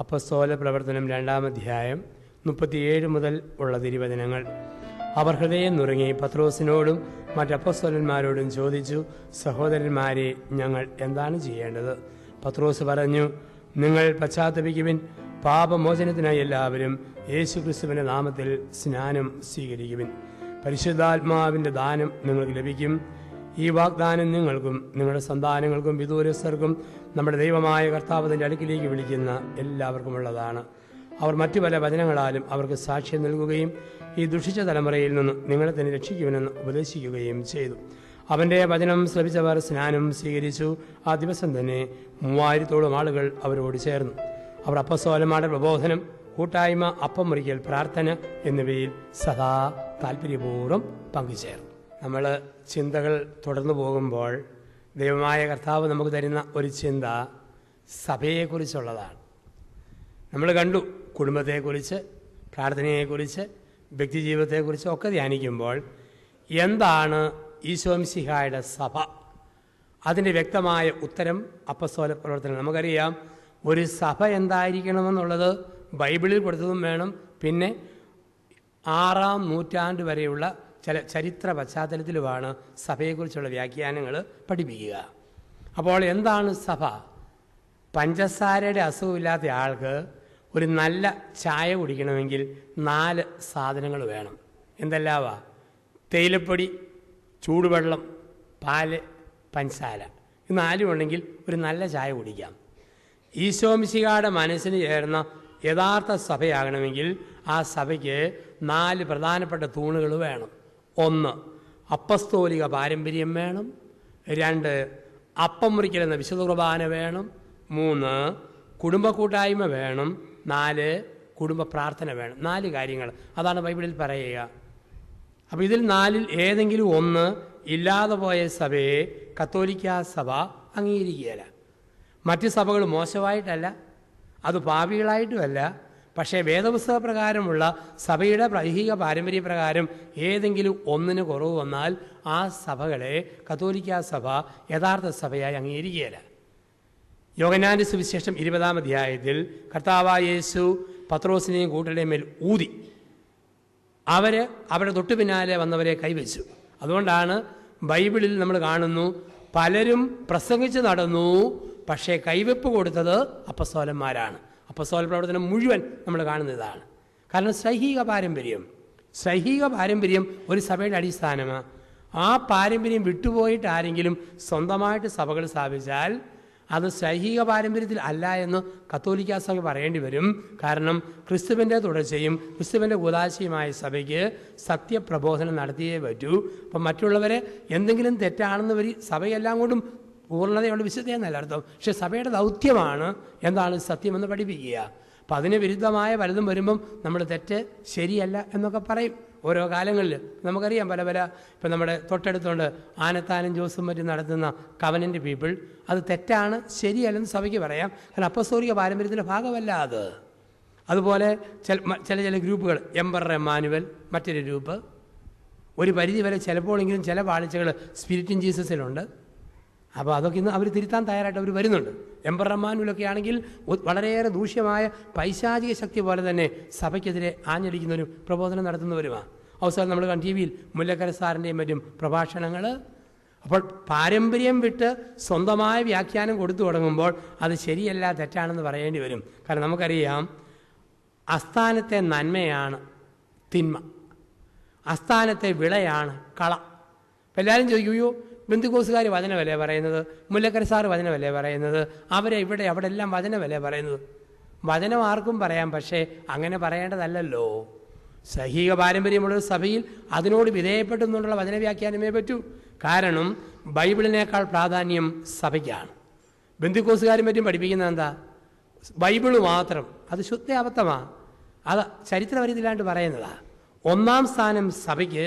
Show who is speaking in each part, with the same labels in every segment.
Speaker 1: അപ്പസ്തോല പ്രവർത്തനം 2-ാം അധ്യായം 37 മുതൽ ഉള്ള തിരുവചനങ്ങൾ. അവർ ഹൃദയം നുറുങ്ങി പത്രോസിനോടും മറ്റപ്പസ്തോലന്മാരോടും ചോദിച്ചു, സഹോദരന്മാരെ, ഞങ്ങൾ എന്താണ് ചെയ്യേണ്ടത്? പത്രോസ് പറഞ്ഞു, നിങ്ങൾ പശ്ചാത്തപിക്കുവിൻ. പാപമോചനത്തിനായി എല്ലാവരും യേശുക്രിസ്തുവിന്റെ നാമത്തിൽ സ്നാനം സ്വീകരിക്കുവിൻ. പരിശുദ്ധാത്മാവിന്റെ ദാനം നിങ്ങൾക്ക് ലഭിക്കും. ഈ വാഗ്ദാനം നിങ്ങൾക്കും നിങ്ങളുടെ സന്താനങ്ങൾക്കും വിദൂരസ്ഥർക്കും നമ്മുടെ ദൈവമായ കർത്താവിന്റെ അടുക്കിലേക്ക് വിളിക്കുന്ന എല്ലാവർക്കുമുള്ളതാണ്. അവർ മറ്റു പല വചനങ്ങളാലും അവർക്ക് സാക്ഷ്യം നൽകുകയും ഈ ദുഷിച്ച തലമുറയിൽ നിന്ന് നിങ്ങളെ തന്നെ രക്ഷിക്കുമെന്ന് ഉപദേശിക്കുകയും ചെയ്തു. അവന്റെ വചനം ശ്രവിച്ചവർ സ്നാനം സ്വീകരിച്ചു. ആ ദിവസം തന്നെ 3000-ഓളം ആളുകൾ അവരോട് ചേർന്നു. അവർ അപ്പസ്തോലന്മാരുടെ പ്രബോധനം, കൂട്ടായ്മ, അപ്പം മുറിക്കൽ, പ്രാർത്ഥന എന്നിവയിൽ സദാ താല്പര്യപൂർവ്വം പങ്കുചേർന്നു. നമ്മൾ ചിന്തകൾ തുടർന്നു പോകുമ്പോൾ ദൈവമായ കർത്താവ് നമുക്ക് തരുന്ന ഒരു ചിന്ത സഭയെക്കുറിച്ചുള്ളതാണ്. നമ്മൾ കണ്ടു, കുടുംബത്തെക്കുറിച്ച്, പ്രാർത്ഥനയെക്കുറിച്ച്, വ്യക്തിജീവിതത്തെക്കുറിച്ച് ഒക്കെ ധ്യാനിക്കുമ്പോൾ എന്താണ് ഈശോമിശിഹായുടെ സഭ? അതിൻ്റെ വ്യക്തമായ ഉത്തരം അപ്പസ്തോല പ്രവർത്തനം. നമുക്കറിയാം, ഒരു സഭ എന്തായിരിക്കണമെന്നുള്ളത് ബൈബിളിൽ കൊടുത്തതും വേണം. പിന്നെ 6-ാം നൂറ്റാണ്ട് വരെയുള്ള ചില ചരിത്ര പശ്ചാത്തലത്തിലുമാണ് സഭയെക്കുറിച്ചുള്ള വ്യാഖ്യാനങ്ങൾ പഠിപ്പിക്കുക. അപ്പോൾ എന്താണ് സഭ? പഞ്ചസാരയുടെ അസുഖമില്ലാത്ത ആൾക്ക് ഒരു നല്ല ചായ കുടിക്കണമെങ്കിൽ 4 സാധനങ്ങൾ വേണം. എന്തെല്ലാമാ? തേയിലപ്പൊടി, ചൂടുവെള്ളം, പാല്, പഞ്ചസാര. ഇത് 4 ഉണ്ടെങ്കിൽ ഒരു നല്ല ചായ കുടിക്കാം. ഈശോമിശിഹായുടെ മനസ്സിന് ചേർന്ന യഥാർത്ഥ സഭയാകണമെങ്കിൽ ആ സഭയ്ക്ക് 4 പ്രധാനപ്പെട്ട തൂണുകൾ വേണം. 1, അപ്പസ്തോലിക പാരമ്പര്യം വേണം. 2, അപ്പം മുറിക്കൽ എന്ന വിശുദ്ധ കുർബാന വേണം. 3, കുടുംബ കൂട്ടായ്മ വേണം. 4, കുടുംബ പ്രാർത്ഥന വേണം. 4 കാര്യങ്ങൾ അതാണ് ബൈബിളിൽ പറയുക. അപ്പോൾ ഇതിൽ 4-ൽ ഏതെങ്കിലും ഒന്ന് ഇല്ലാതെ പോയ സഭയെ കത്തോലിക്ക സഭ അംഗീകരിക്കുകയില്ല. മറ്റ് സഭകൾ മോശമായിട്ടല്ല, അത് പാപികളായിട്ടുമല്ല. പക്ഷേ വേദപുസ്തക പ്രകാരമുള്ള സഭയുടെ ഐഹിക പാരമ്പര്യപ്രകാരം ഏതെങ്കിലും ഒന്നിന് കുറവ് വന്നാൽ ആ സഭകളെ കത്തോലിക്ക സഭ യഥാർത്ഥ സഭയായി അംഗീകരിക്കുകയില്ല. യോഹന്നാന്റെ സുവിശേഷം 20-ാം അധ്യായത്തിൽ കർത്താവായ യേശു പത്രോസിനെയും കൂട്ടരുടെയും മേൽ ഊതി. അവരുടെ തൊട്ടു പിന്നാലെ വന്നവരെ കൈവച്ചു. അതുകൊണ്ടാണ് ബൈബിളിൽ നമ്മൾ കാണുന്നു, പലരും പ്രസംഗിച്ച് നടന്നു, പക്ഷേ കൈവെപ്പ് കൊടുത്തത് അപ്പസ്തോലന്മാരാണ്. അപ്പസ്തോല പ്രവർത്തനം മുഴുവൻ നമ്മൾ കാണുന്നതാണ്. കാരണം സൈഹിക പാരമ്പര്യം ഒരു സഭയുടെ അടിസ്ഥാനമാണ്. ആ പാരമ്പര്യം വിട്ടുപോയിട്ട് ആരെങ്കിലും സ്വന്തമായിട്ട് സഭകൾ സ്ഥാപിച്ചാൽ അത് സൈഹിക പാരമ്പര്യത്തിൽ അല്ല എന്ന് കത്തോലിക്ക സഭ പറയേണ്ടി വരും. കാരണം ക്രിസ്തുവിൻ്റെ തുടർച്ചയും ക്രിസ്തുവിൻ്റെ കൂദാശയുമായ സഭയ്ക്ക് സത്യപ്രബോധനം നടത്തിയേ പറ്റൂ. അപ്പം മറ്റുള്ളവരെ എന്തെങ്കിലും തെറ്റാണെന്ന് വരി സഭയെല്ലാം കൊണ്ടും പൂർണ്ണതയുള്ള വിശുദ്ധയെന്നല്ല അർത്ഥം. പക്ഷെ സഭയുടെ ദൗത്യമാണ് എന്താണ് സത്യമെന്ന് പഠിപ്പിക്കുക. അപ്പം അതിന് വിരുദ്ധമായ പലതും വരുമ്പം നമ്മൾ തെറ്റ് ശരിയല്ല എന്നൊക്കെ പറയും. ഓരോ കാലങ്ങളിൽ നമുക്കറിയാം, പല ഇപ്പം നമ്മുടെ തൊട്ടടുത്തുണ്ട് ആനത്താനും ജോസും മറ്റും നടത്തുന്ന കവനൻ്റ് പീപ്പിൾ. അത് തെറ്റാണ്, ശരിയല്ലെന്ന് സഭയ്ക്ക് പറയാം. കാരണം അപ്പസ്തോലിക പാരമ്പര്യത്തിൻ്റെ ഭാഗമല്ല അത്. അതുപോലെ ചില ഗ്രൂപ്പുകൾ, എംപറർ എമ്മാനുവൽ മറ്റൊരു ഗ്രൂപ്പ്, ഒരു പരിധി വരെ ചിലപ്പോഴെങ്കിലും ചില പാളിച്ചകൾ സ്പിരിറ്റ് ഇൻ ജീസസിലുണ്ട്. അപ്പോൾ അതൊക്കെ ഇന്ന് അവർ തിരുത്താൻ തയ്യാറായിട്ട് അവർ വരുന്നുണ്ട്. എംപറർ എമ്മാനുവലൊക്കെ ആണെങ്കിൽ വളരെയേറെ ദൂഷ്യമായ പൈശാചിക ശക്തി പോലെ തന്നെ സഭയ്ക്കെതിരെ ആഞ്ഞടിക്കുന്നൊരു പ്രബോധനം നടത്തുന്നവരുമാണ്. അവസാനം നമ്മൾ ടി വിയിൽ മുല്ലക്കര സാറിൻ്റെയും മറ്റും പ്രഭാഷണങ്ങൾ. അപ്പോൾ പാരമ്പര്യം വിട്ട് സ്വന്തമായ വ്യാഖ്യാനം കൊടുത്തു തുടങ്ങുമ്പോൾ അത് ശരിയല്ല, തെറ്റാണെന്ന് പറയേണ്ടി വരും. കാരണം നമുക്കറിയാം, അസ്ഥാനത്തെ നന്മയാണ് തിന്മ, അസ്ഥാനത്തെ വിളയാണ് കള. അപ്പം എല്ലാവരും ചോദിക്കുകയോ, ബന്ധുക്കോസുകാർ വചനമല്ലേ പറയുന്നത്, മുല്ലക്കര സാറ് വചനമല്ലേ പറയുന്നത്, അവരെ ഇവിടെ അവിടെ എല്ലാം വചനമല്ലേ പറയുന്നത്? വചനം ആർക്കും പറയാം, പക്ഷേ അങ്ങനെ പറയേണ്ടതല്ലല്ലോ. സൈഹിക പാരമ്പര്യമുള്ള സഭയിൽ അതിനോട് വിധേയപ്പെട്ടെന്നുള്ള വചനവ്യാഖ്യാനമേ പറ്റൂ. കാരണം ബൈബിളിനേക്കാൾ പ്രാധാന്യം സഭയ്ക്കാണ്. ബന്ധുക്കോസുകാരും മറ്റും പഠിപ്പിക്കുന്നത് എന്താ? ബൈബിള് മാത്രം. അത് ശുദ്ധ അബദ്ധമാണ്. അത് ചരിത്രപരിധിയിലാണ്ട് പറയുന്നതാണ്. 1-ാം സ്ഥാനം സഭയ്ക്ക്,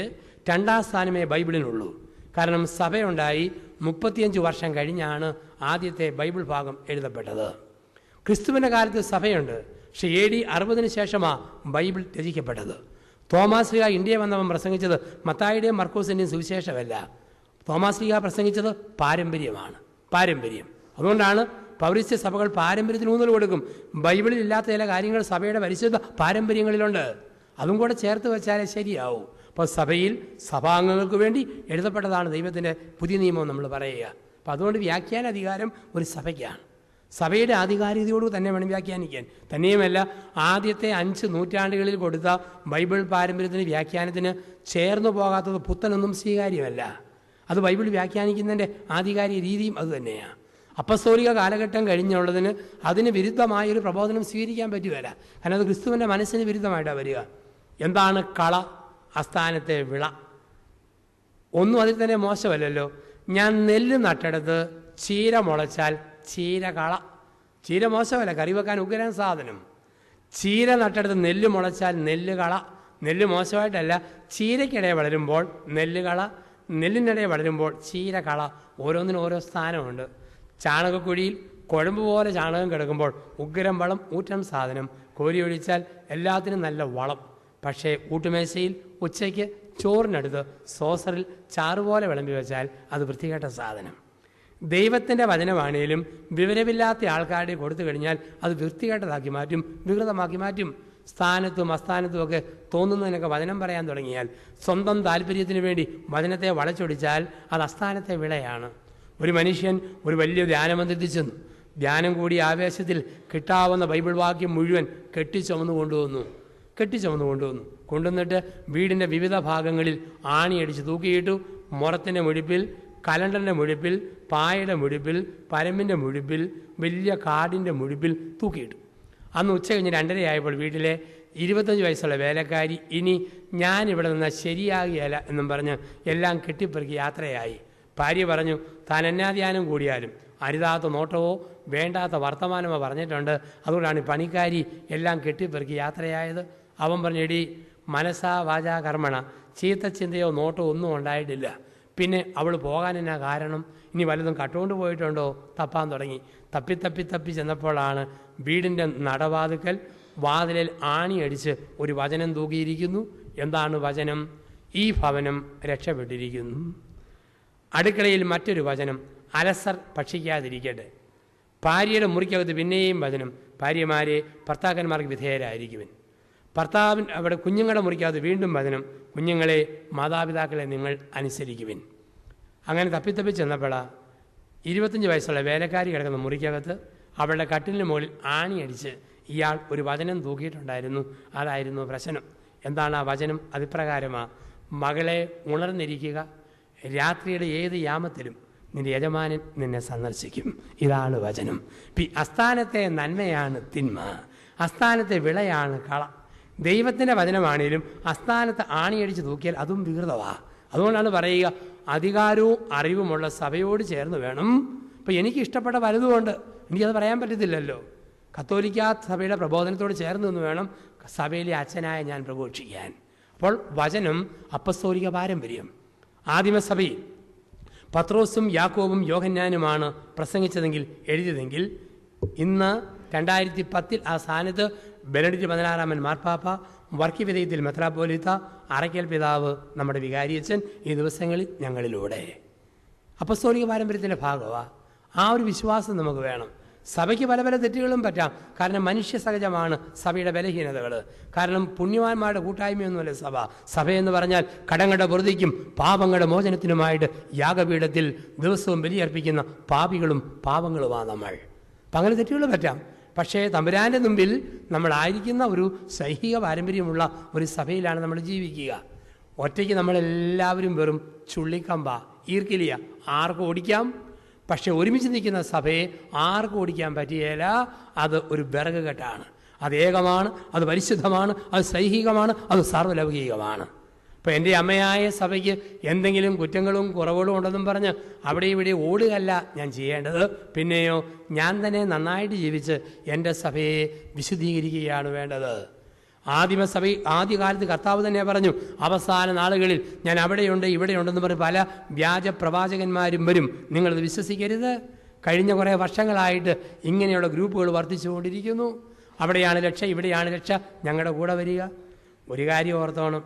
Speaker 1: 2-ാം സ്ഥാനമേ ബൈബിളിനുള്ളൂ. കാരണം സഭയുണ്ടായി 35 വർഷം കഴിഞ്ഞാണ് ആദ്യത്തെ ബൈബിൾ ഭാഗം എഴുതപ്പെട്ടത്. ക്രിസ്തുവിൻ്റെ കാലത്ത് സഭയുണ്ട്, പക്ഷേ AD 60 ശേഷമാണ് ബൈബിൾ രചിക്കപ്പെട്ടത്. തോമാസ് ലീഗ ഇന്ത്യ വന്നവൻ പ്രസംഗിച്ചത് മത്തായിയുടെയും മർക്കോസിൻ്റെയും സുവിശേഷമല്ല. തോമാസ് ലീഗ പ്രസംഗിച്ചത് പാരമ്പര്യം. അതുകൊണ്ടാണ് പൗരസ്ത്യ സഭകൾ പാരമ്പര്യത്തിന് ഊന്നൽ കൊടുക്കും. ബൈബിളിൽ ഇല്ലാത്ത ചില കാര്യങ്ങൾ സഭയുടെ പരിശുദ്ധ പാരമ്പര്യങ്ങളിലുണ്ട്. അതും കൂടെ ചേർത്ത് വെച്ചാലേ ശരിയാവും. അപ്പോൾ സഭയിൽ സഭാംഗങ്ങൾക്ക് വേണ്ടി എഴുതപ്പെട്ടതാണ് ദൈവത്തിൻ്റെ പുതിയ നിയമം നമ്മൾ പറയുക. അപ്പോൾ അതുകൊണ്ട് വ്യാഖ്യാന അധികാരം ഒരു സഭയ്ക്കാണ്. സഭയുടെ ആധികാരികതയോട് തന്നെ വേണം വ്യാഖ്യാനിക്കാൻ. തന്നെയുമല്ല, ആദ്യത്തെ 5 നൂറ്റാണ്ടുകളിൽ കൊടുത്ത ബൈബിൾ പാരമ്പര്യത്തിന് വ്യാഖ്യാനത്തിന് ചേർന്നു പോകാത്തത് പുത്തനൊന്നും സ്വീകാര്യമല്ല. അത് ബൈബിൾ വ്യാഖ്യാനിക്കുന്നതിൻ്റെ ആധികാരിക രീതിയും അതുതന്നെയാണ്. അപ്പസ്തോലിക കാലഘട്ടം കഴിഞ്ഞുള്ളതിന് അതിന് വിരുദ്ധമായൊരു പ്രബോധനം സ്വീകരിക്കാൻ പറ്റുകയില്ല. കാരണം അത് ക്രിസ്തുവിൻ്റെ മനസ്സിന് വിരുദ്ധമായിട്ടാണ് വരിക. എന്താണ് കള? അസ്ഥാനത്തെ വിള. ഒന്നും അതിൽ തന്നെ മോശമല്ലല്ലോ. ഞാൻ നെല്ല് നട്ടെടുത്ത് ചീര മുളച്ചാൽ ചീര കള. ചീര മോശമല്ല, കറി വെക്കാൻ ഉഗ്രൻ സാധനം. ചീര നട്ടെടുത്ത് നെല്ല് മുളച്ചാൽ നെല്ല് കള. നെല്ല് മോശമായിട്ടല്ല, ചീരയ്ക്കിടെ വളരുമ്പോൾ നെല്ല് കള, നെല്ലിനിടെ വളരുമ്പോൾ ചീര കള. ഓരോന്നിനും ഓരോ സ്ഥാനമുണ്ട്. ചാണകക്കുഴിയിൽ കുഴമ്പ് പോലെ ചാണകം കിടക്കുമ്പോൾ ഉഗ്രം വളം, ഊറ്റം സാധനം. കോരി ഒഴിച്ചാൽ എല്ലാത്തിനും നല്ല വളം. പക്ഷേ ഊട്ടുമേശയിൽ ഉച്ചയ്ക്ക് ചോറിനടുത്ത് സോസറിൽ ചാറുപോലെ വിളമ്പി വെച്ചാൽ അത് വൃത്തികെട്ട സാധനം. ദൈവത്തിൻ്റെ വചനമാണേലും വിവരമില്ലാത്ത ആൾക്കാരുടെ കൊടുത്തു കഴിഞ്ഞാൽ അത് വൃത്തികെട്ടതാക്കി മാറ്റും, വികൃതമാക്കി മാറ്റും. സ്ഥാനത്തും അസ്ഥാനത്തും ഒക്കെ തോന്നുന്നതിനൊക്കെ വചനം പറയാൻ തുടങ്ങിയാൽ, സ്വന്തം താല്പര്യത്തിന് വേണ്ടി വചനത്തെ വളച്ചൊടിച്ചാൽ അത് അസ്ഥാനത്തെ വിളയാണ്. ഒരു മനുഷ്യൻ ഒരു വലിയ ധ്യാനമന്ദിരത്തിൽ ചെന്നു. ധ്യാനം കൂടി ആവേശത്തിൽ കിട്ടാവുന്ന ബൈബിൾ വാക്യം മുഴുവൻ കെട്ടിച്ചുമന്ന് കൊണ്ടുവന്നു. കൊണ്ടുവന്നിട്ട് വീടിൻ്റെ വിവിധ ഭാഗങ്ങളിൽ ആണിയടിച്ച് തൂക്കിയിട്ടു. മുറത്തിൻ്റെ മുഴുപ്പിൽ, കലണ്ടറിൻ്റെ മുഴുപ്പിൽ, പായയുടെ മുഴുപ്പിൽ, പരമ്പിൻ്റെ മുഴുപ്പിൽ, വലിയ കാടിൻ്റെ മുഴുപ്പിൽ തൂക്കിയിട്ടു. അന്ന് ഉച്ച കഴിഞ്ഞ് 2:30 ആയപ്പോൾ വീട്ടിലെ 25 വയസ്സുള്ള വേലക്കാരി, ഇനി ഞാനിവിടെ നിന്നാൽ ശരിയാകുകയില്ല എന്നും പറഞ്ഞ് എല്ലാം കെട്ടിപ്പെറുക്കി യാത്രയായി. ഭാര്യ പറഞ്ഞു, താൻ എന്നാ ധ്യാനം കൂടിയാലും അരുതാത്ത നോട്ടമോ വേണ്ടാത്ത വർത്തമാനമോ പറഞ്ഞിട്ടുണ്ട്, അതുകൊണ്ടാണ് പണിക്കാരി എല്ലാം കെട്ടിപ്പെറുക്കി യാത്രയായത്. അവൻ പറഞ്ഞു, എടി, മനസ്സാ വാചാ കർമ്മണ, ചീത്ത ചിന്തയോ നോട്ടോ ഒന്നും ഉണ്ടായിട്ടില്ല. പിന്നെ അവൾ പോകാൻ എന്നാ കാരണം? ഇനി വല്ലതും കട്ടുകൊണ്ട് പോയിട്ടുണ്ടോ? തപ്പാൻ തുടങ്ങി. തപ്പി ചെന്നപ്പോഴാണ് വീടിൻ്റെ നടവാതുക്കൽ വാതിലിൽ ആണിയടിച്ച് ഒരു വചനം തൂക്കിയിരിക്കുന്നു. എന്താണ് വചനം? ഈ ഭവനം രക്ഷപ്പെട്ടിരിക്കുന്നു. അടുക്കളയിൽ മറ്റൊരു വചനം, അലസർ ഭക്ഷിക്കാതിരിക്കട്ടെ. ഭാര്യയുടെ മുറിക്കകത്ത് പിന്നെയും വചനം, ഭാര്യമാരെ ഭർത്താക്കന്മാർക്ക് വിധേയരായിരിക്കുവൻ. ഭർത്താവിന് അവിടെ കുഞ്ഞുങ്ങളുടെ മുറിക്കകത്ത് വീണ്ടും വചനം, കുഞ്ഞുങ്ങളെ മാതാപിതാക്കളെ നിങ്ങൾ അനുസരിക്കുവിൻ. അങ്ങനെ തപ്പി ചെന്നപ്പോഴാണ് 25 വയസ്സുള്ള വേലക്കാരി കിടക്കുന്ന മുറിക്കകത്ത് അവളുടെ കട്ടിലിന് മുകളിൽ ആണിയടിച്ച് ഇയാൾ ഒരു വചനം തൂക്കിയിട്ടുണ്ടായിരുന്നു. അതായിരുന്നു പ്രശ്നം. എന്താണ് ആ വചനം? അതിപ്രകാരമാണ്, മകളെ ഉണർന്നിരിക്കുക, രാത്രിയുടെ ഏത് യാമത്തിലും നിന്റെ യജമാനൻ നിന്നെ സന്ദർശിക്കും. ഇതാണ് വചനം. അസ്ഥാനത്തെ നന്മയാണ് തിന്മ, അസ്ഥാനത്തെ വിളയാണ് കള. ദൈവത്തിൻ്റെ വചനമാണേലും അസ്ഥാനത്ത് ആണിയടിച്ച് തൂക്കിയാൽ അതും വികൃതമാണ്. അതുകൊണ്ടാണ് പറയുക, അധികാരവും അറിവുമുള്ള സഭയോട് ചേർന്ന് വേണം. ഇപ്പം എനിക്ക് ഇഷ്ടപ്പെട്ട പലതുകൊണ്ട് എനിക്കത് പറയാൻ പറ്റത്തില്ലല്ലോ. കത്തോലിക്ക സഭയുടെ പ്രബോധനത്തോട് ചേർന്ന് നിന്ന് വേണം സഭയിലെ അച്ഛനായ ഞാൻ പ്രഘോഷിക്കാൻ. അപ്പോൾ വചനം അപ്പസ്തോലിക പാരമ്പര്യം. ആദിമസഭയിൽ പത്രോസും യാക്കോബും യോഹന്നാനുമാണ് പ്രസംഗിച്ചതെങ്കിൽ എഴുതിയതെങ്കിൽ ഇന്ന് 2010 ആ സ്ഥാനത്ത് ബെനഡിക്ട് 16-ാമൻ മാർപ്പാപ്പ, വർക്കിവിധേയത്തിൽ മെത്രാപ്പോലീത്ത, അറയ്ക്കൽ പിതാവ്, നമ്മുടെ വികാരിയച്ഛൻ ഈ ദിവസങ്ങളിൽ ഞങ്ങളിലൂടെ അപ്പസ്തോലിക പാരമ്പര്യത്തിൻ്റെ ഭാഗമാണ്. ആ ഒരു വിശ്വാസം നമുക്ക് വേണം. സഭയ്ക്ക് പല പല തെറ്റുകളും പറ്റാം. കാരണം മനുഷ്യ സഹജമാണ് സഭയുടെ ബലഹീനതകൾ. കാരണം പുണ്യവാന്മാരുടെ കൂട്ടായ്മയൊന്നുമല്ല സഭ. സഭയെന്ന് പറഞ്ഞാൽ കടങ്ങളുടെ പൊറുതിക്കും പാപങ്ങളുടെ മോചനത്തിനുമായിട്ട് യാഗപീഠത്തിൽ ദിവസവും ബലിയർപ്പിക്കുന്ന പാപികളും പാപങ്ങളുമാണ് നമ്മൾ. അപ്പം അങ്ങനെ തെറ്റുകൾ പറ്റാം. പക്ഷേ തമ്പുരാൻ്റെ മുമ്പിൽ നമ്മളായിരിക്കുന്ന ഒരു സൈഹിക പാരമ്പര്യമുള്ള ഒരു സഭയിലാണ് നമ്മൾ ജീവിക്കുക. ഒറ്റയ്ക്ക് നമ്മളെല്ലാവരും വെറും ചുള്ളിക്കമ്പ, ഈർക്കിലിയ, ആർക്കും ഓടിക്കാം. പക്ഷെ ഒരുമിച്ച് നിൽക്കുന്ന സഭയെ ആർക്കും ഓടിക്കാൻ പറ്റിയേല. അത് ഒരു വിറക് കെട്ടാണ്. അത് ഏകമാണ്, അത് പരിശുദ്ധമാണ്, അത് സൈഹികമാണ്, അത് സാർവലൗകികമാണ്. ഇപ്പോൾ എൻ്റെ അമ്മയായ സഭയ്ക്ക് എന്തെങ്കിലും കുറ്റങ്ങളും കുറവുകളും ഉണ്ടെന്നും പറഞ്ഞ് അവിടെ ഇവിടെ ഓടുകയല്ല ഞാൻ ചെയ്യേണ്ടത്. പിന്നെയോ ഞാൻ തന്നെ നന്നായിട്ട് ജീവിച്ച് എൻ്റെ സഭയെ വിശുദ്ധീകരിക്കുകയാണ് വേണ്ടത്. ആദ്യകാലത്ത് കർത്താവ് തന്നെ പറഞ്ഞു, അവസാന നാളുകളിൽ ഞാൻ അവിടെയുണ്ട് ഇവിടെയുണ്ടെന്ന് പറഞ്ഞ് പല വ്യാജ പ്രവാചകന്മാരും വരും, നിങ്ങളത് വിശ്വസിക്കരുത്. കഴിഞ്ഞ കുറേ വർഷങ്ങളായിട്ട് ഇങ്ങനെയുള്ള ഗ്രൂപ്പുകൾ വർദ്ധിച്ചുകൊണ്ടിരിക്കുന്നു. അവിടെയാണ് രക്ഷ, ഇവിടെയാണ് രക്ഷ, ഞങ്ങളുടെ കൂടെ വരിക. ഒരു കാര്യം ഓർത്തോണം,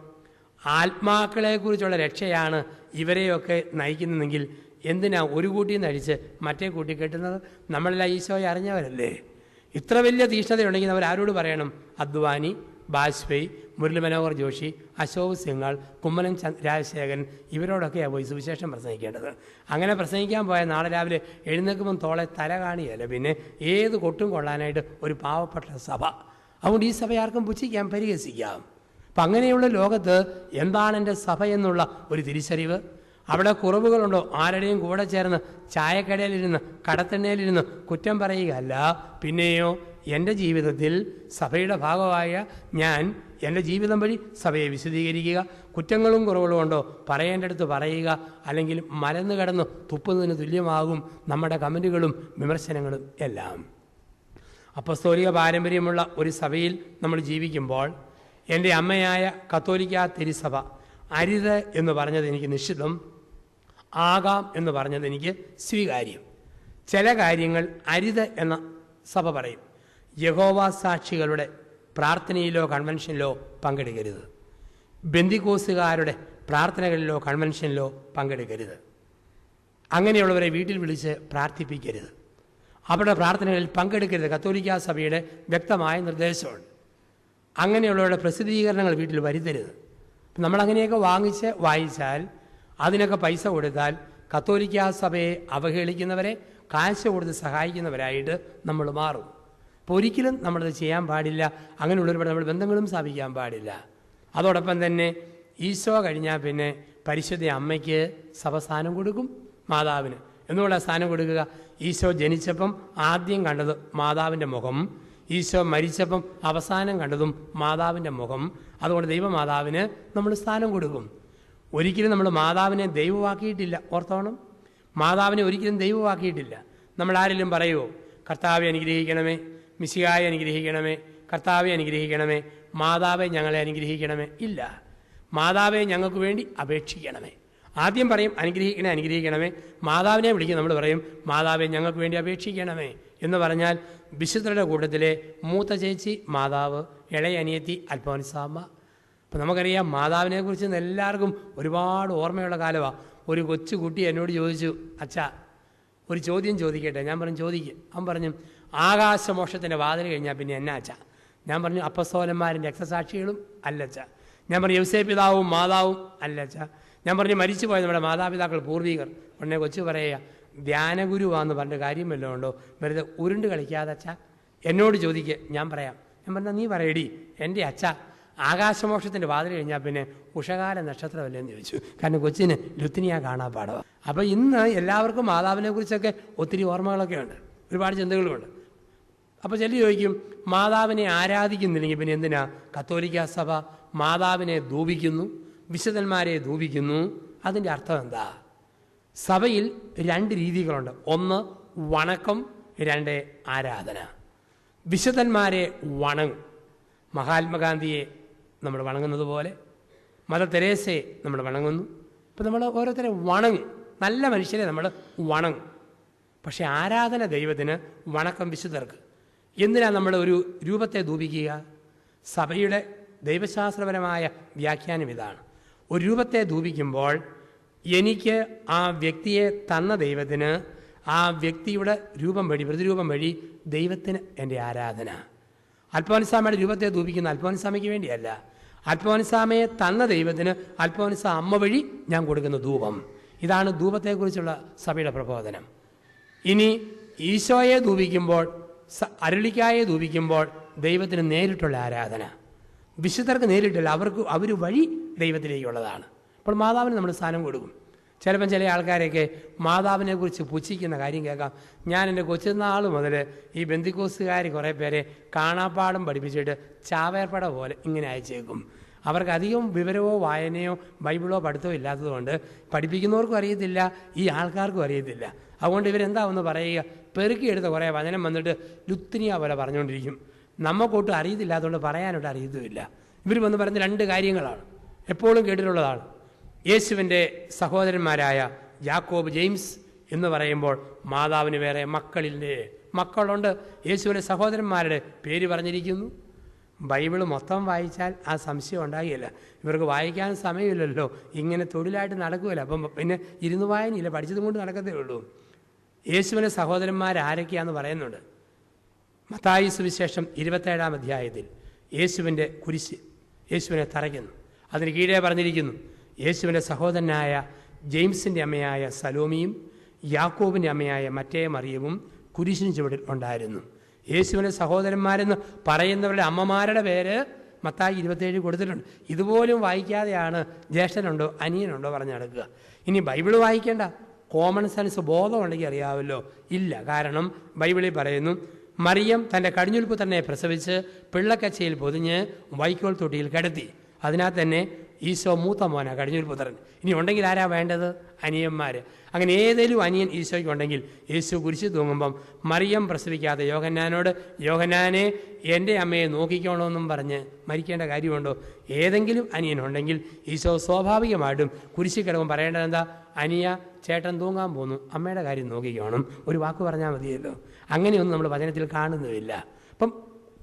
Speaker 1: ആത്മാക്കളെക്കുറിച്ചുള്ള രക്ഷയാണ് ഇവരെയൊക്കെ നയിക്കുന്നതെങ്കിൽ എന്തിനാ ഒരു കൂട്ടിയിൽ നിന്ന് അഴിച്ച് മറ്റേ കൂട്ടി കെട്ടുന്നത്? നമ്മളെല്ലാം ഈശോയെ അറിഞ്ഞവരല്ലേ? ഇത്ര വലിയ തീഷ്ണതയുണ്ടെങ്കിൽ അവർ ആരോട് പറയണം? അദ്വാനി, ബാജ്പേയി, മുരളി മനോഹർ ജോഷി, അശോക് സിംഗാൾ, കുമ്മനം രാജശേഖരൻ, ഇവരോടൊക്കെയാണ് പോയി സുവിശേഷം പ്രസംഗിക്കേണ്ടത്. അങ്ങനെ പ്രസംഗിക്കാൻ പോയാൽ നാളെ രാവിലെ എഴുന്നേൽക്കുമ്പം തോളെ തല കാണിയല്ല, പിന്നെ ഏത് കൊട്ടും കൊള്ളാനായിട്ട് ഒരു പാവപ്പെട്ട സഭ. അതുകൊണ്ട് ഈ സഭ ആർക്കും പുച്ഛിക്കാം, പരിഹസിക്കാം. അപ്പം അങ്ങനെയുള്ള ലോകത്ത് എന്താണ് എൻ്റെ സഭ എന്നുള്ള ഒരു തിരിച്ചറിവ്. അവിടെ കുറവുകളുണ്ടോ? ആരുടെയും കൂടെ ചേർന്ന് ചായക്കടയിലിരുന്ന് കടത്തെണ്ണയിലിരുന്ന് കുറ്റം പറയുകയല്ല, പിന്നെയോ എൻ്റെ ജീവിതത്തിൽ സഭയുടെ ഭാഗമായ ഞാൻ എൻ്റെ ജീവിതം വഴി സഭയെ വിശദീകരിക്കുക. കുറ്റങ്ങളും കുറവുകളും ഉണ്ടോ? പറയേണ്ടടുത്ത് പറയുക. അല്ലെങ്കിൽ മലന്ന് കിടന്ന് തുപ്പുന്നതിന് തുല്യമാകും നമ്മുടെ കമൻറ്റുകളും വിമർശനങ്ങളും എല്ലാം. അപ്പസ്തോലിക പാരമ്പര്യമുള്ള ഒരു സഭയിൽ നമ്മൾ ജീവിക്കുമ്പോൾ എൻ്റെ അമ്മയായ കത്തോലിക്ക തിരുസഭ അരുത് എന്ന് പറഞ്ഞത് എനിക്ക് നിശ്ചിതം, ആകാം എന്ന് പറഞ്ഞത് എനിക്ക് സ്വീകാര്യം. ചില കാര്യങ്ങൾ അരുത് എന്ന സഭ പറയും. യഹോവ സാക്ഷികളുടെ പ്രാർത്ഥനയിലോ കൺവെൻഷനിലോ പങ്കെടുക്കരുത്. ബെന്തിക്കോസുകാരുടെ പ്രാർത്ഥനകളിലോ കൺവെൻഷനിലോ പങ്കെടുക്കരുത്. അങ്ങനെയുള്ളവരെ വീട്ടിൽ വിളിച്ച് പ്രാർത്ഥിപ്പിക്കരുത്. അവരുടെ പ്രാർത്ഥനകളിൽ പങ്കെടുക്കരുത്. കത്തോലിക്ക സഭയുടെ വ്യക്തമായ നിർദ്ദേശമുണ്ട്. അങ്ങനെയുള്ളവരുടെ പ്രസിദ്ധീകരണങ്ങൾ വീട്ടിൽ വരുത്തരുത്. നമ്മളങ്ങനെയൊക്കെ വായിച്ചാൽ അതിനൊക്കെ പൈസ കൊടുത്താൽ കത്തോലിക്ക സഭയെ അവഹേളിക്കുന്നവരെ കാശ് കൊടുത്ത് സഹായിക്കുന്നവരായിട്ട് നമ്മൾ മാറും. അപ്പോൾ ഒരിക്കലും നമ്മളത് ചെയ്യാൻ പാടില്ല. അങ്ങനെയുള്ളവരുടെ നമ്മൾ ബന്ധങ്ങളും സ്ഥാപിക്കാൻ പാടില്ല. അതോടൊപ്പം തന്നെ ഈശോ കഴിഞ്ഞാൽ പിന്നെ പരിശുദ്ധ അമ്മയ്ക്ക് സഭ സ്ഥാനം കൊടുക്കും, മാതാവിന്. എന്നുള്ള സ്ഥാനം കൊടുക്കുക? ഈശോ ജനിച്ചപ്പം ആദ്യം കണ്ടത് മാതാവിൻ്റെ മുഖം, ഈശോ മരിച്ചപ്പം അവസാനം കണ്ടതും മാതാവിൻ്റെ മുഖം. അതുകൊണ്ട് ദൈവമാതാവിന് നമ്മൾ സ്ഥാനം കൊടുക്കും. ഒരിക്കലും നമ്മൾ മാതാവിനെ ദൈവമാക്കിയിട്ടില്ല. ഓർത്തോണം, മാതാവിനെ ഒരിക്കലും ദൈവമാക്കിയിട്ടില്ല. നമ്മൾ ആരെങ്കിലും പറയുമോ കർത്താവെ അനുഗ്രഹിക്കണമേ, മിശിഹായെ അനുഗ്രഹിക്കണമേ, കർത്താവെ അനുഗ്രഹിക്കണമേ, മാതാവെ ഞങ്ങളെ അനുഗ്രഹിക്കണമേ? ഇല്ല. മാതാവെ ഞങ്ങൾക്ക് വേണ്ടി അപേക്ഷിക്കണമേ. ആദ്യം പറയും അനുഗ്രഹിക്കണമേ. മാതാവിനെ വിളിക്കും, നമ്മൾ പറയും മാതാവെ ഞങ്ങൾക്ക് വേണ്ടി അപേക്ഷിക്കണമേ എന്ന് പറഞ്ഞാൽ വിശുദ്ധരുടെ കൂട്ടത്തിലെ മൂത്ത ചേച്ചി മാതാവ്, ഇളയ അനിയത്തി അൽഫോൻസാമ്മ. അപ്പം നമുക്കറിയാം മാതാവിനെക്കുറിച്ച് എല്ലാവർക്കും ഒരുപാട് ഓർമ്മയുള്ള കാലമാണ്. ഒരു കൊച്ചു കുട്ടി എന്നോട് ചോദിച്ചു, അച്ഛാ ഒരു ചോദ്യം ചോദിക്കട്ടെ? ഞാൻ പറഞ്ഞു ചോദിക്കും. അവൻ പറഞ്ഞു ആകാശമോക്ഷത്തിൻ്റെ വാതിൽ കഴിഞ്ഞാൽ പിന്നെ എന്നാ അച്ഛാ? ഞാൻ പറഞ്ഞു അപ്പസ്തോലന്മാരും രക്തസാക്ഷികളും അല്ലച്ച. ഞാൻ പറഞ്ഞു യൗസേപ്പ് പിതാവും മാതാവും അല്ലച്ച. ഞാൻ പറഞ്ഞു മരിച്ചു പോയ നമ്മുടെ മാതാപിതാക്കൾ പൂർവികർ. ഉടനെ കൊച്ചു പറയുക ധ്യാനഗുരുവാന്ന് പറഞ്ഞ കാര്യം വല്ലതും ഉണ്ടോ? വെറുതെ ഉരുണ്ട് കളിക്കാതെ അച്ഛ എന്നോട് ചോദിക്കുക, ഞാൻ പറയാം. ഞാൻ പറഞ്ഞാൽ നീ പറയടി. എൻ്റെ അച്ഛ ആകാശമോക്ഷത്തിൻ്റെ വാതിൽ കഴിഞ്ഞാൽ പിന്നെ ഉഷകാല നക്ഷത്രമല്ലെന്ന് ചോദിച്ചു. കാരണം കൊച്ചിന് ലുത്തിനിയാ കാണാൻ പാടോ. അപ്പോൾ ഇന്ന് എല്ലാവർക്കും മാതാവിനെ കുറിച്ചൊക്കെ ഒത്തിരി ഓർമ്മകളൊക്കെ ഉണ്ട്, ഒരുപാട് ചിന്തകളുമുണ്ട്. അപ്പോൾ ചില ചോദിക്കും മാതാവിനെ ആരാധിക്കുന്നില്ലെങ്കിൽ പിന്നെ എന്തിനാ കത്തോലിക്ക സഭ മാതാവിനെ ധൂപിക്കുന്നു, വിശുദ്ധന്മാരെ ധൂപിക്കുന്നു? അതിൻ്റെ അർത്ഥം എന്താ? സഭയിൽ രണ്ട് രീതികളുണ്ട്. ഒന്ന് വണക്കം, രണ്ട് ആരാധന. വിശുദ്ധന്മാരെ വണങ്ങും. മഹാത്മാഗാന്ധിയെ നമ്മൾ വണങ്ങുന്നത് പോലെ മദർ തെരേസയെ നമ്മൾ വണങ്ങുന്നു. ഇപ്പം നമ്മൾ ഓരോരുത്തരെ വണങ്ങും, നല്ല മനുഷ്യരെ നമ്മൾ വണങ്ങും. പക്ഷേ ആരാധന ദൈവത്തിന്, വണക്കം വിശുദ്ധർക്ക്. എന്തിനാണ് നമ്മൾ ഒരു രൂപത്തെ ധൂപിക്കുക? സഭയുടെ ദൈവശാസ്ത്രപരമായ വ്യാഖ്യാനം ഇതാണ്. ഒരു രൂപത്തെ ധൂപിക്കുമ്പോൾ എനിക്ക് ആ വ്യക്തിയെ തന്ന ദൈവത്തിന്, ആ വ്യക്തിയുടെ രൂപം വഴി, പ്രതിരൂപം വഴി ദൈവത്തിന് എൻ്റെ ആരാധന. അൽഫോൻസാമയുടെ രൂപത്തെ ധൂപിക്കുന്ന അൽഫോൻസാമയ്ക്ക് വേണ്ടിയല്ല, അൽഫോൻസാമയെ തന്ന ദൈവത്തിന് അൽഫോൻസ അമ്മ വഴി ഞാൻ കൊടുക്കുന്ന ധൂപം. ഇതാണ് ധൂപത്തെക്കുറിച്ചുള്ള സഭയുടെ പ്രബോധനം. ഇനി ഈശോയെ ധൂപിക്കുമ്പോൾ, അരുളിക്കായെ ധൂപിക്കുമ്പോൾ ദൈവത്തിന് നേരിട്ടുള്ള ആരാധന. വിശുദ്ധർക്ക് നേരിട്ടില്ല, അവർ വഴി ദൈവത്തിലേക്കുള്ളതാണ്. അപ്പോൾ മാതാവിന് നമ്മൾ സ്ഥാനം കൊടുക്കും. ചിലപ്പം ചില ആൾക്കാരെയൊക്കെ മാതാവിനെക്കുറിച്ച് പുച്ഛിക്കുന്ന കാര്യം കേൾക്കാം. ഞാൻ എൻ്റെ കൊച്ചുനാൾ മുതൽ ഈ ബന്ധിക്കോസുകാർ കുറേ പേരെ കാണാപ്പാടം പഠിപ്പിച്ചിട്ട് ചാവേർപ്പട പോലെ ഇങ്ങനെ അയച്ചേക്കും. അവർക്ക് അധികം വിവരമോ വായനയോ ബൈബിളോ പഠിത്തമോ ഇല്ലാത്തതുകൊണ്ട് പഠിപ്പിക്കുന്നവർക്കും അറിയത്തില്ല, ഈ ആൾക്കാർക്കും അറിയത്തില്ല. അതുകൊണ്ട് ഇവരെന്താവെന്ന് പറയുക, പെറുക്കിയെടുത്ത കുറേ വചനം വന്നിട്ട് ലുത്തിനിയ പോലെ പറഞ്ഞുകൊണ്ടിരിക്കും. നമ്മൾക്കൊട്ടും അറിയത്തില്ലാത്തതുകൊണ്ട് പറയാനൊട്ട് അറിയത്തുമില്ല. ഇവർ വന്ന് പറയുന്ന രണ്ട് കാര്യങ്ങളാണ്, എപ്പോഴും കേട്ടിട്ടുള്ളതാണ്. യേശുവിൻ്റെ സഹോദരന്മാരായ യാക്കോബ്, ജെയിംസ് എന്ന് പറയുമ്പോൾ മാതാവിന് വേറെ മക്കളുണ്ട്. യേശുവിൻ്റെ സഹോദരന്മാരുടെ പേര് പറഞ്ഞിരിക്കുന്നു. ബൈബിള് മൊത്തം വായിച്ചാൽ ആ സംശയം ഉണ്ടാകില്ല. ഇവർക്ക് വായിക്കാൻ സമയമില്ലല്ലോ, ഇങ്ങനെ തൊഴിലായിട്ട് നടക്കുമല്ലോ. അപ്പം പിന്നെ ഇരുന്ന് വായനയില്ല, പഠിച്ചതും കൊണ്ട് നടക്കത്തേ ഉള്ളൂ. യേശുവിൻ്റെ സഹോദരന്മാരാരൊക്കെയാണെന്ന് പറയുന്നുണ്ട്. മത്തായി സുവിശേഷം 27-ാം അധ്യായത്തിൽ യേശുവിൻ്റെ കുരിശ് യേശുവിനെ തറയ്ക്കുന്നു. അതിന് കീഴേ പറഞ്ഞിരിക്കുന്നു, യേശുവിൻ്റെ സഹോദരനായ ജെയിംസിൻ്റെ അമ്മയായ സലോമിയും യാക്കോബിൻ്റെ അമ്മയായ മറ്റേ മറിയവും കുരിശിന് ചുവട്ടിൽ ഉണ്ടായിരുന്നു. യേശുവിൻ്റെ സഹോദരന്മാരെന്ന് പറയുന്നവരുടെ അമ്മമാരുടെ പേര് മത്തായി 27 കൊടുത്തിട്ടുണ്ട്. ഇതുപോലും വായിക്കാതെയാണ് ജ്യേഷ്ഠനുണ്ടോ അനിയനുണ്ടോ പറഞ്ഞ് നടക്കുക. ഇനി ബൈബിള് വായിക്കേണ്ട, കോമൺ സെൻസ് ബോധം ഉണ്ടെങ്കിൽ അറിയാമല്ലോ. ഇല്ല, കാരണം ബൈബിളിൽ പറയുന്നു, മറിയം തൻ്റെ കടിഞ്ഞുൽപ്പ് തന്നെ പ്രസവിച്ച് പിള്ളക്കച്ചയിൽ പൊതിഞ്ഞ് വൈക്കോൽ തൊട്ടിയിൽ കിടത്തി. അതിനകത്ത് തന്നെ ഈശോ മൂത്ത മോന കടിഞ്ഞുൽപുത്രൻ. ഇനി ഉണ്ടെങ്കിൽ ആരാ വേണ്ടത്? അനിയന്മാർ. അങ്ങനെ ഏതെങ്കിലും അനിയൻ ഈശോയ്ക്ക് ഉണ്ടെങ്കിൽ യേശു കുരിശിൽ തൂങ്ങുമ്പം മറിയം പ്രസവിക്കാതെ യോഹന്നാനോട്, യോഹന്നാനെ എൻ്റെ അമ്മയെ നോക്കിക്കോണമെന്നും പറഞ്ഞ് മരിക്കേണ്ട കാര്യമുണ്ടോ? ഏതെങ്കിലും അനിയനുണ്ടെങ്കിൽ ഈശോ സ്വാഭാവികമായിട്ടും കുരിശിൽ കിടക്കും പറയേണ്ടത് എന്താ? അനിയ, ചേട്ടൻ തൂങ്ങാൻ പോന്നു, അമ്മയുടെ കാര്യം നോക്കിക്കോണം, ഒരു വാക്ക് പറഞ്ഞാൽ മതിയല്ലോ. അങ്ങനെയൊന്നും നമ്മൾ വചനത്തിൽ കാണുന്നുമില്ല. അപ്പം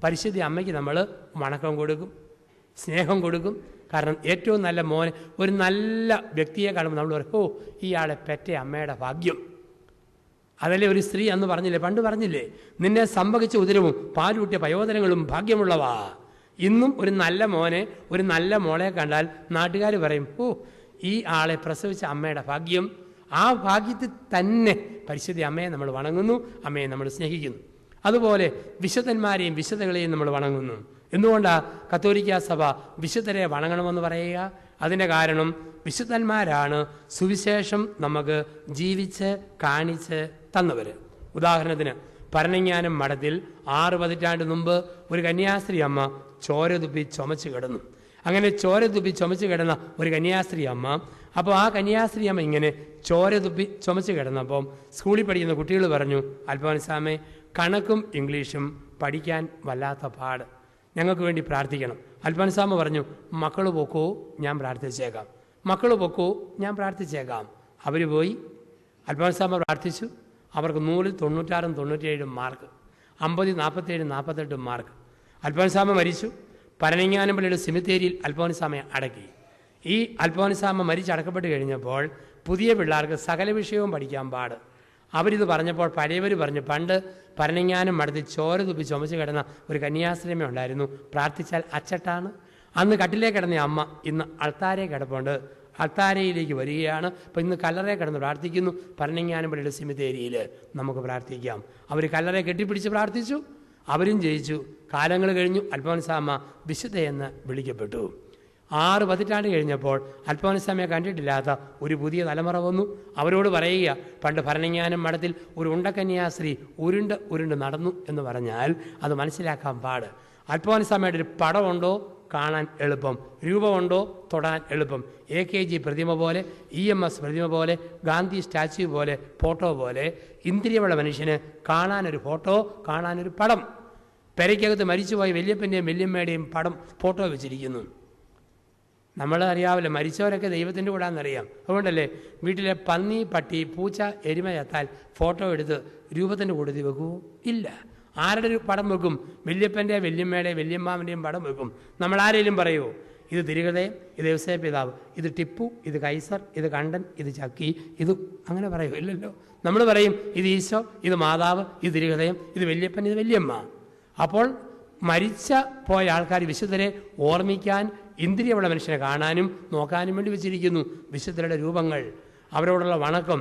Speaker 1: പരിശുദ്ധ അമ്മയ്ക്ക് നമ്മൾ വണക്കം കൊടുക്കും, സ്നേഹം കൊടുക്കും. കാരണം ഏറ്റവും നല്ല മോനെ, ഒരു നല്ല വ്യക്തിയെ കാണുമ്പോൾ നമ്മൾ പറയും, ഓ ഇയാളെ പെറ്റ അമ്മയുടെ ഭാഗ്യം. അതല്ലേ ഒരു സ്ത്രീ അന്ന് പറഞ്ഞില്ലേ, പണ്ട് പറഞ്ഞില്ലേ, നിന്നെ സംഭവിച്ച ഉദരവും പാലൂട്ടിയ പയോദരങ്ങളും ഭാഗ്യമുള്ളവാ. ഇന്നും ഒരു നല്ല മോനെ, ഒരു നല്ല മോളെ കണ്ടാൽ നാട്ടുകാർ പറയും, ഓ ഈ ആളെ പ്രസവിച്ച അമ്മയുടെ ഭാഗ്യം. ആ ഭാഗ്യത്തിൽ തന്നെ പരിശുദ്ധ അമ്മയെ നമ്മൾ വണങ്ങുന്നു, അമ്മയെ നമ്മൾ സ്നേഹിക്കുന്നു. അതുപോലെ വിശുദ്ധന്മാരെയും വിശുദ്ധകളെയും നമ്മൾ വണങ്ങുന്നു. എന്തുകൊണ്ടാണ് കത്തോലിക്കാ സഭ വിശുദ്ധരെ വണങ്ങണമെന്ന് പറയുക? അതിൻ്റെ കാരണം വിശുദ്ധന്മാരാണ് സുവിശേഷം നമുക്ക് ജീവിച്ച് കാണിച്ച് തന്നവർ. ഉദാഹരണത്തിന് ഭരണങ്ങാനം മഠത്തിൽ 6 പതിറ്റാണ്ട് മുമ്പ് ഒരു കന്യാസ്ത്രീ അമ്മ ചോര തുപ്പി ചുമച്ച് കിടന്നു. അങ്ങനെ ചോര തുപ്പി ചുമച്ച് കിടന്ന ഒരു കന്യാസ്ത്രീ അമ്മ, അപ്പോൾ ആ കന്യാസ്ത്രീ അമ്മ ഇങ്ങനെ ചോര തുപ്പി ചുമച്ച് കിടന്നപ്പം സ്കൂളിൽ പഠിക്കുന്ന കുട്ടികൾ പറഞ്ഞു, അൽഫോൻസാമേ കണക്കും ഇംഗ്ലീഷും പഠിക്കാൻ വല്ലാത്ത പാട്, ഞങ്ങൾക്ക് വേണ്ടി പ്രാർത്ഥിക്കണം. അൽഫോൻസാമ്മ പറഞ്ഞു, മക്കൾ പൊക്കോ ഞാൻ പ്രാർത്ഥിച്ചേക്കാം, മക്കൾ പൊക്കോ ഞാൻ പ്രാർത്ഥിച്ചേക്കാം. അവർ പോയി, അൽഫോൻസാമ്മ പ്രാർത്ഥിച്ചു. അവർക്ക് 100-ൽ 96-ഉം 97-ഉം മാർക്ക്, 50-ൽ 47-ഉം 48-ഉം മാർക്ക്. അൽഫോൻസാമ്മ മരിച്ചു. പരണിങ്ങാനം പള്ളിയുടെ സെമിത്തേരിയിൽ അൽഫോൻസാമ്മയെ അടക്കി. ഈ അൽഫോൻസാമ്മ മരിച്ചടക്കപ്പെട്ട് കഴിഞ്ഞപ്പോൾ പുതിയ പിള്ളേർക്ക് സകല വിഷയവും പഠിക്കാൻ പാട്. അവരിത് പറഞ്ഞപ്പോൾ പഴയവർ പറഞ്ഞു, പണ്ട് പരണിങ്ങാനം മഠത്തിൽ ചോര തുപ്പി ചുമച്ച് കിടന്ന ഒരു കന്യാസ്ത്രീമ ഉണ്ടായിരുന്നു, പ്രാർത്ഥിച്ചാൽ അച്ചട്ടാണ്. അന്ന് കട്ടിലേ കിടന്ന അമ്മ ഇന്ന് അൾത്താരയെ കിടപ്പുണ്ട്, അൾത്താരയിലേക്ക് വരികയാണ്. അപ്പോൾ ഇന്ന് കല്ലറയെ കിടന്ന് പ്രാർത്ഥിക്കുന്നു. പരണിങ്ങാനം പള്ളിയുടെ സെമിത്തേരിയിൽ നമുക്ക് പ്രാർത്ഥിക്കാം. അവർ കല്ലറയെ കെട്ടിപ്പിടിച്ച് പ്രാർത്ഥിച്ചു, അവരും ജയിച്ചു. കാലങ്ങൾ കഴിഞ്ഞു, അൽഫോൻസാമ്മ വിശുദ്ധയെന്ന് വിളിക്കപ്പെട്ടു. 6 പതിറ്റാണ്ട് കഴിഞ്ഞപ്പോൾ അൽഫോൻസാമ്മയെ കണ്ടിട്ടില്ലാത്ത ഒരു പുതിയ തലമുറ വന്നു. അവരോട് പറയുക, പണ്ട് ഭരണങ്ങാനം മഠത്തിൽ ഒരു ഉണ്ടക്കന്യാസ്ത്രീ ഉരുണ്ട് നടന്നു എന്ന് പറഞ്ഞാൽ അത് മനസ്സിലാക്കാൻ പാട്. അൽഫോൻസാമ്മയുടെ ഒരു പടമുണ്ടോ കാണാൻ എളുപ്പം, രൂപമുണ്ടോ തൊടാൻ എളുപ്പം. AKG പ്രതിമ പോലെ, EMS പ്രതിമ പോലെ, ഗാന്ധി സ്റ്റാച്യു പോലെ, ഫോട്ടോ പോലെ, ഇന്ദ്രിയമുള്ള മനുഷ്യന് കാണാനൊരു ഫോട്ടോ, കാണാനൊരു പടം. പെരയ്ക്കകത്ത് മരിച്ചുപോയ വല്യപ്പൻ്റെയും വല്യമ്മയുടെയും പടം, ഫോട്ടോ വെച്ചിരിക്കുന്നു. നമ്മൾ അറിയാമല്ലോ, മരിച്ചവരൊക്കെ ദൈവത്തിൻ്റെ കൂടാന്നറിയാം. അതുകൊണ്ടല്ലേ വീട്ടിലെ പന്നി, പട്ടി, പൂച്ച, എരുമ ചത്താൽ ഫോട്ടോ എടുത്ത് രൂപത്തിൻ്റെ കൂട്ടത്തിൽ വെക്കൂ? ഇല്ല. ആരുടെ ഒരു പടം വെക്കും? വല്യപ്പൻ്റെ, വല്യമ്മയുടെ, വല്യമ്മാവിൻ്റെയും പടം വെക്കും. നമ്മൾ ആരെങ്കിലും പറയുമോ ഇത് തിരുഹൃദയം, ഇത് യൗസേപ്പ് പിതാവ്, ഇത് ടിപ്പു, ഇത് കൈസർ, ഇത് കണ്ടൻ, ഇത് ചക്കി, ഇത് അങ്ങനെ പറയുമോ? ഇല്ലല്ലോ. നമ്മൾ പറയും ഇത് ഈശോ, ഇത് മാതാവ്, ഇത് തിരുഹൃദയം, ഇത് വല്യപ്പൻ, ഇത് വല്യമ്മ. അപ്പോൾ മരിച്ച പോയ ആൾക്കാർ വിശുദ്ധരെ ഓർമ്മിക്കാൻ, ഇന്ദ്രിയമുള്ള മനുഷ്യനെ കാണാനും നോക്കാനും വേണ്ടി വെച്ചിരിക്കുന്നു വിശുദ്ധരുടെ രൂപങ്ങൾ. അവരോടുള്ള വണക്കം,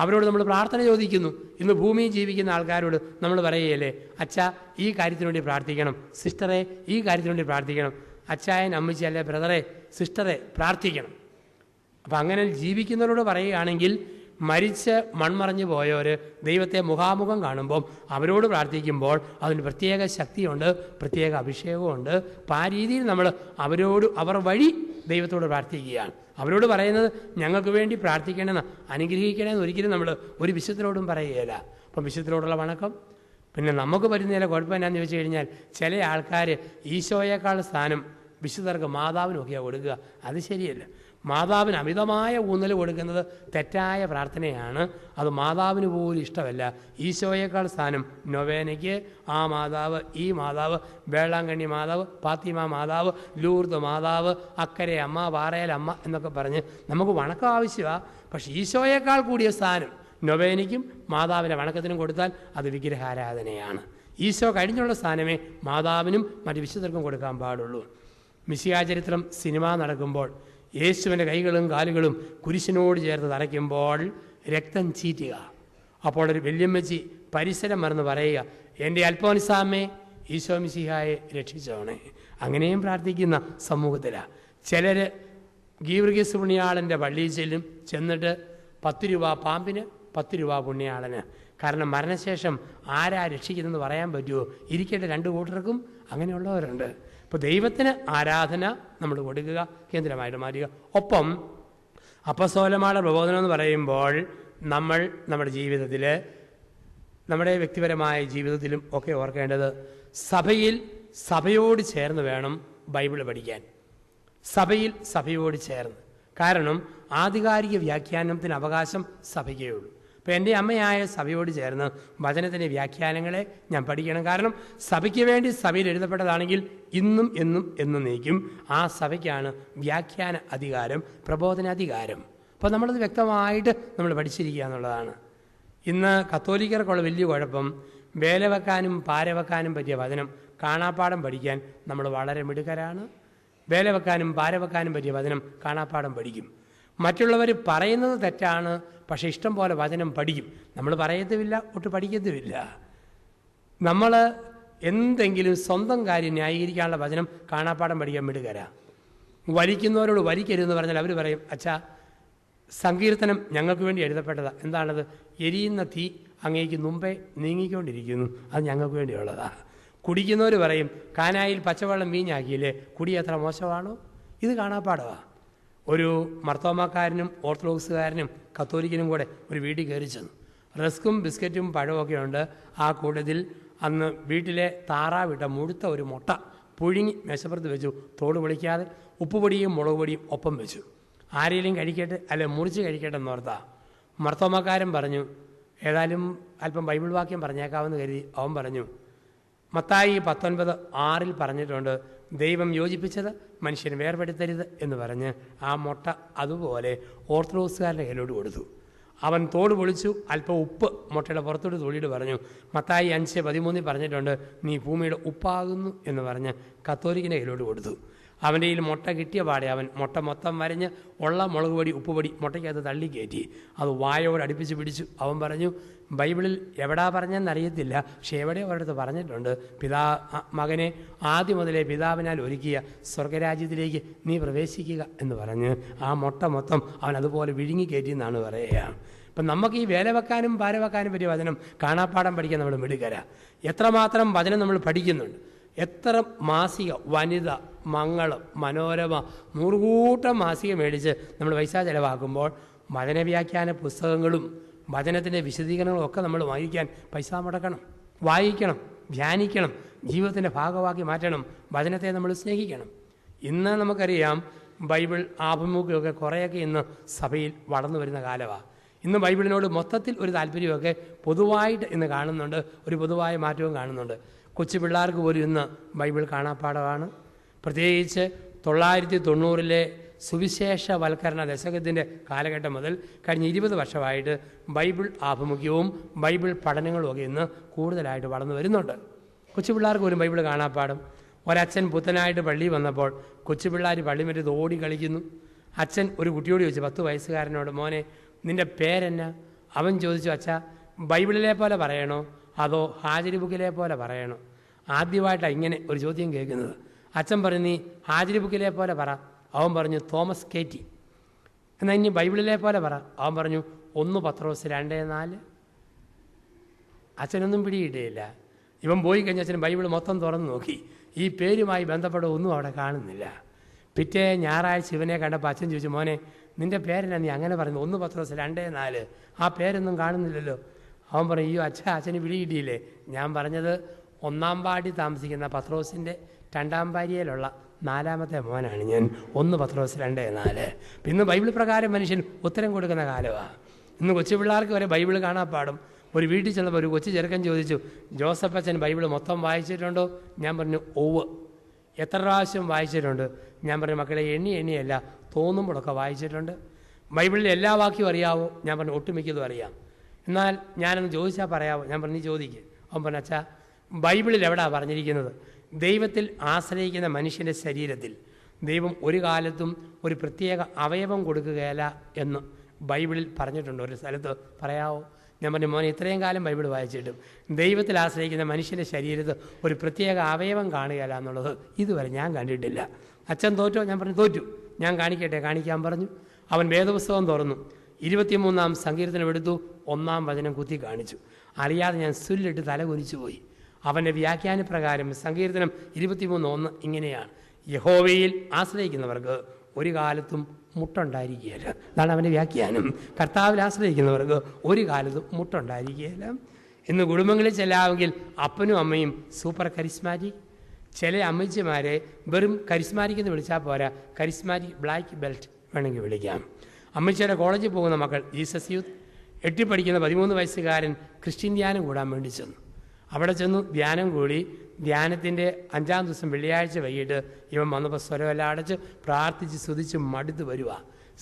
Speaker 1: അവരോട് നമ്മൾ പ്രാർത്ഥന ചോദിക്കുന്നു. ഇന്ന് ഭൂമിയിൽ ജീവിക്കുന്ന ആൾക്കാരോട് നമ്മൾ പറയുകയല്ലേ, അച്ഛാ ഈ കാര്യത്തിന് വേണ്ടി പ്രാർത്ഥിക്കണം, സിസ്റ്ററെ ഈ കാര്യത്തിന് വേണ്ടി പ്രാർത്ഥിക്കണം, അച്ചായൻ, അമ്മച്ചി, അല്ലെ ബ്രദറെ, സിസ്റ്ററെ പ്രാർത്ഥിക്കണം. അപ്പം അങ്ങനെ ജീവിക്കുന്നവരോട് പറയുകയാണെങ്കിൽ മരിച്ച് മൺമറഞ്ഞു പോയവർ ദൈവത്തെ മുഖാമുഖം കാണുമ്പം അവരോട് പ്രാർത്ഥിക്കുമ്പോൾ അതിന് പ്രത്യേക ശക്തിയുണ്ട്, പ്രത്യേക അഭിഷേകമുണ്ട്. അപ്പം ആ രീതിയിൽ നമ്മൾ അവർ വഴി ദൈവത്തോട് പ്രാർത്ഥിക്കുകയാണ്. അവരോട് പറയുന്നത് ഞങ്ങൾക്ക് വേണ്ടി പ്രാർത്ഥിക്കണമെന്ന്, അനുഗ്രഹിക്കണമെന്ന് ഒരിക്കലും നമ്മൾ ഒരു വിശുദ്ധരോടും പറയുകയില്ല. അപ്പം വിശുദ്ധരോടുള്ള വണക്കം. പിന്നെ നമുക്ക് പറ്റുന്നതിലെ കുഴപ്പം എന്നാന്ന് ചോദിച്ചു കഴിഞ്ഞാൽ, ചില ആൾക്കാർ ഈശോയേക്കാൾ സ്ഥാനം വിശുദ്ധർക്ക് മാതാവിനൊക്കെയാണ് കൊടുക്കുക. അത് ശരിയല്ല. മാതാവിന് അമിതമായ ഊന്നൽ കൊടുക്കുന്നത് തെറ്റായ പ്രാർത്ഥനയാണ്. അത് മാതാവിന് പോലും ഇഷ്ടമല്ല. ഈശോയേക്കാൾ സ്ഥാനം നൊവേനയ്ക്ക് ആ മാതാവ്, ഈ മാതാവ്, വേളാങ്കണ്ണി മാതാവ്, ഫാത്തിമ മാതാവ്, ലൂർദ് മാതാവ്, അക്കരെ അമ്മ, പാറയിൽ അമ്മ എന്നൊക്കെ പറഞ്ഞ് നമുക്ക് വണക്കം ആവശ്യമാണ്. പക്ഷേ ഈശോയേക്കാൾ കൂടിയ സ്ഥാനം നൊവേനയ്ക്കും മാതാവിൻ്റെ വണക്കത്തിനും കൊടുത്താൽ അത് വിഗ്രഹാരാധനയാണ്. ഈശോ കഴിഞ്ഞുള്ള സ്ഥാനമേ മാതാവിനും മറ്റ് വിശുദ്ധർക്കും കൊടുക്കാൻ പാടുള്ളൂ. മിശിഹാ ചരിത്രം സിനിമ നടക്കുമ്പോൾ യേശുവിൻ്റെ കൈകളും കാലുകളും കുരിശിനോട് ചേർത്ത് തറയ്ക്കുമ്പോൾ രക്തം ചീറ്റുക. അപ്പോൾ ഒരു വല്യമ്മച്ചി പരിസരം മറന്ന് പറയുക, എൻ്റെ അൽഫോൻസാമ്മേ, ഈശോ മിശിഹായെ രക്ഷിച്ചോണേ. അങ്ങനെയും പ്രാർത്ഥിക്കുന്ന സമൂഹത്തിലാണ്. ചിലർ ഗീവർഗീസ് പുണ്യാളൻ്റെ പള്ളിയിൽ ചെന്നിട്ട് 10 രൂപ പാമ്പിന് 10 രൂപ പുണ്യാളന്. കാരണം മരണശേഷം ആരാ രക്ഷിക്കുന്നതെന്ന് പറയാൻ പറ്റുമോ? ഇരിക്കേണ്ട 2 കൂട്ടർക്കും അങ്ങനെയുള്ളവരുണ്ട്. ഇപ്പോൾ ദൈവത്തിന് ആരാധന നമ്മൾ കൊടുക്കുക, കേന്ദ്രമായിട്ട് മാറ്റുക. ഒപ്പം അപ്പസ്തോലന്മാരുടെ പ്രബോധനം എന്ന് പറയുമ്പോൾ നമ്മൾ നമ്മുടെ ജീവിതത്തിൽ, നമ്മുടെ വ്യക്തിപരമായ ജീവിതത്തിലും ഒക്കെ ഓർക്കേണ്ടത്, സഭയോട് ചേർന്ന് വേണം ബൈബിൾ പഠിക്കാൻ. സഭയോട് ചേർന്ന്. കാരണം ആധികാരിക വ്യാഖ്യാനത്തിന് അവകാശം സഭയ്ക്കേ ഉള്ളൂ. അപ്പോൾ എൻ്റെ അമ്മയായ സഭയോട് ചേർന്ന് വചനത്തിൻ്റെ വ്യാഖ്യാനങ്ങളെ ഞാൻ പഠിക്കണം. കാരണം സഭയ്ക്ക് വേണ്ടി സഭയിൽ എഴുതപ്പെട്ടതാണെങ്കിൽ ഇന്നും എന്നും എന്നേക്കും ആ സഭയ്ക്കാണ് വ്യാഖ്യാന അധികാരം, പ്രബോധനാധികാരം. അപ്പോൾ നമ്മളത് വ്യക്തമായിട്ട് നമ്മൾ പഠിച്ചിരിക്കുക എന്നുള്ളതാണ്. ഇന്ന് കത്തോലിക്കർക്കുള്ള വലിയ കുഴപ്പം, വേല വെക്കാനും പാര വെക്കാനും പറ്റിയ വചനം കാണാപ്പാഠം പഠിക്കാൻ നമ്മൾ വളരെ മിടുക്കരാണ്. വേല വെക്കാനും പാര വെക്കാനും പറ്റിയ വചനം കാണാപ്പാഠം പഠിക്കും. മറ്റുള്ളവർ പറയുന്നത് തെറ്റാണ്, പക്ഷേ ഇഷ്ടം പോലെ വചനം പഠിക്കും. നമ്മൾ പറയത്തുമില്ല, ഒട്ട് പഠിക്കത്തുമില്ല. നമ്മൾ എന്തെങ്കിലും സ്വന്തം കാര്യം ന്യായീകരിക്കാനുള്ള വചനം കാണാപ്പാഠം പഠിക്കാൻ മിടുകരാ. വലിക്കുന്നവരോട് വലിക്കരുതെന്ന് പറഞ്ഞാൽ അവർ പറയും, അച്ഛാ സങ്കീർത്തനം ഞങ്ങൾക്ക് വേണ്ടി എഴുതപ്പെട്ടതാണ്. എന്താണത്? എരിയുന്ന തീ അങ്ങേക്ക് മുമ്പേ നീങ്ങിക്കൊണ്ടിരിക്കുന്നു, അത് ഞങ്ങൾക്ക് വേണ്ടിയുള്ളതാണ്. കുടിക്കുന്നവർ പറയും, കാനായിൽ പച്ചവെള്ളം വീഞ്ഞാക്കിയില്ലേ, കുടി എത്ര മോശമാണോ? ഇത് കാണാപ്പാടമാണ്. ഒരു മർത്തോമാക്കാരനും ഓർത്തഡോക്സുകാരനും കത്തോലിക്കനും കൂടെ ഒരു വീട്ടിൽ കയറി ചെന്നു. റസ്ക്കും ബിസ്ക്കറ്റും പഴമൊക്കെ ഉണ്ട്. ആ കൂട്ടത്തിൽ അന്ന് വീട്ടിലെ താറാവിട്ട മുഴുത്ത ഒരു മുട്ട പുഴുങ്ങി മേശപ്പുറത്ത് വെച്ചു. തോട് പൊളിക്കാതെ ഉപ്പുപൊടിയും മുളക് പൊടിയും ഒപ്പം വെച്ചു. ആരെങ്കിലും കഴിക്കട്ടെ, അല്ലെ മുറിച്ച് കഴിക്കട്ടെ എന്നോർത്താ. മർത്തോമാക്കാരൻ പറഞ്ഞു, ഏതായാലും അല്പം ബൈബിൾ വാക്യം പറഞ്ഞേക്കാമെന്ന് കരുതി. അവൻ പറഞ്ഞു, മത്തായി 19:6 പറഞ്ഞിട്ടുണ്ട്, ദൈവം യോജിപ്പിച്ചത് മനുഷ്യന് വേർപെടുത്തരുത് എന്ന് പറഞ്ഞ് ആ മുട്ട അതുപോലെ ഓർത്തഡോക്സുകാരുടെ കയ്യിലോട്ട് കൊടുത്തു. അവൻ തോട് പൊളിച്ചു, അല്പം ഉപ്പ് മുട്ടയുടെ പുറത്തോട്ട് തൊള്ളിയിട്ട് പറഞ്ഞു, മത്തായി 5:13 പറഞ്ഞിട്ടുണ്ട്, നീ ഭൂമിയുടെ ഉപ്പാകുന്നു എന്ന് പറഞ്ഞ് കത്തോലിക്കിൻ്റെ കയ്യിലോട്ട് കൊടുത്തു. അവൻ്റെ കയ്യിൽ മുട്ട കിട്ടിയ പാടെ അവൻ മുട്ട മൊത്തം വരഞ്ഞ് ഉള്ള മുളക് പൊടി ഉപ്പുപൊടി മുട്ടയ്ക്കകത്ത് തള്ളിക്കയറ്റി. അത് വായോട് അടുപ്പിച്ച് പിടിച്ചു. അവൻ പറഞ്ഞു, ബൈബിളിൽ എവിടാ പറഞ്ഞെന്നറിയത്തില്ല, പക്ഷെ എവിടെയോ ഒരിടത്ത് പറഞ്ഞിട്ടുണ്ട്, മകനെ ആദ്യം മുതലേ പിതാവിനാൽ ഒരുക്കിയ സ്വർഗരാജ്യത്തിലേക്ക് നീ പ്രവേശിക്കുക എന്ന് പറഞ്ഞ് ആ മുട്ട മൊത്തം അവൻ അതുപോലെ വിഴുങ്ങിക്കയറ്റി എന്നാണ് പറയുക. ഇപ്പം നമുക്ക് ഈ വേല വെക്കാനും പാര വെക്കാനും പറ്റിയ വചനം കാണാപ്പാഠം പഠിക്കാൻ നമ്മൾ മിടുക്കരാ. എത്രമാത്രം വചനം നമ്മൾ പഠിക്കുന്നുണ്ട്. എത്ര മാസിക, വനിത, മംഗളം, മനോരമ, 100 കൂട്ടം മാസിക മേടിച്ച് നമ്മൾ പൈസ ചിലവാക്കുമ്പോൾ വചനവ്യാഖ്യാന പുസ്തകങ്ങളും വചനത്തിൻ്റെ വിശദീകരണങ്ങളും ഒക്കെ നമ്മൾ വായിക്കാൻ പൈസ മുടക്കണം. വായിക്കണം, ധ്യാനിക്കണം, ജീവിതത്തിൻ്റെ ഭാഗമാക്കി മാറ്റണം. വചനത്തെ നമ്മൾ സ്നേഹിക്കണം. ഇന്ന് നമുക്കറിയാം ബൈബിൾ ആഭിമുഖ്യമൊക്കെ കുറേയൊക്കെ ഇന്ന് സഭയിൽ വളർന്നു വരുന്ന കാലമാണ്. ഇന്ന് ബൈബിളിനോട് മൊത്തത്തിൽ ഒരു താല്പര്യമൊക്കെ പൊതുവായിട്ട് ഇന്ന് കാണുന്നുണ്ട്. ഒരു പൊതുവായ മാറ്റവും കാണുന്നുണ്ട്. കൊച്ചു പിള്ളേർക്ക് പോലും ഇന്ന് ബൈബിൾ കാണാപ്പാഠമാണ്. പ്രത്യേകിച്ച് 1990 സുവിശേഷവൽക്കരണ ദശകത്തിൻ്റെ കാലഘട്ടം മുതൽ കഴിഞ്ഞ 20 വർഷമായിട്ട് ബൈബിൾ ആഭിമുഖ്യവും ബൈബിൾ പഠനങ്ങളും ഒക്കെ ഇന്ന് കൂടുതലായിട്ട് വളർന്നു വരുന്നുണ്ട്. കൊച്ചു പിള്ളേർക്ക് പോലും ബൈബിൾ കാണാപ്പാഠം. ഒരച്ഛൻ പുത്തനായിട്ട് പള്ളിയിൽ വന്നപ്പോൾ കൊച്ചു പിള്ളേർ പള്ളിമറ്റത്ത് ഓടി കളിക്കുന്നു. അച്ഛൻ ഒരു കുട്ടിയോട് ചോദിച്ചു, 10 വയസ്സുകാരനോട്, മോനെ നിൻ്റെ പേരെന്നാ? അവൻ ചോദിച്ചു, അച്ഛാ ബൈബിളിലെ പോലെ പറയണോ അതോ ഹാജരി ബുക്കിലെ പോലെ പറയണോ? ആദ്യമായിട്ടാണ് ഇങ്ങനെ ഒരു ചോദ്യം കേൾക്കുന്നത്. അച്ഛൻ പറഞ്ഞു, നീ ഹാജരി ബുക്കിലെ പോലെ പറ. അവൻ പറഞ്ഞു, തോമസ് കേറ്റി. എന്നാൽ ഇനി ബൈബിളിലെ പോലെ പറ. അവൻ പറഞ്ഞു, 1 പത്രോസ് 2:4. അച്ഛനൊന്നും പിടിയിട്ടേയില്ല. ഇവൻ പോയി കഴിഞ്ഞ അച്ഛൻ ബൈബിൾ മൊത്തം തുറന്നു നോക്കി. ഈ പേരുമായി ബന്ധപ്പെട്ട ഒന്നും അവിടെ കാണുന്നില്ല. പിറ്റേ ഞായറാഴ്ച ഇവനെ കണ്ടപ്പോൾ അച്ഛൻ ചോദിച്ചു, മോനെ നിൻ്റെ പേരെന്നാ നീ അങ്ങനെ പറഞ്ഞു? 1 പത്രോസ് 2:4. ആ പേരൊന്നും കാണുന്നില്ലല്ലോ. അവൻ പറഞ്ഞു, അയ്യോ അച്ഛന് പിടി കിട്ടിയില്ലേ? ഞാൻ പറഞ്ഞത് 1-ാം വാർഡിൽ താമസിക്കുന്ന പത്രോസിൻ്റെ രണ്ടാം ഭാര്യയിലുള്ള 4ാമത്തെ മോനാണ് ഞാൻ. 1 പത്രോസ് 2:4. ഇന്ന് ബൈബിൾ പ്രകാരം മനുഷ്യൻ ഉത്തരം കൊടുക്കുന്ന കാലമാണ്. ഇന്ന് കൊച്ചു പിള്ളേർക്ക് വരെ ബൈബിൾ കാണാപ്പാടും. ഒരു വീട്ടിൽ ചെന്നപ്പോൾ ഒരു കൊച്ചു ചെറുക്കൻ ചോദിച്ചു, ജോസഫ് അച്ഛൻ ബൈബിൾ മൊത്തം വായിച്ചിട്ടുണ്ടോ? ഞാൻ പറഞ്ഞു ഓവ്. എത്ര പ്രാവശ്യം വായിച്ചിട്ടുണ്ട്? ഞാൻ പറഞ്ഞു മക്കളെ എണ്ണിയല്ല, തോന്നുമ്പോഴൊക്കെ വായിച്ചിട്ടുണ്ട്. ബൈബിളിൽ എല്ലാ വാക്യവും അറിയാവോ? ഞാൻ പറഞ്ഞു ഒട്ടുമിക്കതും അറിയാം. എന്നാൽ ഞാനൊന്ന് ചോദിച്ചാൽ പറയാമോ? ഞാൻ പറഞ്ഞു നീ ചോദിക്കുക. അവൻ പറഞ്ഞു അച്ഛാ, ബൈബിളിൽ എവിടെയാണ് പറഞ്ഞിരിക്കുന്നത് ദൈവത്തിൽ ആശ്രയിക്കുന്ന മനുഷ്യൻ്റെ ശരീരത്തിൽ ദൈവം ഒരു കാലത്തും ഒരു പ്രത്യേക അവയവം കൊടുക്കുകയില്ല എന്ന് ബൈബിളിൽ പറഞ്ഞിട്ടുണ്ട്? ഒരു സ്ഥലത്ത് പറയാമോ? ഞാൻ പറഞ്ഞു മോനെ ഇത്രയും കാലം ബൈബിൾ വായിച്ചിട്ടും ദൈവത്തിൽ ആശ്രയിക്കുന്ന മനുഷ്യൻ്റെ ശരീരത്ത് ഒരു പ്രത്യേക അവയവം കാണുകയില്ല എന്നുള്ളത് ഇതുവരെ ഞാൻ കണ്ടിട്ടില്ല. അച്ഛൻ തോറ്റോ? ഞാൻ പറഞ്ഞു തോറ്റു. ഞാൻ കാണിക്കട്ടെ? കാണിക്കാൻ പറഞ്ഞു. അവൻ വേദപുസ്തകം തുറന്നു, 23-ാം സങ്കീർത്തനം എടുത്തു, 1-ാം വചനം കുത്തി കാണിച്ചു. അറിയാതെ ഞാൻ സുല്ലിട്ട് തല കുനിച്ചു പോയി. അവൻ്റെ വ്യാഖ്യാനപ്രകാരം സങ്കീർത്തനം 23:1 ഇങ്ങനെയാണ്: യഹോവയിൽ ആശ്രയിക്കുന്നവർക്ക് ഒരു കാലത്തും മുട്ടുണ്ടായിരിക്കുകയില്ല. അതാണ് അവൻ്റെ വ്യാഖ്യാനം. കർത്താവിൽ ആശ്രയിക്കുന്നവർക്ക് ഒരു കാലത്തും മുട്ടുണ്ടായിരിക്കുകയില്ല. ഇന്ന് കുടുംബങ്ങളിൽ ചെല്ലാമെങ്കിൽ അപ്പനും അമ്മയും സൂപ്പർ കരിസ്മാറ്റിക്. ചില അമ്മച്ചിമാരെ വെറും കരിസ്മാറ്റിക് എന്ന് വിളിച്ചാൽ പോരാ, കരിസ്മാറ്റിക് ബ്ലാക്ക് ബെൽറ്റ് വേണമെങ്കിൽ വിളിക്കാം. അമ്മച്ചിയുടെ കോളേജിൽ പോകുന്ന മക്കൾ ജീസസ് യൂത്ത്. 8ൽ പഠിക്കുന്ന 13 വയസ്സുകാരൻ ക്രിസ്ത്യൻ ധ്യാനം കൂടാൻ വേണ്ടി ചെന്നു. അവിടെ ചെന്നു ധ്യാനം കൂടി. ധ്യാനത്തിൻ്റെ 5-ാം ദിവസം വെള്ളിയാഴ്ച വൈകിട്ട് ഇവൻ വന്നപ്പോൾ സ്വരമെല്ലാം അടച്ച് പ്രാർത്ഥിച്ച് സ്തുതിച്ച് മടുത്ത് വരുക.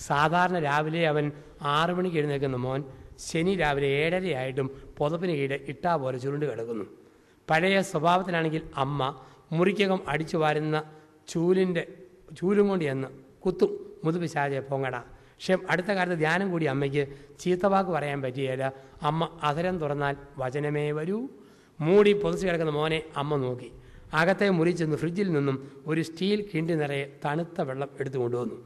Speaker 1: സാധാരണ രാവിലെ അവൻ 6 മണിക്ക് എഴുന്നേൽക്കുന്ന മോൻ ശനി രാവിലെ 7:30 പുതപ്പിന് കീഴെ ഇട്ടാ പോലെ ചുരുണ്ട് കിടക്കുന്നു. പഴയ സ്വഭാവത്തിലാണെങ്കിൽ അമ്മ മുറിക്കകം അടിച്ചു വാരുന്ന ചൂലും കൊണ്ട് എന്ന് കുത്തും, മുതുപിശാചെ പൊങ്ങട. പക്ഷേ അടുത്ത കാലത്ത് ധ്യാനം കൂടി അമ്മയ്ക്ക് ചീത്തവാക്ക് പറയാൻ പറ്റിയല്ല. അമ്മ അധരം തുറന്നാൽ വചനമേ വരൂ. മൂടി പൊതിച്ച് കിടക്കുന്ന മോനെ അമ്മ നോക്കി. അകത്തെ മുറി ചെന്ന് ഫ്രിഡ്ജിൽ നിന്നും ഒരു സ്റ്റീൽ കിണ്ടി നിറയെ തണുത്ത വെള്ളം എടുത്തു കൊണ്ടുവന്നു.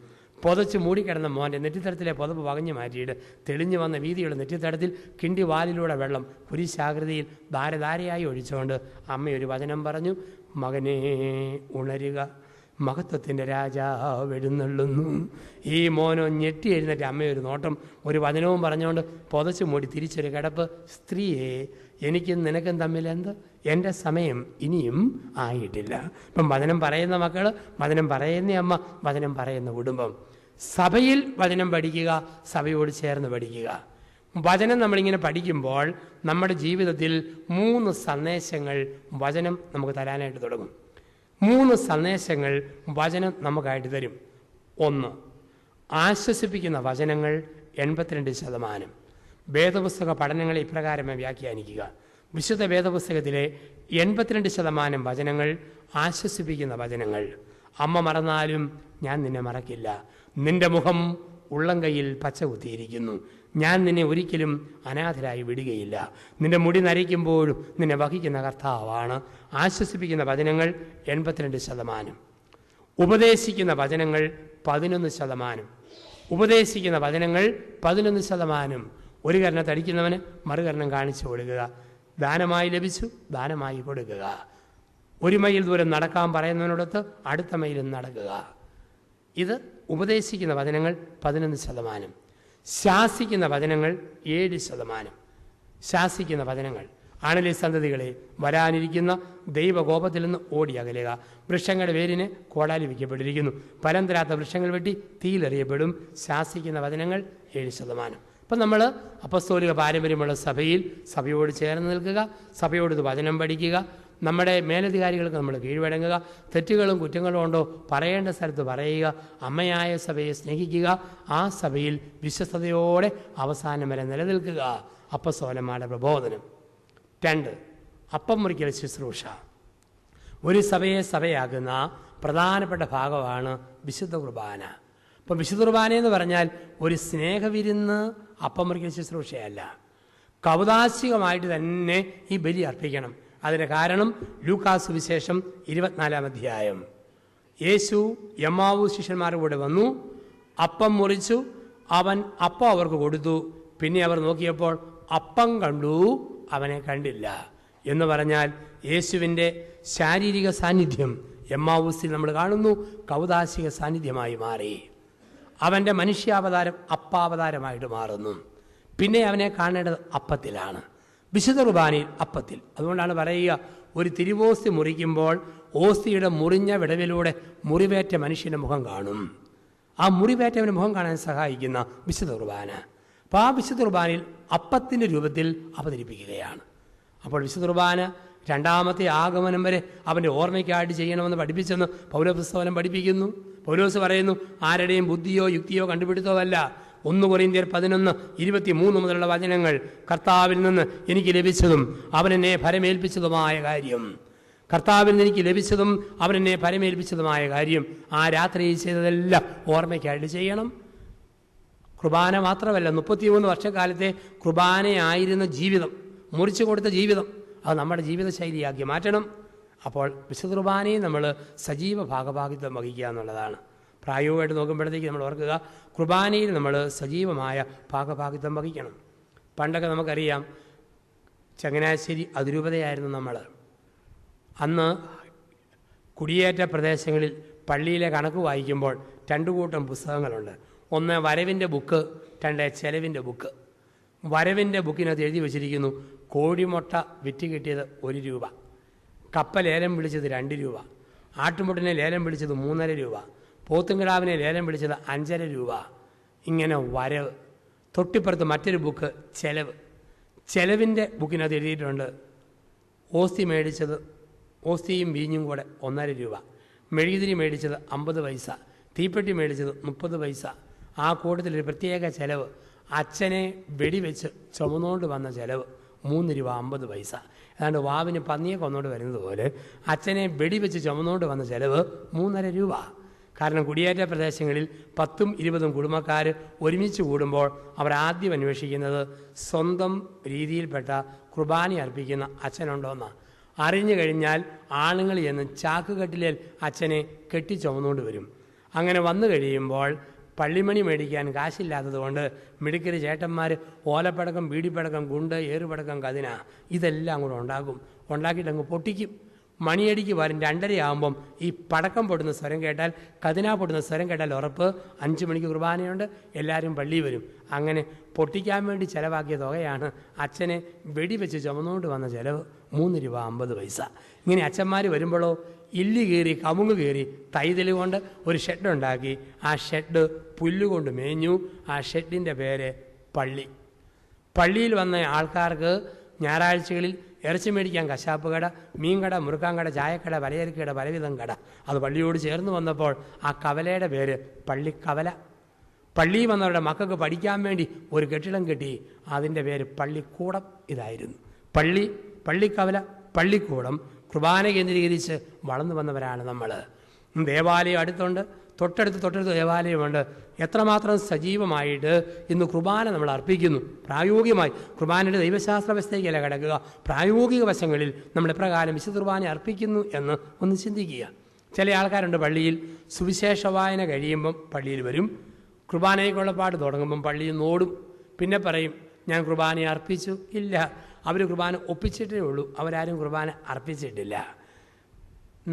Speaker 1: പൊതച്ച് മൂടിക്കിടന്ന മോൻ്റെ നെറ്റിത്തടത്തിലെ പുതപ്പ് വകഞ്ഞു മാറ്റിയിട്ട് തെളിഞ്ഞു വന്ന വീതിയുള്ള നെറ്റിത്തടത്തിൽ കിണ്ടി വാലിലൂടെ വെള്ളം കുരിശാകൃതിയിൽ ധാരധാരയായി ഒഴിച്ചുകൊണ്ട് അമ്മയൊരു വചനം പറഞ്ഞു: മകനേ ഉണരുക, മഹത്വത്തിൻ്റെ രാജാവ് എഴുന്നള്ളുന്നു. ഈ മോനോ ഞെട്ടി എഴുന്നേറ്റ് അമ്മയൊരു നോട്ടം, ഒരു വചനവും പറഞ്ഞുകൊണ്ട് പൊതച്ചു മൂടി തിരിച്ചൊരു കിടപ്പ്. സ്ത്രീയെ, എനിക്കും നിനക്കും തമ്മിൽ എന്ത്? എൻ്റെ സമയം ഇനിയും ആയിട്ടില്ല. ഇപ്പം വചനം പറയുന്ന മക്കൾ, വചനം പറയുന്ന അമ്മ, വചനം പറയുന്ന കുടുംബം. സഭയിൽ വചനം പഠിക്കുക, സഭയോട് ചേർന്ന് പഠിക്കുക. വചനം നമ്മളിങ്ങനെ പഠിക്കുമ്പോൾ നമ്മുടെ ജീവിതത്തിൽ 3 സന്ദേശങ്ങൾ വചനം നമുക്ക് തരാനായിട്ട് തുടങ്ങും. 3 സന്ദേശങ്ങൾ വചനം നമുക്കായിട്ട് തരും. 1, ആശ്വസിപ്പിക്കുന്ന വചനങ്ങൾ 82%. വേദപുസ്തക പഠനങ്ങളെ ഇപ്രകാരം വ്യാഖ്യാനിക്കുക: വിശുദ്ധ വേദപുസ്തകത്തിലെ 82% വചനങ്ങൾ ആശ്വസിപ്പിക്കുന്ന വചനങ്ങൾ. അമ്മ മറന്നാലും ഞാൻ നിന്നെ മറക്കില്ല. നിന്റെ മുഖം ഉള്ളം കൈയിൽ പച്ച കുത്തിയിരിക്കുന്നു. ഞാൻ നിന്നെ ഒരിക്കലും അനാഥരായി വിടുകയില്ല. നിന്റെ മുടി നരയ്ക്കുമ്പോഴും നിന്നെ വഹിക്കുന്ന കർത്താവാണ്. ആശ്വസിപ്പിക്കുന്ന വചനങ്ങൾ 82%. ഉപദേശിക്കുന്ന വചനങ്ങൾ 11%. ഉപദേശിക്കുന്ന വചനങ്ങൾ 11%. ഒരു കരണം തടിക്കുന്നവന് മറുകരണം കാണിച്ചു കൊടുക്കുക. ദാനമായി ലഭിച്ചു, ദാനമായി കൊടുക്കുക. 1 മൈൽ ദൂരം നടക്കാൻ പറയുന്നതിനോടൊത്ത് അടുത്ത മൈലും നടക്കുക. ഇത് ഉപദേശിക്കുന്ന വചനങ്ങൾ 11%. ശാസിക്കുന്ന വചനങ്ങൾ 7%. ശാസിക്കുന്ന വചനങ്ങൾ: ആണിലെ സന്തതികളെ, വരാനിരിക്കുന്ന ദൈവകോപത്തിൽ നിന്ന് ഓടി അകലുക. വൃക്ഷങ്ങളുടെ വേരിന് കോടാലി വയ്ക്കപ്പെട്ടിരിക്കുന്നു. ഫലം തരാത്ത വൃക്ഷങ്ങൾ വെട്ടി തീയിലെറിയപ്പെടും. ശാസിക്കുന്ന വചനങ്ങൾ 7%. അപ്പം നമ്മൾ അപ്പസ്തോലിക പാരമ്പര്യമുള്ള സഭയോട് ചേർന്ന് നിൽക്കുക, സഭയോട് ഇത് വചനം പഠിക്കുക, നമ്മുടെ മേലധികാരികൾക്ക് നമ്മൾ കീഴ്വഴങ്ങുക, തെറ്റുകളും കുറ്റങ്ങളും ഉണ്ടോ പറയേണ്ട സ്ഥലത്ത് പറയുക, അമ്മയായ സഭയെ സ്നേഹിക്കുക, ആ സഭയിൽ വിശ്വസ്തയോടെ അവസാനം വരെ നിലനിൽക്കുക. അപ്പസ്തോലന്മാരുടെ പ്രബോധനം. 2, അപ്പം മുറിക്കൽ ശുശ്രൂഷ. ഒരു സഭയെ സഭയാക്കുന്ന പ്രധാനപ്പെട്ട ഭാഗമാണ് വിശുദ്ധ കുർബാന. അപ്പം വിശുദ്ധ കുർബാന എന്ന് പറഞ്ഞാൽ ഒരു സ്നേഹവിരുന്ന്, അപ്പം മുറിക്കൽ ശുശ്രൂഷയല്ല. കൗതാശികമായിട്ട് തന്നെ ഈ ബലി അർപ്പിക്കണം. അതിന് കാരണം ലൂക്കാസ് സുവിശേഷം 24-ാം അധ്യായം. യേശു എമ്മാവൂസ് ശിഷ്യന്മാരുടെ കൂടെ വന്നു, അപ്പം മുറിച്ചു, അവൻ അപ്പം അവർക്ക് കൊടുത്തു. പിന്നെ അവർ നോക്കിയപ്പോൾ അപ്പം കണ്ടു, അവനെ കണ്ടില്ല. എന്ന് പറഞ്ഞാൽ യേശുവിൻ്റെ ശാരീരിക സാന്നിധ്യം എമ്മാവൂസിൽ നമ്മൾ കാണുന്നു, കൗതാശിക സാന്നിധ്യമായി മാറി. അവൻ്റെ മനുഷ്യാവതാരം അപ്പാവതാരമായിട്ട് മാറുന്നു. പിന്നെ അവനെ കാണേണ്ടത് അപ്പത്തിലാണ്, വിശുദ്ധ കുർബാനയിൽ അപ്പത്തിൽ. അതുകൊണ്ടാണ് പറയുക, ഒരു തിരുവോസ്തി മുറിക്കുമ്പോൾ ഓസ്തിയുടെ മുറിഞ്ഞ വിടവിലൂടെ മുറിവേറ്റ മനുഷ്യൻ്റെ മുഖം കാണും. ആ മുറിവേറ്റവൻ്റെ മുഖം കാണാൻ സഹായിക്കുന്ന വിശുദ്ധ കുർബാന. അപ്പോൾ ആ വിശുദ്ധ കുർബാനയിൽ അപ്പത്തിൻ്റെ രൂപത്തിൽ അവതരിപ്പിക്കുകയാണ്. അപ്പോൾ വിശുദ്ധ കുർബാന രണ്ടാമത്തെ ആഗമനം വരെ അവൻ്റെ ഓർമ്മയ്ക്കായിട്ട് ചെയ്യണമെന്ന് പഠിപ്പിച്ചെന്ന് പൗലോസ് പഠിപ്പിക്കുന്നു. പൗലോസ് പറയുന്നു, ആരുടെയും ബുദ്ധിയോ യുക്തിയോ കണ്ടുപിടുത്തമല്ല. 1 കൊരിന്ത്യർ 11:23 മുതലുള്ള വചനങ്ങൾ കർത്താവിൽ നിന്ന് എനിക്ക് ലഭിച്ചതും അവനെന്നെ ഫലമേൽപ്പിച്ചതുമായ കാര്യം. കർത്താവിൽ നിന്ന് എനിക്ക് ലഭിച്ചതും അവനെന്നെ ഫലമേൽപ്പിച്ചതുമായ കാര്യം. ആ രാത്രിയിൽ ചെയ്തതെല്ലാം ഓർമ്മയ്ക്കായിട്ട് ചെയ്യണം. കുർബാന മാത്രമല്ല, 33 വർഷക്കാലത്തെ കുർബാനയായിരുന്ന ജീവിതം, മുറിച്ചു കൊടുത്ത ജീവിതം, അത് നമ്മുടെ ജീവിതശൈലിയാക്കി മാറ്റണം. അപ്പോൾ വിശുദ്ധ കുർബാനയെ നമ്മൾ സജീവ ഭാഗഭാഗിത്വം വഹിക്കുക എന്നുള്ളതാണ്. പ്രായോഗികമായിട്ട് നോക്കുമ്പോഴത്തേക്ക് നമ്മൾ ഓർക്കുക, കുർബാനയിൽ നമ്മൾ സജീവമായ ഭാഗഭാഗിത്വം വഹിക്കണം. പണ്ടൊക്കെ നമുക്കറിയാം, ചങ്ങനാശ്ശേരി അതിരൂപതയായിരുന്നു നമ്മൾ. അന്ന് കുടിയേറ്റ പ്രദേശങ്ങളിൽ പള്ളിയിലെ കണക്ക് വായിക്കുമ്പോൾ 2 കൂട്ടം പുസ്തകങ്ങളുണ്ട്. 1 വരവിൻ്റെ ബുക്ക്, 2 ചെലവിൻ്റെ ബുക്ക്. വരവിൻ്റെ ബുക്കിനകത്ത് എഴുതി വച്ചിരിക്കുന്നു, കോഴിമുട്ട വിറ്റ് കിട്ടിയത് 1 രൂപ, കപ്പ ലേലം വിളിച്ചത് 2 രൂപ, ആട്ടുമുട്ടിനെ ലേലം വിളിച്ചത് 3.5 രൂപ, പോത്തുങ്കിടാവിനെ ലേലം വിളിച്ചത് 5.5 രൂപ. ഇങ്ങനെ വരവ്. തൊട്ടിപ്പുറത്ത് മറ്റൊരു ബുക്ക് ചെലവ്. ചെലവിൻ്റെ ബുക്കിനകത്ത് എഴുതിയിട്ടുണ്ട്, ഓസ്തി മേടിച്ചത്, ഓസ്തിയും വീഞ്ഞും കൂടെ 1.5 രൂപ, മെഴുകുതിരി മേടിച്ചത് 50 പൈസ, തീപ്പെട്ടി മേടിച്ചത് 30 പൈസ. ആ കൂട്ടത്തിലൊരു പ്രത്യേക ചെലവ്, അച്ഛനെ വെടിവെച്ച് ചുമന്നുകൊണ്ട് വന്ന ചെലവ് 3 രൂപ 50 പൈസ. ഏതാണ്ട് വാവിന് പന്നിയെ കൊന്നുകൊണ്ട് വരുന്നത് പോലെ അച്ഛനെ വെടിവെച്ച് ചുമന്നുകൊണ്ട് വന്ന ചെലവ് 3.5 രൂപ. കാരണം കുടിയേറ്റ പ്രദേശങ്ങളിൽ 10ഉം 20ഉം കുടുംബക്കാർ ഒരുമിച്ച് കൂടുമ്പോൾ അവർ ആദ്യം അന്വേഷിക്കുന്നത് സ്വന്തം രീതിയിൽപ്പെട്ട കുർബാന അർപ്പിക്കുന്ന അച്ഛനുണ്ടോയെന്നാണ്. അറിഞ്ഞു കഴിഞ്ഞാൽ ആണുങ്ങൾ ചെന്ന് ചാക്കുകെട്ടിലേൽ അച്ഛനെ കെട്ടി ചുമന്നുകൊണ്ട് വരും. അങ്ങനെ വന്നു കഴിയുമ്പോൾ പള്ളിമണി മേടിക്കാൻ കാശില്ലാത്തതുകൊണ്ട് മിടുക്കര് ചേട്ടന്മാർ ഓലപ്പടക്കം, ബീഡിപ്പടക്കം, ഗുണ്ട്, ഏറുപടക്കം, കതിന ഇതെല്ലാം കൂടെ ഉണ്ടാക്കും. ഉണ്ടാക്കിയിട്ട് അങ്ങ് പൊട്ടിക്കും. മണിയടിക്ക് വരും 2:30 ആകുമ്പം ഈ പടക്കം പൊടുന്ന സ്വരം കേട്ടാൽ, കതിന പൊടുന്ന സ്വരം കേട്ടാൽ ഉറപ്പ് 5 മണിക്ക് കുർബാനയുണ്ട്, എല്ലാവരും പള്ളിയിൽ വരും. അങ്ങനെ പൊട്ടിക്കാൻ വേണ്ടി ചിലവാക്കിയ തുകയാണ് അച്ഛനെ വെടിവെച്ച് ചുമന്നുകൊണ്ട് വന്ന ചിലവ് 3 രൂപ 50 പൈസ. ഇങ്ങനെ അച്ഛന്മാർ വരുമ്പോഴോ ഇല്ലി കീറി, കമുങ്ങ് കീറി, തൈതല് കൊണ്ട് ഒരു ഷെഡുണ്ടാക്കി. ആ ഷെഡ് പുല്ലുകൊണ്ട് മേഞ്ഞു. ആ ഷെഡിൻ്റെ പേര് പള്ളി. പള്ളിയിൽ വന്ന ആൾക്കാർക്ക് ഞായറാഴ്ചകളിൽ ഇറച്ചി മേടിക്കാൻ കശാപ്പ് കട, മീൻ കട, മുറുക്കാൻ കട, ചായക്കട, പലചരക്കട, പലവിധം കട. അത് പള്ളിയോട് ചേർന്ന് വന്നപ്പോൾ ആ കവലയുടെ പേര് പള്ളിക്കവല. പള്ളിയിൽ വന്നവരുടെ മക്കൾക്ക് പഠിക്കാൻ വേണ്ടി ഒരു കെട്ടിടം കെട്ടി, അതിൻ്റെ പേര് പള്ളിക്കൂടം. ഇതായിരുന്നു പള്ളി, പള്ളിക്കവല, പള്ളിക്കൂടം. കുർബാന കേന്ദ്രീകരിച്ച് വളർന്നു വന്നവരാണ് നമ്മൾ. ദേവാലയം അടുത്തുണ്ട്, തൊട്ടടുത്ത് ദേവാലയമുണ്ട്. എത്രമാത്രം സജീവമായിട്ട് ഇന്ന് കുർബാന നമ്മൾ അർപ്പിക്കുന്നു. പ്രായോഗികമായി കുർബാനയുടെ ദൈവശാസ്ത്ര വ്യവസ്ഥയ്ക്കല്ല കിടക്കുക, പ്രായോഗിക വശങ്ങളിൽ നമ്മൾ എപ്രകാരം വിശുദ്ധ കുർബാന അർപ്പിക്കുന്നു എന്ന് ഒന്ന് ചിന്തിക്കുക. ചില ആൾക്കാരുണ്ട്, പള്ളിയിൽ സുവിശേഷ വായന കഴിയുമ്പം പള്ളിയിൽ വരും, കുർബാനയ്ക്കുള്ള പാട്ട് തുടങ്ങുമ്പം പള്ളിയിൽ നിന്ന് ഓടും. പിന്നെ പറയും, ഞാൻ കുർബാന അർപ്പിച്ചു. ഇല്ല, അവർ കുർബാന ഒപ്പിച്ചിട്ടേ ഉള്ളൂ, അവരാരും കുർബാന അർപ്പിച്ചിട്ടില്ല.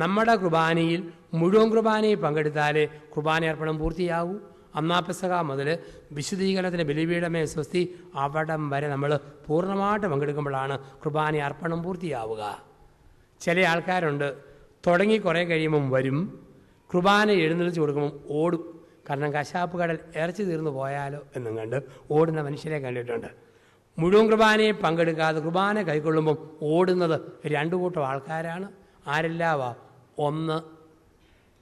Speaker 1: നമ്മുടെ കുർബാനയിൽ മുഴുവൻ കുർബാനയിൽ പങ്കെടുത്താലേ കുർബാന അർപ്പണം പൂർത്തിയാകൂ. അന്നാപ്പെസക മുതൽ വിശുദ്ധീകരണത്തിൻ്റെ ബലിപീഠമേ സ്വസ്തി അവിടം വരെ നമ്മൾ പൂർണ്ണമായിട്ട് പങ്കെടുക്കുമ്പോഴാണ് കുർബാന അർപ്പണം പൂർത്തിയാവുക. ചില ആൾക്കാരുണ്ട്, തുടങ്ങി കുറേ കഴിയുമ്പം വരും, കുർബാന എഴുന്നള്ളിച്ച് കൊടുക്കുമ്പം ഓടും. കാരണം കശാപ്പ് കടൽ ഇറച്ചി തീർന്നു പോയാലോ എന്നും കണ്ട് ഓടുന്ന മനുഷ്യരെ കണ്ടിട്ടുണ്ട്. മുഴുവൻ കുർബാനയെ പങ്കെടുക്കാതെ കുർബാന കൈക്കൊള്ളുമ്പം ഓടുന്നത് 2 കൂട്ടം ആൾക്കാരാണ്. ആരെല്ലാവാ? 1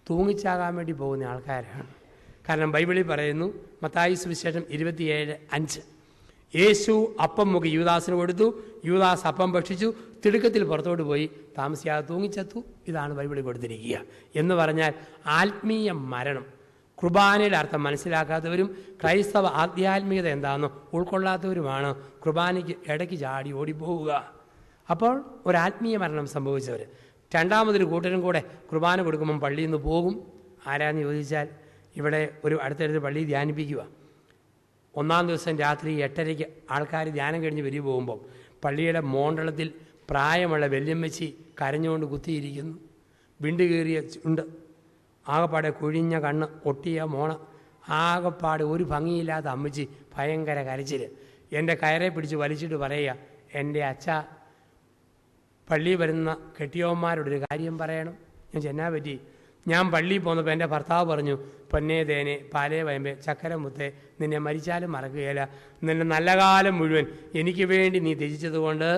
Speaker 1: തൂങ്ങിച്ചാകാൻ വേണ്ടി പോകുന്ന ആൾക്കാരാണ്. കാരണം ബൈബിളിൽ പറയുന്നു, മത്തായി സുവിശേഷം 27:5, യേശു അപ്പം മുക്കി യൂദാസിന് കൊടുത്തു, യൂദാസ് അപ്പം ഭക്ഷിച്ചു, തിടുക്കത്തിൽ പുറത്തോട്ട് പോയി, താമസിയാതെ തൂങ്ങിച്ചെത്തു. ഇതാണ് ബൈബിളിൽ കൊടുത്തിരിക്കുക. എന്ന് പറഞ്ഞാൽ ആത്മീയ മരണം. കുർബാനയുടെ അർത്ഥം മനസ്സിലാക്കാത്തവരും ക്രൈസ്തവ ആധ്യാത്മികത എന്താണെന്ന് ഉൾക്കൊള്ളാത്തവരുമാണ് കുർബാനയ്ക്ക് ഇടയ്ക്ക് ചാടി ഓടിപ്പോവുക. അപ്പോൾ ഒരാത്മീയ മരണം സംഭവിച്ചവർ. രണ്ടാമതൊരു കൂട്ടരും കൂടെ കുർബാന കൊടുക്കുമ്പം പള്ളിയിൽ നിന്ന് പോകും. ആരാന്ന് ചോദിച്ചാൽ, ഇവിടെ ഒരു അടുത്തടുത്ത് പള്ളി ധ്യാനിപ്പിക്കുക. 1-ാം ദിവസം രാത്രി 8:30 ആൾക്കാർ ധ്യാനം കഴിഞ്ഞ് വരി പോകുമ്പം പള്ളിയുടെ മോണ്ടളത്തിൽ പ്രായമുള്ള വല്യമ്മച്ചി കരഞ്ഞുകൊണ്ട് കുത്തിയിരിക്കുന്നു. വിണ്ട് കീറിയ ചുണ്ട്, ആകപ്പാടെ കുഴിഞ്ഞ കണ്ണ്, ഒട്ടിയ മോണ, ആകപ്പാടെ ഒരു ഭംഗിയില്ലാത്ത അമ്മച്ചി, ഭയങ്കര കരച്ചിൽ. എൻ്റെ കയറെ പിടിച്ച് വലിച്ചിട്ട് പറയുക, എൻ്റെ അച്ഛ, പള്ളി വരുന്ന കെട്ടിയവന്മാരോടൊരു കാര്യം പറയണം. ഞാൻ ചെന്നാ പറ്റി. ഞാൻ പള്ളിയിൽ പോന്നപ്പോൾ എൻ്റെ ഭർത്താവ് പറഞ്ഞു, പൊന്നേ തേനെ പാലേ വയമ്പേ ചക്കര മുത്തേ, നിന്നെ മരിച്ചാലും മറക്കുകയില്ല. നിന്നെ നല്ല കാലം മുഴുവൻ എനിക്ക് വേണ്ടി നീ ത്യജിച്ചതുകൊണ്ട്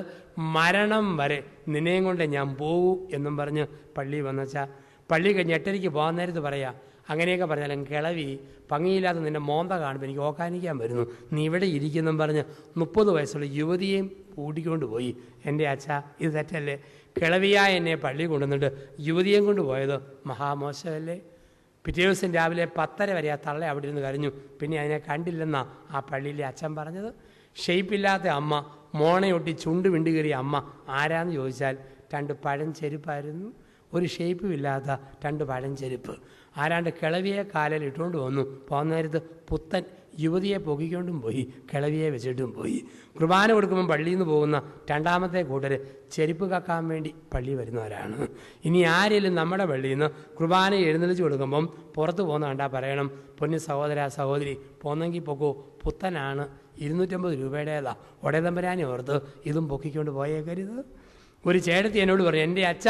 Speaker 1: മരണം വരെ നിന്നെയും കൊണ്ട് ഞാൻ പോകൂ എന്നും പറഞ്ഞ് പള്ളി വന്നച്ചാ. പള്ളി കഴിഞ്ഞ് 8:30 പോകാൻ നേരത്ത് പറയാം, അങ്ങനെയൊക്കെ പറഞ്ഞാലും കിളവി ഭംഗിയില്ലാതെ നിൻ്റെ മോന്ത കാണുമ്പോൾ എനിക്ക് ഓക്കാനിക്കാൻ വരുന്നു, നീ ഇവിടെ ഇരിക്കുന്നെന്നും പറഞ്ഞ് 30 വയസ്സുള്ള യുവതിയെയും കൂട്ടിക്കൊണ്ട് പോയി. എൻ്റെ അച്ഛ, ഇത് തെറ്റല്ലേ? കിളവിയായ എന്നെ പള്ളി കൊണ്ടുവന്നിട്ട് യുവതിയെയും കൊണ്ട് പോയത് മഹാമോശമല്ലേ? പിറ്റേ ദിവസം രാവിലെ 10:30 വരെ ആ തള്ള അവിടെ ഇരുന്ന് കരഞ്ഞു. പിന്നെ അതിനെ കണ്ടില്ലെന്നാ ആ പള്ളിയിലെ അച്ഛൻ പറഞ്ഞത്. ഷെയ്പ്പില്ലാത്ത അമ്മ, മോണയൊട്ടി ചുണ്ട് വിണ്ടു കയറിയ അമ്മ ആരാന്ന് ചോദിച്ചാൽ 2 പഴം ചെരുപ്പായിരുന്നു. ഒരു ഷേപ്പും ഇല്ലാത്ത 2 പഴം ചെരുപ്പ്. ആരാണ്ട് കിളവിയെ കാലിൽ ഇട്ടുകൊണ്ട് വന്നു. പോകുന്ന നേരത്ത് പുത്തൻ യുവതിയെ പൊക്കിക്കൊണ്ടും പോയി, കിളവിയെ വെച്ചിട്ടും പോയി. കുർബാന കൊടുക്കുമ്പം പള്ളിയിൽ നിന്ന് പോകുന്ന 2ാമത്തെ കൂട്ടർ ചെരുപ്പ് കക്കാൻ വേണ്ടി പള്ളി വരുന്നവരാണ്. ഇനി ആരെങ്കിലും നമ്മുടെ പള്ളിയിൽ നിന്ന് കുർബാന എഴുന്നള്ളിച്ച് കൊടുക്കുമ്പം പുറത്ത് പോകുന്ന കണ്ടാൽ പറയണം, പൊന്നു സഹോദര സഹോദരി, പോന്നെങ്കിൽ പൊക്കോ, പുത്തനാണ്, 250 രൂപയുടേതാ, ഒടേതമ്പരാനെ ഓർത്ത് ഇതും പൊക്കിക്കൊണ്ട് പോയേക്കരുത്. ഒരു ചേട്ടത്തി എന്നോട് പറഞ്ഞു, എൻ്റെ അച്ഛ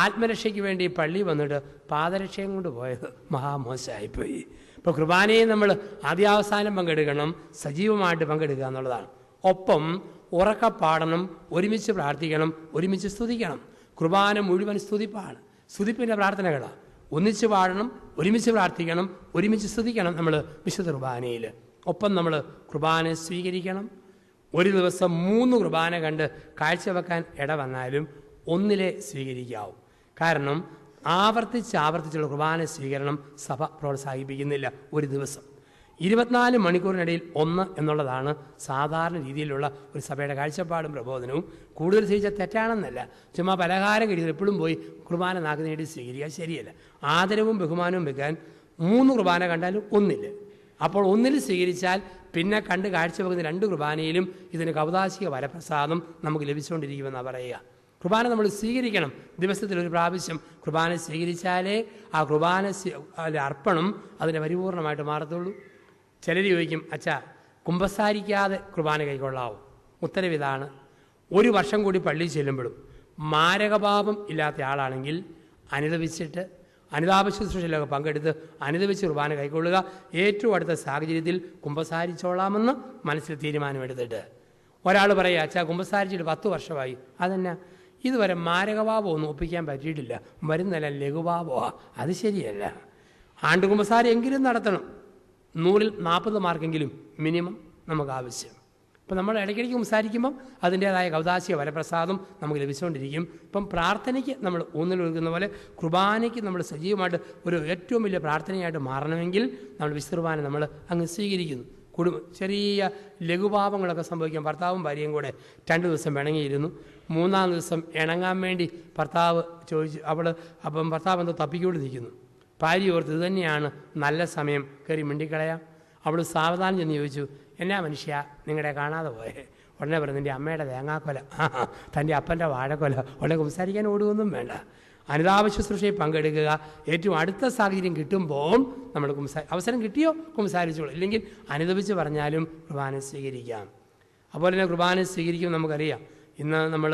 Speaker 1: ആത്മരക്ഷയ്ക്ക് വേണ്ടി പള്ളി വന്നിട്ട് പാദരക്ഷയും കൊണ്ട് പോയത് മഹാമോശമായിപ്പോയി. ഇപ്പോൾ കുർബാനയെ നമ്മൾ ആദ്യാവസാനം പങ്കെടുക്കണം, സജീവമായിട്ട് പങ്കെടുക്കുക എന്നുള്ളതാണ്. ഒപ്പം ഉറക്കപ്പാടണം, ഒരുമിച്ച് പ്രാർത്ഥിക്കണം, ഒരുമിച്ച് സ്തുതിക്കണം. കുർബാന മുഴുവൻ സ്തുതിപ്പാണ്, സ്തുതിപ്പിൻ്റെ പ്രാർത്ഥനകളാണ്. ഒന്നിച്ച് പാടണം, ഒരുമിച്ച് പ്രാർത്ഥിക്കണം, ഒരുമിച്ച് സ്തുതിക്കണം നമ്മൾ വിശുദ്ധ കുർബാനയിൽ. ഒപ്പം നമ്മൾ കുർബാന സ്വീകരിക്കണം. ഒരു ദിവസം 3 കുർബാന കണ്ട് കാഴ്ചവെക്കാൻ ഇട വന്നാലും ഒന്നിലെ സ്വീകരിക്കാവും. കാരണം ആവർത്തിച്ചുള്ള കുർബാന സ്വീകരണം സഭ പ്രോത്സാഹിപ്പിക്കുന്നില്ല. ഒരു ദിവസം 24 മണിക്കൂറിനിടയിൽ 1 എന്നുള്ളതാണ് സാധാരണ രീതിയിലുള്ള ഒരു സഭയുടെ കാഴ്ചപ്പാടും പ്രബോധനവും. കൂടുതൽ സ്വീകരിച്ചാൽ തെറ്റാണെന്നല്ല, ചുമ്മാ പലഹാരം കഴിച്ചത് എപ്പോഴും പോയി കുർബാന നാക്ക് നേടി സ്വീകരിക്കുക ശരിയല്ല. ആദരവും ബഹുമാനവും വെക്കാൻ 3 കുർബാന കണ്ടാലും 1. അപ്പോൾ 1 സ്വീകരിച്ചാൽ പിന്നെ കണ്ട് കാഴ്ചവെക്കുന്ന 2 കുർബാനയിലും ഇതിന് കൗതാശിക വരപ്രസാദം നമുക്ക് ലഭിച്ചുകൊണ്ടിരിക്കുമെന്നാണ് പറയുക. കുർബാന നമ്മൾ സ്വീകരിക്കണം. ദിവസത്തിൽ ഒരു പ്രാവശ്യം കുർബാന സ്വീകരിച്ചാലേ ആ കുർബാന അർപ്പണം അതിൻ്റെ പരിപൂർണമായിട്ട് മാറത്തുള്ളൂ. ചിലർ ചോദിക്കും, അച്ഛാ കുമ്പസാരിക്കാതെ കുർബാന കൈക്കൊള്ളാവോ? ഉത്തരവിതാണ്, 1 വർഷം കൂടി പള്ളിയിൽ ചെല്ലുമ്പോഴും മാരകപാപം ഇല്ലാത്ത ആളാണെങ്കിൽ അനുതാപ ശുശ്രൂഷയിലൊക്കെ പങ്കെടുത്ത് അനുദപിച്ച് കുർബാന കൈക്കൊള്ളുക. ഏറ്റവും അടുത്ത സാഹചര്യത്തിൽ കുമ്പസാരിച്ചോളാമെന്ന് മനസ്സിൽ തീരുമാനമെടുത്തിട്ട്. ഒരാൾ പറയുക, അച്ഛാ കുമ്പസാരിച്ചിട്ട് 10 വർഷമായി, അതെന്നാ ഇതുവരെ മാരകപാപം ഒന്നും ഒപ്പിക്കാൻ പറ്റിയിട്ടില്ല, വരുന്നല്ല ലഘുപാപമാണ്. അത് ശരിയല്ല. ആണ്ടുകുമ്പസാരം എങ്കിലും നടത്തണം. 100-ൽ 40 മാർക്കെങ്കിലും മിനിമം നമുക്ക് ആവശ്യം. ഇപ്പം നമ്മൾ ഇടയ്ക്കിടയ്ക്ക് സംസാരിക്കുമ്പം അതിൻ്റേതായ കൗതാശിക വരപ്രസാദം നമുക്ക് ലഭിച്ചുകൊണ്ടിരിക്കും. ഇപ്പം പ്രാർത്ഥനയ്ക്ക് നമ്മൾ ഊന്നൽ കൊടുക്കുന്ന പോലെ കുർബാനയ്ക്ക് നമ്മൾ സജീവമായിട്ട് ഒരു ഏറ്റവും വലിയ പ്രാർത്ഥനയായിട്ട് മാറണമെങ്കിൽ നമ്മൾ വിശുദ്ധ കുർബാന നമ്മൾ അങ്ങ് സ്വീകരിക്കുന്നു. ചെറിയ ലഘുപാപങ്ങളൊക്കെ സംഭവിക്കാം. ഭർത്താവും ഭാര്യയും കൂടെ 2 ദിവസം പിണങ്ങിയിരുന്നു. 3-ാം ദിവസം ഇണങ്ങാൻ വേണ്ടി ഭർത്താവ് ചോദിച്ചു, അപ്പം ഭർത്താവ് എന്തോ തപ്പിക്കൊണ്ട് നിൽക്കുന്നു. ഭാര്യ ഓർത്ത് ഇത് തന്നെയാണ് നല്ല സമയം, കയറി മിണ്ടിക്കളയാം. അവൾ സാവധാനം ചെന്ന് ചോദിച്ചു, എന്നാ മനുഷ്യ നിങ്ങളെ കാണാതെ പോയേ? ഉടനെ പറഞ്ഞു, നിൻ്റെ അമ്മയുടെ തേങ്ങാക്കൊല, തൻ്റെ അപ്പൻ്റെ വാഴക്കൊല, ഉടനെ സംസാരിക്കാൻ ഓടുകയൊന്നും വേണ്ട. അനുതാപ ശുശ്രൂഷയിൽ പങ്കെടുക്കുക. ഏറ്റവും അടുത്ത സാഹചര്യം കിട്ടുമ്പോൾ നമ്മൾ അവസരം കിട്ടിയോ കുമ്പസാരിച്ചോളൂ, ഇല്ലെങ്കിൽ അനുദപിച്ച് പറഞ്ഞാലും കുർബാന സ്വീകരിക്കാം. അതുപോലെ തന്നെ കുർബാന സ്വീകരിക്കും. നമുക്കറിയാം, ഇന്ന് നമ്മൾ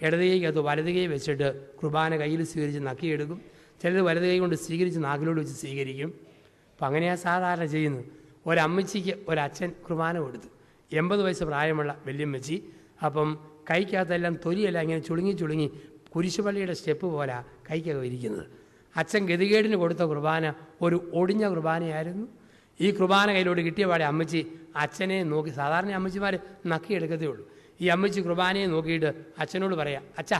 Speaker 1: ഇടത് കൈക്കകത്ത് വലത് കൈ വെച്ചിട്ട് കുർബാന കയ്യിൽ സ്വീകരിച്ച് നക്കിയെടുക്കും. ചിലർ വലത് കൈ കൊണ്ട് സ്വീകരിച്ച് നാക്കിലോട് വെച്ച് സ്വീകരിക്കും. അപ്പം അങ്ങനെയാണ് സാധാരണ ചെയ്യുന്നത്. ഒരമ്മച്ചിക്ക് ഒരച്ഛൻ കുർബാന കൊടുത്തു, 80 വയസ്സ് പ്രായമുള്ള വല്യമ്മച്ചി. അപ്പം കൈക്കകത്തെല്ലാം തൊലിയെല്ലാം ഇങ്ങനെ ചുളുങ്ങി കുരിശുപള്ളിയുടെ സ്റ്റെപ്പ് പോലെ കൈക്കകം ഇരിക്കുന്നത്. അച്ഛൻ ഗതികേടിന് കൊടുത്ത കുർബാന ഒരു ഒടിഞ്ഞ കുർബാനയായിരുന്നു. ഈ കുർബാന കയ്യിലോട്ട് കിട്ടിയ പാടെ അമ്മച്ചി അച്ഛനെ നോക്കി, സാധാരണ അമ്മച്ചിമാർ നക്കിയെടുക്കത്തേ ഉള്ളൂ. ഈ അമ്മച്ചി കുർബാനയെ നോക്കിയിട്ട് അച്ഛനോട് പറയാം, അച്ഛാ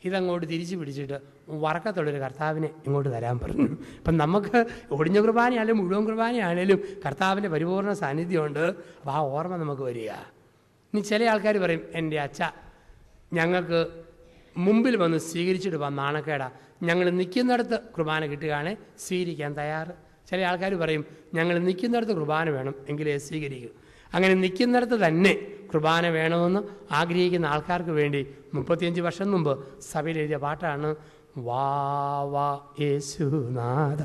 Speaker 1: ഇതങ്ങോട്ട് തിരിച്ചു പിടിച്ചിട്ട് വറക്കത്തുള്ളൊരു കർത്താവിനെ ഇങ്ങോട്ട് തരാൻ പറഞ്ഞു. അപ്പം നമുക്ക് ഒടിഞ്ഞ കുർബാനയാണെങ്കിലും മുഴുവൻ കുർബാനയാണേലും കർത്താവിൻ്റെ പരിപൂർണ്ണ സാന്നിധ്യമുണ്ട്. അപ്പോൾ ആ ഓർമ്മ നമുക്ക് വരിക. ഇനി ചില ആൾക്കാർ പറയും, എൻ്റെ അച്ഛ ഞങ്ങൾക്ക് മുമ്പിൽ വന്ന് സ്വീകരിച്ചിട്ട് വന്ന നാണക്കേടാ, ഞങ്ങൾ നിൽക്കുന്നിടത്ത് കുർബാന കിട്ടുകയാണെ സ്വീകരിക്കാൻ തയ്യാറ്. ചില ആൾക്കാർ പറയും, ഞങ്ങൾ നിൽക്കുന്നിടത്ത് കുർബാന വേണം എങ്കിലേ സ്വീകരിക്കൂ. അങ്ങനെ നിൽക്കുന്നിടത്ത് തന്നെ കുർബാന വേണമെന്ന് ആഗ്രഹിക്കുന്ന ആൾക്കാർക്ക് വേണ്ടി 35 വർഷം മുമ്പ് സഭയിൽ എഴുതിയ പാട്ടാണ്, വാ വാ യേശുനാഥ,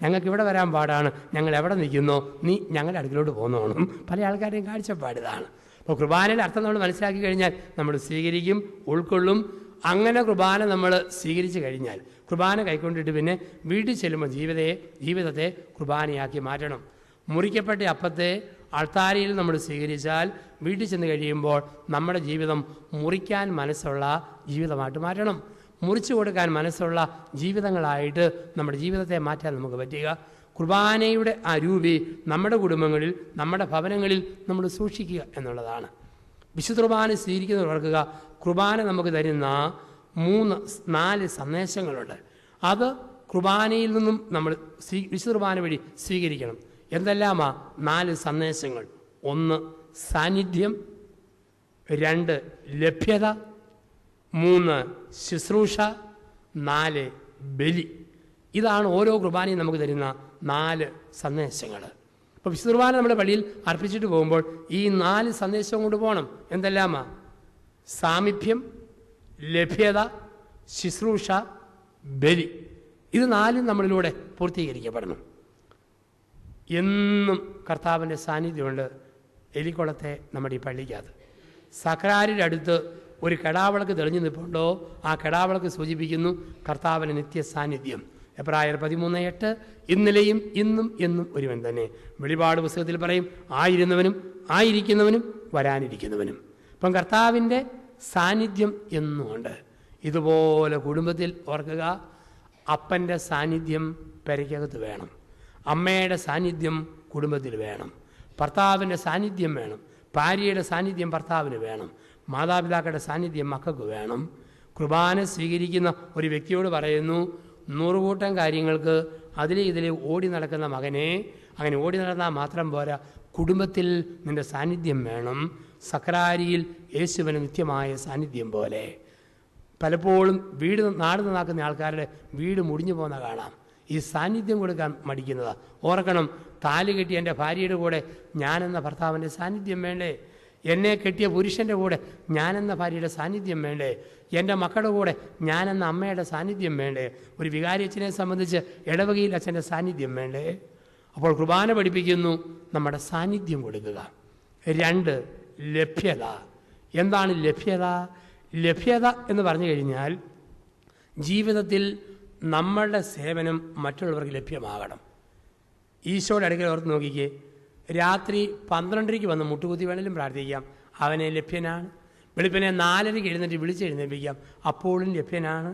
Speaker 1: ഞങ്ങൾക്കിവിടെ വരാൻ പാടാണ്, ഞങ്ങൾ എവിടെ നിൽക്കുന്നോ നീ ഞങ്ങളുടെ അടുക്കിലോട്ട് പോന്നോണം. പല ആൾക്കാരെയും കാഴ്ചപ്പാടിതാണ്. അപ്പോൾ കുർബാനയുടെ അർത്ഥം നമ്മൾ മനസ്സിലാക്കി കഴിഞ്ഞാൽ നമ്മൾ സ്വീകരിക്കും, ഉൾക്കൊള്ളും. അങ്ങനെ കുർബാന നമ്മൾ സ്വീകരിച്ചു കഴിഞ്ഞാൽ കുർബാന കൈക്കൊണ്ടിട്ട് പിന്നെ വീട്ടിൽ ചെല്ലുമ്പോൾ ജീവിതത്തെ കുർബാനയാക്കി മാറ്റണം. മുറിക്കപ്പെട്ട അപ്പത്തെ അൾത്താരയിൽ നമ്മൾ സ്വീകരിച്ചാൽ വീട്ടിൽ ചെന്ന് കഴിയുമ്പോൾ നമ്മുടെ ജീവിതം മുറിക്കാൻ മനസ്സുള്ള ജീവിതമായിട്ട് മാറ്റണം. മുറിച്ചു കൊടുക്കാൻ മനസ്സുള്ള ജീവിതങ്ങളായിട്ട് നമ്മുടെ ജീവിതത്തെ മാറ്റാൻ നമുക്ക് പറ്റുക. കുർബാനയുടെ ആ രൂപി നമ്മുടെ കുടുംബങ്ങളിൽ, നമ്മുടെ ഭവനങ്ങളിൽ നമ്മൾ സൂക്ഷിക്കുക എന്നുള്ളതാണ്. വിശുദ്ധ കുർബാന സ്വീകരിക്കുന്നത് ഓർക്കുക, കുർബാന നമുക്ക് തരുന്ന 3-4 സന്ദേശങ്ങളുണ്ട്. അത് കുർബാനയിൽ നിന്നും നമ്മൾ വിശുദ്ധ കുർബാന വഴി സ്വീകരിക്കണം. എന്തെല്ലാമാ 4 സന്ദേശങ്ങൾ? 1 സാന്നിധ്യം, 2 ലഭ്യത, 3 ശുശ്രൂഷ, 4 ബലി. ഇതാണ് ഓരോ കുർബാനയും നമുക്ക് തരുന്ന 4 സന്ദേശങ്ങൾ. അപ്പോൾ വിശുദ്ധ കുർബാന നമ്മുടെ പള്ളിയിൽ അർപ്പിച്ചിട്ട് പോകുമ്പോൾ ഈ 4 സന്ദേശവും കൊണ്ട് പോകണം. എന്തെല്ലാമാ? സാമീപ്യം, ലഭ്യത, ശുശ്രൂഷ, ബലി. ഇത് 4 നമ്മളിലൂടെ പൂർത്തീകരിക്കപ്പെടണം. എന്നും കർത്താവിൻ്റെ സാന്നിധ്യമുണ്ട് എലിക്കുളത്തെ നമ്മുടെ ഈ പള്ളിക്കകത്ത്. സക്രാരിയുടെ അടുത്ത് ഒരു കെടാവിളക്ക് തെളിഞ്ഞു നിൽപ്പുണ്ടോ? ആ കെടാവിളക്ക് സൂചിപ്പിക്കുന്നു കർത്താവിൻ്റെ നിത്യ സാന്നിധ്യം. എബ്രായർ 13:8 ഇന്നലെയും ഇന്നും എന്നും ഒരുവൻ തന്നെ. വെളിപാട് പുസ്തകത്തിൽ പറയും ആയിരുന്നവനും ആയിരിക്കുന്നവനും വരാനിരിക്കുന്നവനും. അപ്പം കർത്താവിൻ്റെ സാന്നിധ്യം എന്നുമുണ്ട്. ഇതുപോലെ കുടുംബത്തിൽ ഓർക്കുക, അപ്പൻ്റെ സാന്നിധ്യം പെരയ്ക്കകത്ത് വേണം, അമ്മയുടെ സാന്നിധ്യം കുടുംബത്തിൽ വേണം, ഭർത്താവിൻ്റെ സാന്നിധ്യം വേണം, ഭാര്യയുടെ സാന്നിധ്യം ഭർത്താവിന് വേണം, മാതാപിതാക്കളുടെ സാന്നിധ്യം മക്കൾക്ക് വേണം. കുർബാന സ്വീകരിക്കുന്ന ഒരു വ്യക്തിയോട് പറയുന്നു, 100 കൂട്ടം കാര്യങ്ങൾക്ക് അതിലെ ഇതിലെ ഓടി നടക്കുന്ന മകനെ, അങ്ങനെ ഓടി നടന്നാൽ മാത്രം പോരാ, കുടുംബത്തിൽ നിൻ്റെ സാന്നിധ്യം വേണം. സക്രാരിയിൽ യേശുവിന് നിത്യമായ സാന്നിധ്യം പോലെ. പലപ്പോഴും നാട് നന്നാക്കുന്ന ആൾക്കാരുടെ വീട് മുടിഞ്ഞു പോകുന്ന കാണാം, ഈ സാന്നിധ്യം കൊടുക്കാൻ മടിക്കുന്നതാണ്. ഓർക്കണം, താലി കെട്ടിയ എൻ്റെ ഭാര്യയുടെ കൂടെ ഞാനെന്ന ഭർത്താവിൻ്റെ സാന്നിധ്യം വേണ്ടേ? എന്നെ കെട്ടിയ പുരുഷൻ്റെ കൂടെ ഞാനെന്ന ഭാര്യയുടെ സാന്നിധ്യം വേണ്ടേ? എൻ്റെ മക്കളുടെ കൂടെ ഞാനെന്ന അമ്മയുടെ സാന്നിധ്യം വേണ്ടേ? ഒരു വികാരി അച്ഛനെ സംബന്ധിച്ച് ഇടവകയിൽ അച്ഛൻ്റെ സാന്നിധ്യം വേണ്ടേ? അപ്പോൾ കുർബാന പഠിപ്പിക്കുന്നു നമ്മുടെ സാന്നിധ്യം കൊടുക്കുക. 2 ലഭ്യത. എന്താണ് ലഭ്യത? ലഭ്യത എന്ന് പറഞ്ഞു കഴിഞ്ഞാൽ ജീവിതത്തിൽ നമ്മളുടെ സേവനം മറ്റുള്ളവർക്ക് ലഭ്യമാകണം. ഈശോയുടെ അടുക്കൽ ഓർത്ത് നോക്കിക്കേ, രാത്രി 12:00 വന്ന് മുട്ടുകുത്തി വേണേലും പ്രാർത്ഥിക്കാം, അവനെ ലഭ്യനാണ്. വെളുപ്പിനെ 4:00 എഴുന്നേറ്റ് വിളിച്ചെഴുന്നേൽപ്പിക്കാം, അപ്പോഴും ലഭ്യനാണ്.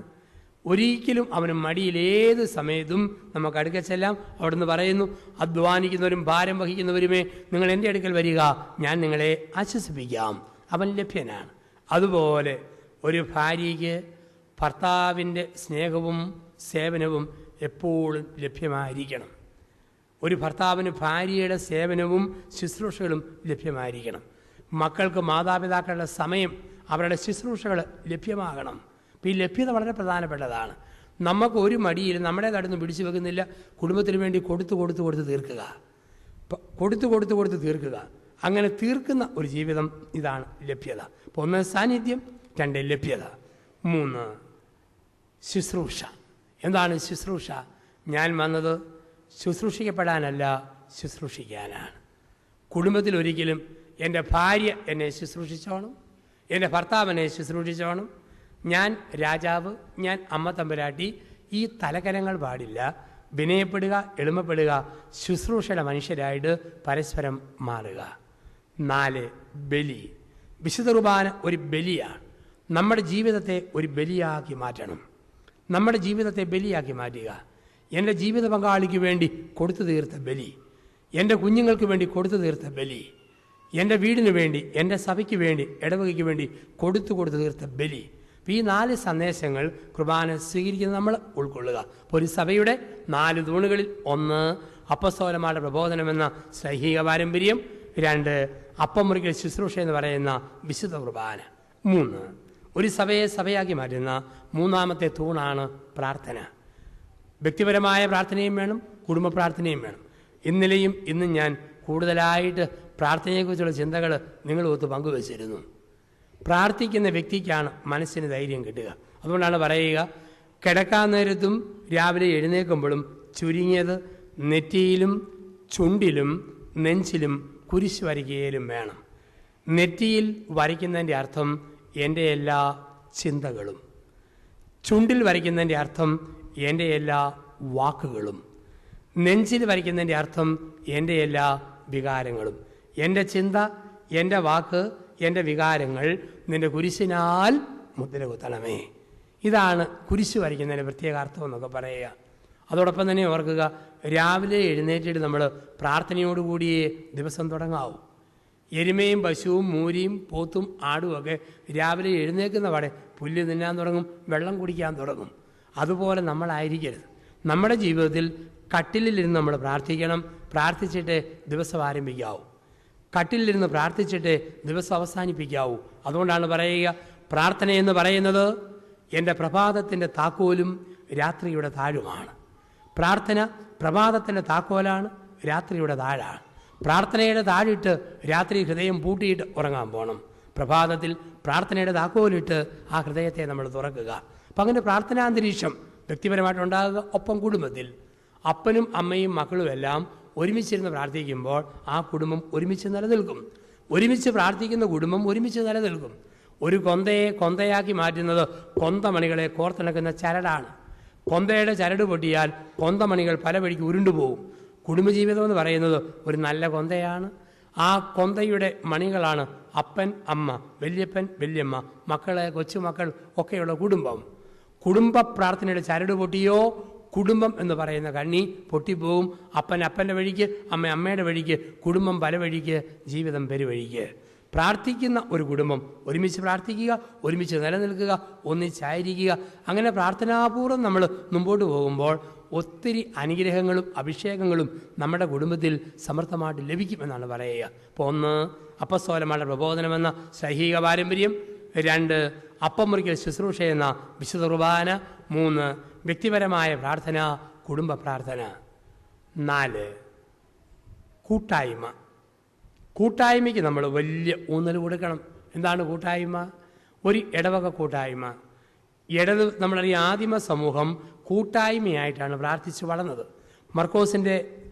Speaker 1: ഒരിക്കലും അവന് മടിയിൽ ഏത് സമയത്തും നമുക്ക് അടുക്കൽ ചെല്ലാം. അവിടുന്ന് പറയുന്നു, അധ്വാനിക്കുന്നവരും ഭാരം വഹിക്കുന്നവരുമേ നിങ്ങൾ എൻ്റെ അടുക്കൽ വരിക, ഞാൻ നിങ്ങളെ ആശ്വസിപ്പിക്കാം. അവൻ ലഭ്യനാണ്. അതുപോലെ ഒരു ഭാര്യയ്ക്ക് ഭർത്താവിൻ്റെ സ്നേഹവും സേവനവും എപ്പോഴും ലഭ്യമായിരിക്കണം. ഒരു ഭർത്താവിന് ഭാര്യയുടെ സേവനവും ശുശ്രൂഷകളും ലഭ്യമായിരിക്കണം. മക്കൾക്ക് മാതാപിതാക്കളുടെ സമയം, അവരുടെ ശുശ്രൂഷകൾ ലഭ്യമാകണം. അപ്പോൾ ഈ ലഭ്യത വളരെ പ്രധാനപ്പെട്ടതാണ്. നമുക്ക് ഒരു മടിയിൽ നമ്മുടെ തടന്ന് പിടിച്ചു വെക്കുന്നില്ല, കുടുംബത്തിന് വേണ്ടി കൊടുത്ത് തീർക്കുക, കൊടുത്ത് തീർക്കുക. അങ്ങനെ തീർക്കുന്ന ഒരു ജീവിതം, ഇതാണ് ലഭ്യത. അപ്പോൾ 1 സാന്നിധ്യം, 2 ലഭ്യത, 3 ശുശ്രൂഷ. എന്താണ് ശുശ്രൂഷ? ഞാൻ വന്നത് ശുശ്രൂഷിക്കപ്പെടാനല്ല, ശുശ്രൂഷിക്കാനാണ്. കുടുംബത്തിൽ ഒരിക്കലും എൻ്റെ ഭാര്യ എന്നെ ശുശ്രൂഷിച്ചോണം, എൻ്റെ ഭർത്താവ് എന്നെ ശുശ്രൂഷിച്ചോണം, ഞാൻ രാജാവ്, ഞാൻ അമ്മ തമ്പുരാട്ടി, ഈ തലകരങ്ങൾ പാടില്ല. വിനയപ്പെടുക, എളിമപ്പെടുക, ശുശ്രൂഷയുടെ മനുഷ്യരായിട്ട് പരസ്പരം മാറുക. 4 ബലി. വിശുദ്ധ കുർബാന ഒരു ബലിയാണ്. നമ്മുടെ ജീവിതത്തെ ഒരു ബലിയാക്കി മാറ്റണം. നമ്മുടെ ജീവിതത്തെ ബലിയാക്കി മാറ്റുക. എൻ്റെ ജീവിത പങ്കാളിക്ക് വേണ്ടി കൊടുത്തു തീർത്ത ബലി, എൻ്റെ കുഞ്ഞുങ്ങൾക്ക് വേണ്ടി കൊടുത്തു തീർത്ത ബലി, എൻ്റെ വീടിന് വേണ്ടി, എൻ്റെ സഭയ്ക്ക് വേണ്ടി, ഇടവകയ്ക്ക് വേണ്ടി കൊടുത്തു തീർത്ത ബലി. ഈ 4 സന്ദേശങ്ങൾ കുർബാന സ്വീകരിക്കുന്നത് നമ്മൾ ഉൾക്കൊള്ളുക. അപ്പോൾ ഒരു സഭയുടെ 4 തൂണുകളിൽ 1 അപ്പസ്തോലന്മാരുടെ പ്രബോധനമെന്ന സൈഹിക പാരമ്പര്യം, 2 അപ്പം മുറിക്കൽ ശുശ്രൂഷ എന്ന് പറയുന്ന വിശുദ്ധ കുർബാന, 3 ഒരു സഭയെ സഭയാക്കി മാറ്റുന്ന 3ാമത്തെ തൂണാണ് പ്രാർത്ഥന. വ്യക്തിപരമായ പ്രാർത്ഥനയും വേണം, കുടുംബ പ്രാർത്ഥനയും വേണം. ഇന്നലെയും ഇന്നും ഞാൻ കൂടുതലായിട്ട് പ്രാർത്ഥനയെക്കുറിച്ചുള്ള ചിന്തകൾ നിങ്ങളൊത്ത് പങ്കുവച്ചിരുന്നു. പ്രാർത്ഥിക്കുന്ന വ്യക്തിക്കാണ് മനസ്സിന് ധൈര്യം കിട്ടുക. അതുകൊണ്ടാണ് പറയുക, കിടക്കാൻ നേരത്തും രാവിലെ എഴുന്നേൽക്കുമ്പോഴും ചുരുങ്ങിയത് നെറ്റിയിലും ചുണ്ടിലും നെഞ്ചിലും കുരിശ് വരയ്ക്കുകയിലും വേണം. നെറ്റിയിൽ വരയ്ക്കുന്നതിൻ്റെ അർത്ഥം എൻ്റെ എല്ലാ ചിന്തകളും, ചുണ്ടിൽ വരയ്ക്കുന്നതിൻ്റെ അർത്ഥം എൻ്റെ എല്ലാ വാക്കുകളും. നെഞ്ചിൽ വരയ്ക്കുന്നതിൻ്റെ അർത്ഥം എൻ്റെ എല്ലാ വികാരങ്ങളും. എൻ്റെ ചിന്ത, എൻ്റെ വാക്ക്, എൻ്റെ വികാരങ്ങൾ നിൻ്റെ കുരിശിനാൽ മുദ്ര കുത്തണമേ. ഇതാണ് കുരിശ് വരയ്ക്കുന്നതിൻ്റെ പ്രത്യേക അർത്ഥം എന്നൊക്കെ പറയുക. അതോടൊപ്പം തന്നെ ഓർക്കുക, രാവിലെ എഴുന്നേറ്റിട്ട് നമ്മൾ പ്രാർത്ഥനയോടുകൂടിയേ ദിവസം തുടങ്ങാവൂ. എരുമയും പശുവും മൂരിയും പോത്തും ആടുമൊക്കെ രാവിലെ എഴുന്നേൽക്കുന്ന പാടെ പുല്ല് തിന്നാൻ തുടങ്ങും, വെള്ളം കുടിക്കാൻ തുടങ്ങും. അതുപോലെ നമ്മളായിരിക്കരുത്. നമ്മുടെ ജീവിതത്തിൽ കട്ടിലിരുന്ന് നമ്മൾ പ്രാർത്ഥിക്കണം. പ്രാർത്ഥിച്ചിട്ടേ ദിവസം ആരംഭിക്കാവൂ. കട്ടിലിരുന്ന് പ്രാർത്ഥിച്ചിട്ടേ ദിവസം അവസാനിപ്പിക്കാവൂ. അതുകൊണ്ടാണ് പറയുക, പ്രാർത്ഥന എന്ന് പറയുന്നത് എൻ്റെ പ്രഭാതത്തിൻ്റെ താക്കോലും രാത്രിയുടെ താഴുമാണ്. പ്രാർത്ഥന പ്രഭാതത്തിൻ്റെ താക്കോലാണ്, രാത്രിയുടെ താഴാണ്. പ്രാർത്ഥനയുടെ താഴിട്ട് രാത്രി ഹൃദയം പൂട്ടിയിട്ട് ഉറങ്ങാൻ പോകണം. പ്രഭാതത്തിൽ പ്രാർത്ഥനയുടെ താക്കോലിട്ട് ആ ഹൃദയത്തെ നമ്മൾ തുറക്കുക. അപ്പം അങ്ങനെ പ്രാർത്ഥനാന്തരീക്ഷം വ്യക്തിപരമായിട്ടുണ്ടാകുക. ഒപ്പം കുടുംബത്തിൽ അപ്പനും അമ്മയും മക്കളും എല്ലാം ഒരുമിച്ചിരുന്ന് പ്രാർത്ഥിക്കുമ്പോൾ ആ കുടുംബം ഒരുമിച്ച് നിലനിൽക്കും. ഒരുമിച്ച് പ്രാർത്ഥിക്കുന്ന കുടുംബം ഒരുമിച്ച് നിലനിൽക്കും. ഒരു കൊന്തയെ കൊന്തയാക്കി മാറ്റുന്നത് കൊന്തമണികളെ കോർത്തിണക്കുന്ന ചരടാണ്. കൊന്തയുടെ ചരട് പൊട്ടിയാൽ കൊന്തമണികൾ പല വഴിക്ക് ഉരുണ്ടുപോകും. കുടുംബജീവിതം എന്ന് പറയുന്നത് ഒരു നല്ല കൊന്തയാണ്. ആ കൊന്തയുടെ മണികളാണ് അപ്പൻ, അമ്മ, വല്യപ്പൻ, വല്യമ്മ, മക്കളെ, കൊച്ചുമക്കൾ ഒക്കെയുള്ള കുടുംബം. കുടുംബ പ്രാർത്ഥനയുടെ ചരട് പൊട്ടിയോ കുടുംബം എന്ന് പറയുന്ന കണ്ണി പൊട്ടിപ്പോവും. അപ്പൻ അപ്പൻ്റെ വഴിക്ക്, അമ്മ അമ്മയുടെ വഴിക്ക്, കുടുംബം പല വഴിക്ക്, ജീവിതം പെരുവഴിക്ക്. പ്രാർത്ഥിക്കുന്ന ഒരു കുടുംബം ഒരുമിച്ച് പ്രാർത്ഥിക്കുക, ഒരുമിച്ച് നിലനിൽക്കുക, ഒന്നിച്ചായിരിക്കുക. അങ്ങനെ പ്രാർത്ഥനാപൂർവ്വം നമ്മൾ മുമ്പോട്ട് പോകുമ്പോൾ ഒത്തിരി അനുഗ്രഹങ്ങളും അഭിഷേകങ്ങളും നമ്മുടെ കുടുംബത്തിൽ സമൃദ്ധമായിട്ട് ലഭിക്കുമെന്നാണ് പറയുക. അപ്പോൾ 1 അപ്പസ്തോലന്മാരുടെ പ്രബോധനമെന്ന ശൈഹിക പാരമ്പര്യം, 2 അപ്പം മുറിക്കൽ ശുശ്രൂഷ എന്ന വിശുദ്ധ കുർബാന, 3 വ്യക്തിപരമായ പ്രാർത്ഥന, കുടുംബ പ്രാർത്ഥന, 4 കൂട്ടായ്മ. കൂട്ടായ്മയ്ക്ക് നമ്മൾ വലിയ ഊന്നൽ കൊടുക്കണം. എന്താണ് കൂട്ടായ്മ? ഒരു ഇടവക കൂട്ടായ്മ. നമ്മളറിയാം, ആദിമ സമൂഹം കൂട്ടായ്മയായിട്ടാണ് പ്രാർത്ഥിച്ച് വളർന്നത്. മർക്കോസിൻ്റെ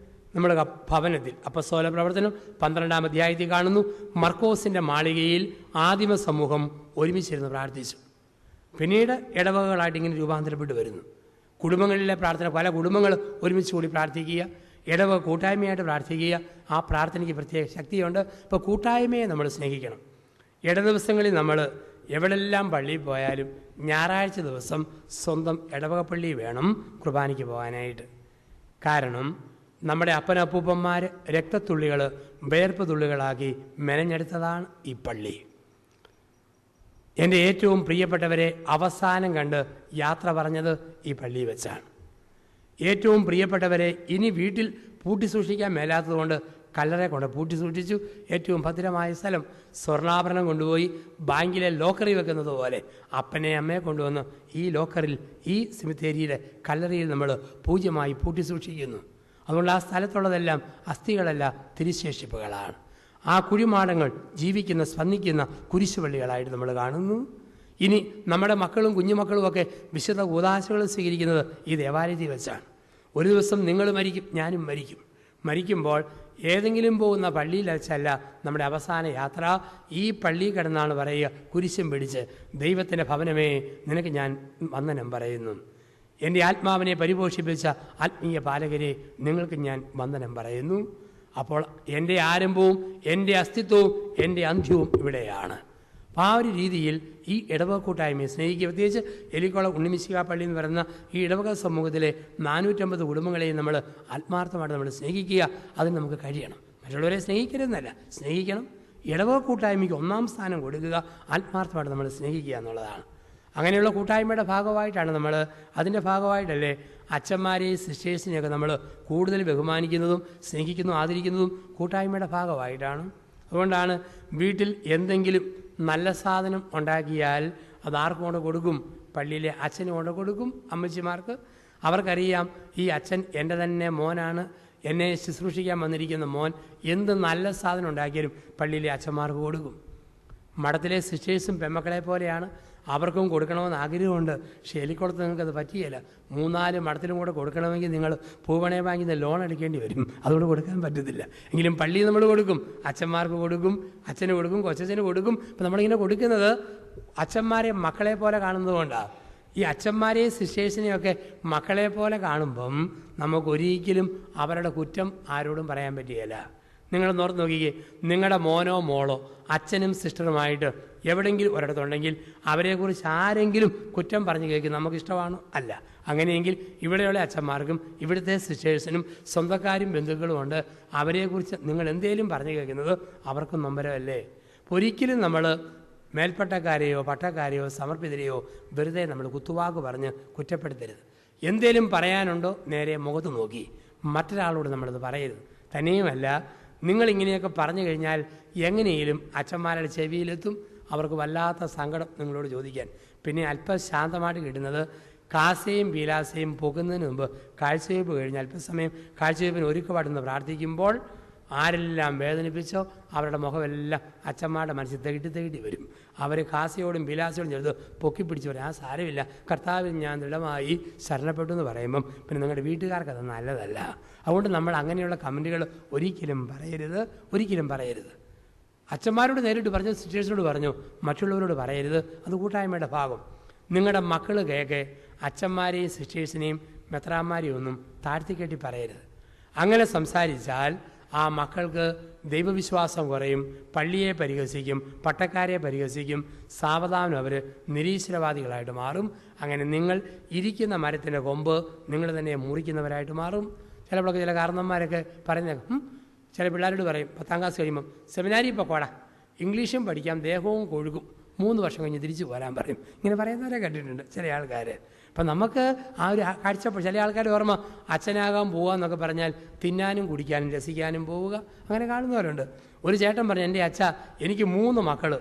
Speaker 1: നമ്മുടെ ഭവനത്തിൽ അപ്പസ്തോല പ്രവർത്തനം 12-ാം അധ്യായത്തിൽ കാണുന്നു. മർക്കോസിൻ്റെ മാളികയിൽ ആദിമ സമൂഹം ഒരുമിച്ചിരുന്ന് പ്രാർത്ഥിച്ചു. പിന്നീട് ഇടവകകളായിട്ട് ഇങ്ങനെ രൂപാന്തരപ്പെട്ട് വരുന്നു. കുടുംബങ്ങളിലെ പ്രാർത്ഥന, പല കുടുംബങ്ങൾ ഒരുമിച്ച് കൂടി പ്രാർത്ഥിക്കുക, ഇടവക കൂട്ടായ്മയായിട്ട് പ്രാർത്ഥിക്കുക. ആ പ്രാർത്ഥനയ്ക്ക് പ്രത്യേക ശക്തിയുണ്ട്. ഇപ്പോൾ കൂട്ടായ്മയെ നമ്മൾ സ്നേഹിക്കണം. ദിവസങ്ങളിൽ നമ്മൾ എവിടെല്ലാം പള്ളിയിൽ പോയാലും ഞായറാഴ്ച ദിവസം സ്വന്തം ഇടവക പള്ളി വേണം കുർബാനയ്ക്ക് പോകാനായിട്ട്. കാരണം നമ്മുടെ അപ്പനപ്പൂപ്പന്മാർ രക്തത്തുള്ളികൾ വേർപ്പ് തുള്ളികളാക്കി മെനഞ്ഞെടുത്തതാണ് ഈ പള്ളി. എൻ്റെ ഏറ്റവും പ്രിയപ്പെട്ടവരെ അവസാനം കണ്ട് യാത്ര പറഞ്ഞത് ഈ പള്ളിയിൽ വെച്ചാണ്. ഏറ്റവും പ്രിയപ്പെട്ടവരെ ഇനി വീട്ടിൽ പൂട്ടി സൂക്ഷിക്കാൻ മേലാത്തതുകൊണ്ട് കല്ലറെ കൊണ്ട് പൂട്ടി സൂക്ഷിച്ചു. ഏറ്റവും ഭദ്രമായ സ്ഥലം. സ്വർണ്ണാഭരണം കൊണ്ടുപോയി ബാങ്കിലെ ലോക്കറിൽ വെക്കുന്നത് പോലെ അപ്പനെ അമ്മയെ കൊണ്ടുവന്ന് ഈ ലോക്കറിൽ, ഈ സെമിത്തേരിയിലെ കല്ലറയിൽ നമ്മൾ പൂജ്യമായി പൂട്ടി സൂക്ഷിക്കുന്നു. അതുകൊണ്ട് ആ സ്ഥലത്തുള്ളതെല്ലാം അസ്ഥികളല്ല, തിരുശേഷിപ്പുകളാണ്. ആ കുഴിമാടങ്ങൾ ജീവിക്കുന്ന, സ്പന്ദിക്കുന്ന കുരിശുപള്ളികളായിട്ട് നമ്മൾ കാണുന്നു. ഇനി നമ്മുടെ മക്കളും കുഞ്ഞുമക്കളും ഒക്കെ വിശുദ്ധ കൂദാശകൾ സ്വീകരിക്കുന്നത് ഈ ദേവാലയത്തിൽ വെച്ചാണ്. ഒരു ദിവസം നിങ്ങൾ മരിക്കും, ഞാനും മരിക്കും. മരിക്കുമ്പോൾ ഏതെങ്കിലും പോകുന്ന പള്ളിയിൽ വെച്ചല്ല നമ്മുടെ അവസാന യാത്ര. ഈ പള്ളിയിൽ കിടന്നാണ് പറയുക, കുരിശും പിടിച്ച്, ദൈവത്തിൻ്റെ ഭവനമേ നിനക്ക് ഞാൻ വന്ദനം പറയുന്നു. എൻ്റെ ആത്മാവിനെ പരിപോഷിപ്പിച്ച ആത്മീയ പാലകരെ നിങ്ങൾക്ക് ഞാൻ വന്ദനം പറയുന്നു. അപ്പോൾ എൻ്റെ ആരംഭവും എൻ്റെ അസ്തിത്വവും എൻ്റെ അന്ത്യവും ഇവിടെയാണ്. അപ്പോൾ ആ ഒരു രീതിയിൽ ഈ ഇടവക കൂട്ടായ്മയെ സ്നേഹിക്കുക. പ്രത്യേകിച്ച് എലിക്കുളം ഉണ്ണിമിശിഹാ പള്ളി എന്ന് പറയുന്ന ഈ ഇടവക സമൂഹത്തിലെ 450 കുടുംബങ്ങളെയും നമ്മൾ ആത്മാർത്ഥമായിട്ട് നമ്മൾ സ്നേഹിക്കുക. അതിന് നമുക്ക് കഴിയണം. മറ്റുള്ളവരെ സ്നേഹിക്കരുതെന്നല്ല, സ്നേഹിക്കണം. ഇടവക കൂട്ടായ്മയ്ക്ക് 1-ാം സ്ഥാനം കൊടുക്കുക, ആത്മാർത്ഥമായിട്ട് നമ്മൾ സ്നേഹിക്കുക എന്നുള്ളതാണ്. അങ്ങനെയുള്ള കൂട്ടായ്മയുടെ ഭാഗമായിട്ടാണ് നമ്മൾ, അതിൻ്റെ ഭാഗമായിട്ടല്ലേ അച്ഛന്മാരെയും സിസ്റ്റേഴ്സിനെയൊക്കെ നമ്മൾ കൂടുതൽ ബഹുമാനിക്കുന്നതും സ്നേഹിക്കുന്നതും ആദരിക്കുന്നതും കൂട്ടായ്മയുടെ ഭാഗമായിട്ടാണ്. അതുകൊണ്ടാണ് വീട്ടിൽ എന്തെങ്കിലും നല്ല സാധനം ഉണ്ടാക്കിയാൽ അതാർക്കും കൊണ്ട് കൊടുക്കും? പള്ളിയിലെ അച്ഛനും കൊണ്ട് കൊടുക്കും. അമ്മച്ചിമാർക്ക് അവർക്കറിയാം ഈ അച്ഛൻ എൻ്റെ തന്നെ മോനാണ്, എന്നെ ശുശ്രൂഷിക്കാൻ വന്നിരിക്കുന്ന മോൻ. എന്ത് നല്ല സാധനം ഉണ്ടാക്കിയാലും പള്ളിയിലെ അച്ഛന്മാർക്ക് കൊടുക്കും. മഠത്തിലെ സിസ്റ്റേഴ്സും പെമ്മക്കളെ പോലെയാണ്, അവർക്കും കൊടുക്കണമെന്ന് ആഗ്രഹമുണ്ട്. പക്ഷേ എലിക്കുളത്ത് നിങ്ങൾക്കത് പറ്റിയില്ല. 3-4 മഠത്തിലും കൂടെ കൊടുക്കണമെങ്കിൽ നിങ്ങൾ പൂവണേ ബാങ്കിൽ നിന്ന് ലോൺ എടുക്കേണ്ടി വരും. അതുകൊണ്ട് കൊടുക്കാൻ പറ്റത്തില്ല. എങ്കിലും പള്ളിയിൽ നമ്മൾ കൊടുക്കും, അച്ഛന്മാർക്ക് കൊടുക്കും, അച്ഛന് കൊടുക്കും, കൊച്ചച്ഛന് കൊടുക്കും. ഇപ്പം നമ്മളിങ്ങനെ കൊടുക്കുന്നത് അച്ഛന്മാരെ മക്കളെ പോലെ കാണുന്നത് കൊണ്ടാണ്. ഈ അച്ഛന്മാരെയും സിസ്റ്റേഴ്സിനെയൊക്കെ മക്കളെ പോലെ കാണുമ്പം നമുക്കൊരിക്കലും അവരുടെ കുറ്റം ആരോടും പറയാൻ പറ്റുകയില്ല. നിങ്ങൾ നോർത്ത് നോക്കിക്കേ, നിങ്ങളുടെ മോനോ മോളോ അച്ഛനും സിസ്റ്ററുമായിട്ട് എവിടെയെങ്കിലും ഒരിടത്തുണ്ടെങ്കിൽ അവരെക്കുറിച്ച് ആരെങ്കിലും കുറ്റം പറഞ്ഞു കേൾക്കുന്നത് നമുക്കിഷ്ടമാണോ? അല്ല. അങ്ങനെയെങ്കിൽ ഇവിടെയുള്ള അച്ഛന്മാർക്കും ഇവിടുത്തെ സിസ്റ്റേഴ്സിനും സ്വന്തക്കാരും ബന്ധുക്കളും ഉണ്ട്. അവരെക്കുറിച്ച് നിങ്ങൾ എന്തേലും പറഞ്ഞു കേൾക്കുന്നത് അവർക്കും നൊമ്പരമല്ലേ? ഒരിക്കലും നമ്മൾ മേൽപ്പട്ടക്കാരെയോ പട്ടക്കാരെയോ സമർപ്പിതരെയോ വെറുതെ നമ്മൾ കുത്തുവാക്ക് പറഞ്ഞ് കുറ്റപ്പെടുത്തരുത്. എന്തേലും പറയാനുണ്ടോ നേരെ മുഖത്ത് നോക്കി മറ്റൊരാളോട് നമ്മളത് പറയരുത്. തന്നെയുമല്ല, നിങ്ങളിങ്ങനെയൊക്കെ പറഞ്ഞു കഴിഞ്ഞാൽ എങ്ങനെയും അച്ഛന്മാരുടെ ചെവിയിലെത്തും. അവർക്ക് വല്ലാത്ത സങ്കടം നിങ്ങളോട് ചോദിക്കാൻ. പിന്നെ അല്പം ശാന്തമായിട്ട് കിട്ടുന്നത് കാസയും പീലാസയും പോകുന്നതിന് മുമ്പ് കാഴ്ചവയ്പ്പ് കഴിഞ്ഞ് അല്പസമയം കാഴ്ചവയ്പ്പിന് ഒരുക്കപ്പെടുന്ന പ്രാർത്ഥിക്കുമ്പോൾ ആരെല്ലാം വേദനിപ്പിച്ചോ അവരുടെ മുഖമെല്ലാം അച്ഛന്മാരുടെ മനസ്സിൽ തികട്ടി വരും. അവർ കാസയോടും പീലാസയോടും ചേർത്ത് പൊക്കിപ്പിടിച്ച് പറയും, ആ സാരമില്ല, കർത്താവിൽ ഞാൻ ദൃഢമായി ശരണപ്പെട്ടു എന്ന് പറയുമ്പം പിന്നെ നിങ്ങളുടെ വീട്ടുകാർക്ക് അത് നല്ലതല്ല. അതുകൊണ്ട് നമ്മൾ അങ്ങനെയുള്ള കമൻറ്റുകൾ ഒരിക്കലും പറയരുത്. അച്ഛന്മാരോട് നേരിട്ട് പറഞ്ഞു, സിസ്റ്റേഴ്സിനോട് പറഞ്ഞു, മറ്റുള്ളവരോട് പറയരുത്. അത് കൂട്ടായ്മയുടെ ഭാഗം. നിങ്ങളുടെ മക്കൾ കേൾക്കെ അച്ഛന്മാരെയും സിസ്റ്റേഴ്സിനെയും മെത്രാന്മാരെയും ഒന്നും താഴ്ത്തിക്കെട്ടി പറയരുത്. അങ്ങനെ സംസാരിച്ചാൽ ആ മക്കൾക്ക് ദൈവവിശ്വാസം കുറയും, പള്ളിയെ പരിഹസിക്കും, പട്ടക്കാരെ പരിഹസിക്കും, സാവധാനം അവർ നിരീശ്വരവാദികളായിട്ട് മാറും. അങ്ങനെ നിങ്ങൾ ഇരിക്കുന്ന മരത്തിൻ്റെ കൊമ്പ് നിങ്ങൾ തന്നെ മുറിക്കുന്നവരായിട്ട് മാറും. ചിലപ്പോഴൊക്കെ ചില കാരണന്മാരൊക്കെ പറയുന്ന ചില പിള്ളേരോട് പറയും, 10ാം ക്ലാസ് കഴിയുമ്പം സെമിനാരി പൊക്കോടാ, ഇംഗ്ലീഷും പഠിക്കാം, ദേഹവും കൊഴുകും, 3 വർഷം കഴിഞ്ഞ് തിരിച്ചു പോരാൻ പറയും. ഇങ്ങനെ പറയുന്നവരെ കണ്ടിട്ടുണ്ട് ചില ആൾക്കാർ. അപ്പം നമുക്ക് ആ ഒരു കാഴ്ചപ്പോൾ ചില ആൾക്കാർ ഓർമ്മ അച്ഛനാകാൻ പോവുക എന്നൊക്കെ പറഞ്ഞാൽ തിന്നാനും കുടിക്കാനും രസിക്കാനും പോവുക, അങ്ങനെ കാണുന്നവരുണ്ട്. ഒരു ചേട്ടൻ പറഞ്ഞു, എൻ്റെ അച്ഛ എനിക്ക് 3 മക്കൾ,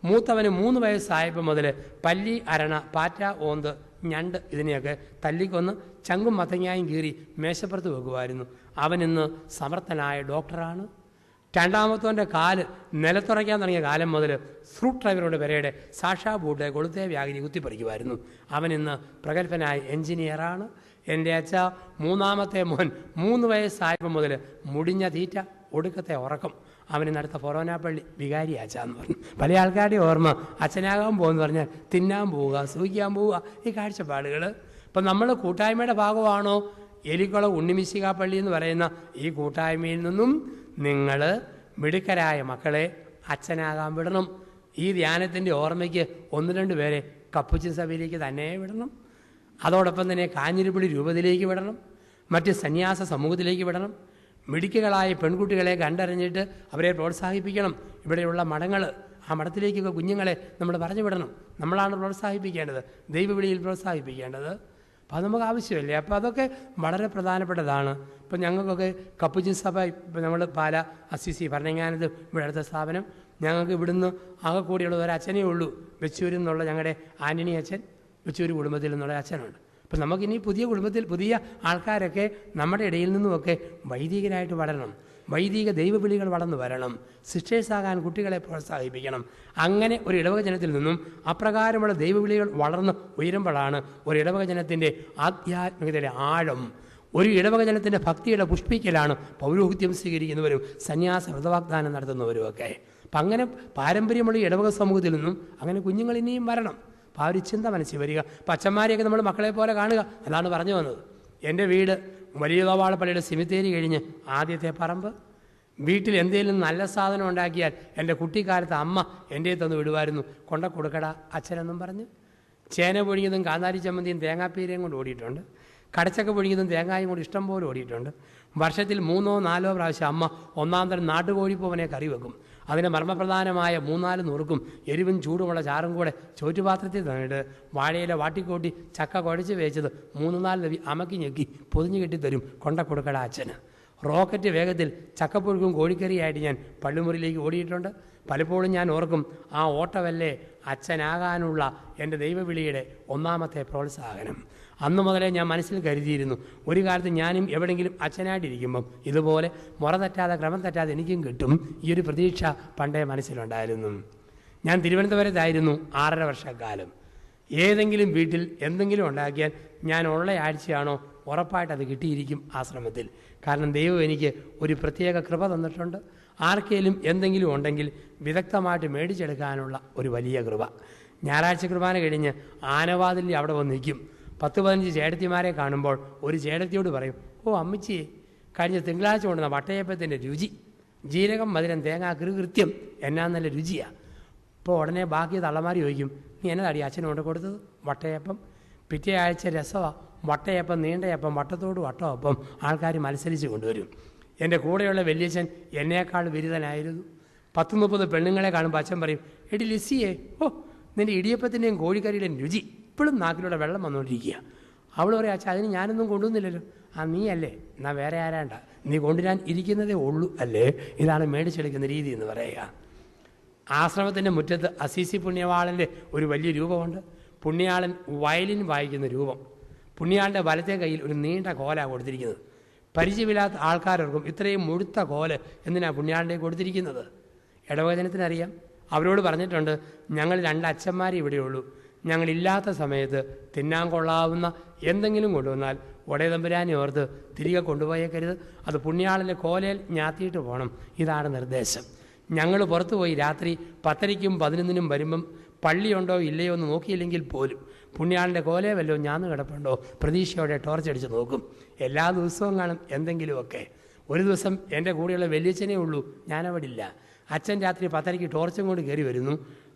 Speaker 1: മൂത്തവന് 3 വയസ്സായപ്പോൾ മുതൽ പല്ലി, അരണ, പാറ്റ, ഓന്ത്, ഞണ്ട് ഇതിനെയൊക്കെ തല്ലിക്കൊന്ന് ചങ്കും മത്തങ്ങായും കീറി മേശപ്പുറത്ത് വെക്കുമായിരുന്നു. അവനിന്ന് സമർത്ഥനായ ഡോക്ടറാണ്. 2ാമത്തവൻ്റെ കാല് നിലത്തുറയ്ക്കാൻ തുടങ്ങിയ കാലം മുതൽ സ്ക്രൂ ഡ്രൈവറുടെ വരെയുടെ സാക്ഷാ ബൂട്ട് കൊളുത്തേ വ്യാഗിനി കുത്തിപ്പറിക്കുമായിരുന്നു. അവനിന്ന് പ്രഗത്ഭനായ എൻജിനീയറാണ്. എൻ്റെ അച്ഛ 3ാമത്തെ മോൻ 3 വയസ്സായപ്പോൾ മുതൽ മുടിഞ്ഞ തീറ്റ, ഒടുക്കത്തെ ഉറക്കം. അവനിന്നടുത്ത ഫൊറോനാപ്പള്ളി വികാരി അച്ഛാന്ന് പറഞ്ഞു. പല ആൾക്കാരുടെ ഓർമ്മ അച്ഛനാകാൻ പോകുമെന്ന് പറഞ്ഞാൽ തിന്നാൻ പോവുക, സൂഹിക്കാൻ പോവുക, ഈ കാഴ്ചപ്പാടുകൾ. അപ്പം നമ്മൾ കൂട്ടായ്മയുടെ ഭാഗമാണോ? എലിക്കുളം ഉണ്ണിമിശികാപ്പള്ളി എന്ന് പറയുന്ന ഈ കൂട്ടായ്മയിൽ നിന്നും നിങ്ങൾ മിടുക്കരായ മക്കളെ അച്ഛനാകാൻ വിടണം. ഈ ധ്യാനത്തിൻ്റെ ഓർമ്മയ്ക്ക് 1-2 പേരെ കപ്പുച്ചിൻ സഭയിലേക്ക് തന്നെ വിടണം. അതോടൊപ്പം തന്നെ കാഞ്ഞിരപ്പള്ളി രൂപതയിലേക്ക് വിടണം, മറ്റ് സന്യാസ സമൂഹത്തിലേക്ക് വിടണം. മിടുക്കുകളായ പെൺകുട്ടികളെ കണ്ടറിഞ്ഞിട്ട് അവരെ പ്രോത്സാഹിപ്പിക്കണം. ഇവിടെയുള്ള മഠങ്ങൾ, ആ മഠത്തിലേക്കൊക്കെ കുഞ്ഞുങ്ങളെ നമ്മൾ പറഞ്ഞു വിടണം. നമ്മളാണ് പ്രോത്സാഹിപ്പിക്കേണ്ടത്, ദൈവവിളിയിൽ പ്രോത്സാഹിപ്പിക്കേണ്ടത്. അപ്പോൾ അത് നമുക്ക് ആവശ്യമല്ലേ? അപ്പോൾ അതൊക്കെ വളരെ പ്രധാനപ്പെട്ടതാണ്. ഇപ്പം ഞങ്ങൾക്കൊക്കെ കപ്പുച്ചിൻ സഭ, ഇപ്പം നമ്മൾ പാല അസിസി ഭരണങ്ങാനത്ത് ഇവിടെ അടുത്ത സ്ഥാപനം, ഞങ്ങൾക്ക് ഇവിടുന്ന് ആകെ കൂടിയുള്ള ഒരു അച്ഛനേ ഉള്ളൂ. വെച്ചൂരിൽ നിന്നുള്ള ഞങ്ങളുടെ ആൻ്റണി അച്ഛൻ, വെച്ചൂർ കുടുംബത്തിൽ നിന്നുള്ള അച്ഛനുണ്ട്. അപ്പം നമുക്കിനി പുതിയ കുടുംബത്തിൽ പുതിയ ആൾക്കാരൊക്കെ നമ്മുടെ ഇടയിൽ നിന്നുമൊക്കെ വൈദികരായിട്ട് വളരണം, വൈദിക ദൈവവിളികൾ വളർന്നു വരണം, സിസ്റ്റേഴ്സാകാൻ കുട്ടികളെ പ്രോത്സാഹിപ്പിക്കണം. അങ്ങനെ ഒരു ഇടവക ജനത്തിൽ നിന്നും അപ്രകാരമുള്ള ദൈവവിളികൾ വളർന്ന് ഉയരുമ്പോഴാണ് ഒരു ഇടവക ജനത്തിൻ്റെ ആധ്യാത്മികതയുടെ ആഴം. ഒരു ഇടവക ജനത്തിൻ്റെ ഭക്തിയുടെ പുഷ്പിക്കലാണ് പൗരോഹിത്യം സ്വീകരിക്കുന്നവരും സന്യാസ വ്രതവാഗ്ദാനം നടത്തുന്നവരുമൊക്കെ. അപ്പം അങ്ങനെ പാരമ്പര്യമുള്ള ഇടവക സമൂഹത്തിൽ നിന്നും അങ്ങനെ കുഞ്ഞുങ്ങൾ ഇനിയും വരണം. അപ്പോൾ ആ ഒരു ചിന്ത മനസ്സിൽ വരിക. അപ്പം അച്ഛന്മാരെയൊക്കെ നമ്മൾ മക്കളെ പോലെ കാണുക, അതാണ് പറഞ്ഞു വന്നത്. എൻ്റെ വീട് വലിയ തോവാളപ്പള്ളിയുടെ സിമിത്തേരി കഴിഞ്ഞ് ആദ്യത്തെ പറമ്പ്. വീട്ടിൽ എന്തെങ്കിലും നല്ല സാധനം ഉണ്ടാക്കിയാൽ എൻ്റെ കുട്ടിക്കാലത്ത് അമ്മ എൻ്റെ തന്നു വിടുമായിരുന്നു, കൊണ്ട കൊടുക്കടാ അച്ഛനെന്നും പറഞ്ഞ്. ചേന പൊഴിഞ്ഞതും കാന്താരി ചമ്മന്തിയും തേങ്ങാപ്പീരയും കൊണ്ട് ഓടിയിട്ടുണ്ട്. കടച്ചക്ക പൊഴിഞ്ഞതും തേങ്ങായും കൊണ്ട് ഇഷ്ടം പോലെ ഓടിയിട്ടുണ്ട്. വർഷത്തിൽ 3-4 പ്രാവശ്യം അമ്മ 1-ാം തരം നാട്ടുകോഴിപ്പൂവനെ കറി വെക്കും. അതിന് മർമ്മപ്രധാനമായ 3-4 നുറുക്കും എരിവും ചൂടുമുള്ള ചാറും കൂടെ ചോറ്റുപാത്രത്തിൽ തന്നിട്ട് വാഴയില വാട്ടിക്കൂട്ടി ചക്ക കുഴച്ച് വേച്ചത് 3-4 ലവി അമക്കി ഞെക്കി പൊതിഞ്ഞു കെട്ടിത്തരും, കൊണ്ട കൊടുക്കട അച്ഛന്. റോക്കറ്റ് വേഗത്തിൽ ചക്കപ്പുഴുക്കും കോഴിക്കറിയായിട്ട് ഞാൻ പള്ളിമുറിയിലേക്ക് ഓടിയിട്ടുണ്ട്. പലപ്പോഴും ഞാൻ ഓർക്കും, ആ ഓട്ടമല്ലേ അച്ഛനാകാനുള്ള എൻ്റെ ദൈവവിളിയുടെ 1ാമത്തെ പ്രോത്സാഹനം. അന്നു മുതലേ ഞാൻ മനസ്സിൽ കരുതിയിരുന്നു, ഒരു കാലത്ത് ഞാനും എവിടെയെങ്കിലും അച്ഛനായിട്ടിരിക്കുമ്പം ഇതുപോലെ മുറ തെറ്റാതെ ക്രമം തെറ്റാതെ എനിക്കും കിട്ടും. ഈ ഒരു പ്രതീക്ഷ പണ്ടേ മനസ്സിലുണ്ടായിരുന്നു. ഞാൻ തിരുവനന്തപുരത്തായിരുന്നു 6.5 വർഷക്കാലം. ഏതെങ്കിലും വീട്ടിൽ എന്തെങ്കിലും ഉണ്ടാക്കിയാൽ ഞാൻ ഉള്ള ആഴ്ചയാണോ ഉറപ്പായിട്ട് അത് കിട്ടിയിരിക്കും ആശ്രമത്തിൽ. കാരണം ദൈവം എനിക്ക് ഒരു പ്രത്യേക കൃപ തന്നിട്ടുണ്ട്. ആർക്കെങ്കിലും എന്തെങ്കിലും ഉണ്ടെങ്കിൽ വിദഗ്ധമായിട്ട് മേടിച്ചെടുക്കാനുള്ള ഒരു വലിയ കൃപ. ഞായറാഴ്ച കുർബാന കഴിഞ്ഞ് ആനവാതിലിൽ അവിടെ വന്ന് നിൽക്കും. 10-15 ചേട്ടത്തിമാരെ കാണുമ്പോൾ ഒരു ചേട്ടത്തിയോട് പറയും, ഓ അമ്മച്ചിയെ, കഴിഞ്ഞ തിങ്കളാഴ്ച കൊണ്ടുവന്ന വട്ടയപ്പത്തിൻ്റെ രുചി, ജീരകം മധുരം തേങ്ങ കൃത്യം എന്നാ നല്ല രുചിയാണ്. ഇപ്പോൾ ഉടനെ ബാക്കി തള്ളമാരി ചോദിക്കും, നീ എന്നതാടി അച്ഛന് കൊണ്ട് കൊടുത്തത്? വട്ടയപ്പം. പിറ്റേ ആഴ്ച രസമാണ്, വട്ടയപ്പം, നീണ്ടയപ്പം, വട്ടത്തോട് വട്ടമപ്പം ആൾക്കാർ മത്സരിച്ച് കൊണ്ടുവരും. എൻ്റെ കൂടെയുള്ള വലിയച്ഛൻ എന്നേക്കാൾ ബിരുദനായിരുന്നു. 10-30 പെണ്ണുങ്ങളെ കാണുമ്പോൾ അച്ഛൻ പറയും, എടി ലിസിയെ, ഓ നിൻ്റെ ഇടിയപ്പത്തിൻ്റെയും കോഴിക്കറിയുടെയും രുചി ഇപ്പോഴും നാക്കിലൂടെ വെള്ളം വന്നുകൊണ്ടിരിക്കുക. അവൾ പറയും, അച്ഛാ അതിന് ഞാനൊന്നും കൊണ്ടുവന്നില്ലല്ലോ. ആ നീ അല്ലേ, എന്നാൽ വേറെ ആരാണ്ട, നീ കൊണ്ടുവരാൻ ഇരിക്കുന്നതേ ഉള്ളൂ അല്ലേ. ഇതാണ് മേടിച്ചെടുക്കുന്ന രീതി എന്ന് പറയുക. ആശ്രമത്തിൻ്റെ മുറ്റത്ത് അസീസി പുണ്യവാളൻ്റെ ഒരു വലിയ രൂപമുണ്ട്. പുണ്യാളൻ വയലിൻ വായിക്കുന്ന രൂപം. പുണ്യാളൻ്റെ വലത്തെ കയ്യിൽ ഒരു നീണ്ട കോലാണ് കൊടുത്തിരിക്കുന്നത്. പരിചയമില്ലാത്ത ആൾക്കാർക്കും ഇത്രയും മുഴുത്ത കോല് എന്തിനാണ് പുണ്യാളൻ്റെ കൊടുത്തിരിക്കുന്നത്? ഇടവചനത്തിനറിയാം. അവരോട് പറഞ്ഞിട്ടുണ്ട്, ഞങ്ങൾ 2 അച്ഛന്മാരെ ഇവിടെയുള്ളൂ, ഞങ്ങളില്ലാത്ത സമയത്ത് തിന്നാൻ കൊള്ളാവുന്ന എന്തെങ്കിലും കൊണ്ടുവന്നാൽ ഒടയതമ്പുരാനെ ഓർത്ത് തിരികെ കൊണ്ടുപോയേക്കരുത്, അത് പുണ്യാളൻ്റെ കോലയിൽ ഞാത്തിയിട്ട് പോകണം. ഇതാണ് നിർദ്ദേശം. ഞങ്ങൾ പുറത്തു പോയി രാത്രി 10:00-നും 11:00-നും വരുമ്പം പള്ളിയുണ്ടോ ഇല്ലയോ എന്ന് നോക്കിയില്ലെങ്കിൽ പോലും പുണ്യാളൻ്റെ കോലയെ വല്ലോ ഞാന്ന് കിടപ്പുണ്ടോ പ്രതീക്ഷയോടെ ടോർച്ചടിച്ച് നോക്കും. എല്ലാ ദിവസവും കാണും എന്തെങ്കിലുമൊക്കെ. ഒരു ദിവസം എൻ്റെ കൂടെയുള്ള വലിയച്ഛനേ ഉള്ളൂ, ഞാനവിടെ ഇല്ല. അച്ഛൻ രാത്രി 10:00-ക്ക് ടോർച്ചും കൊണ്ട് കയറി വരുന്നു.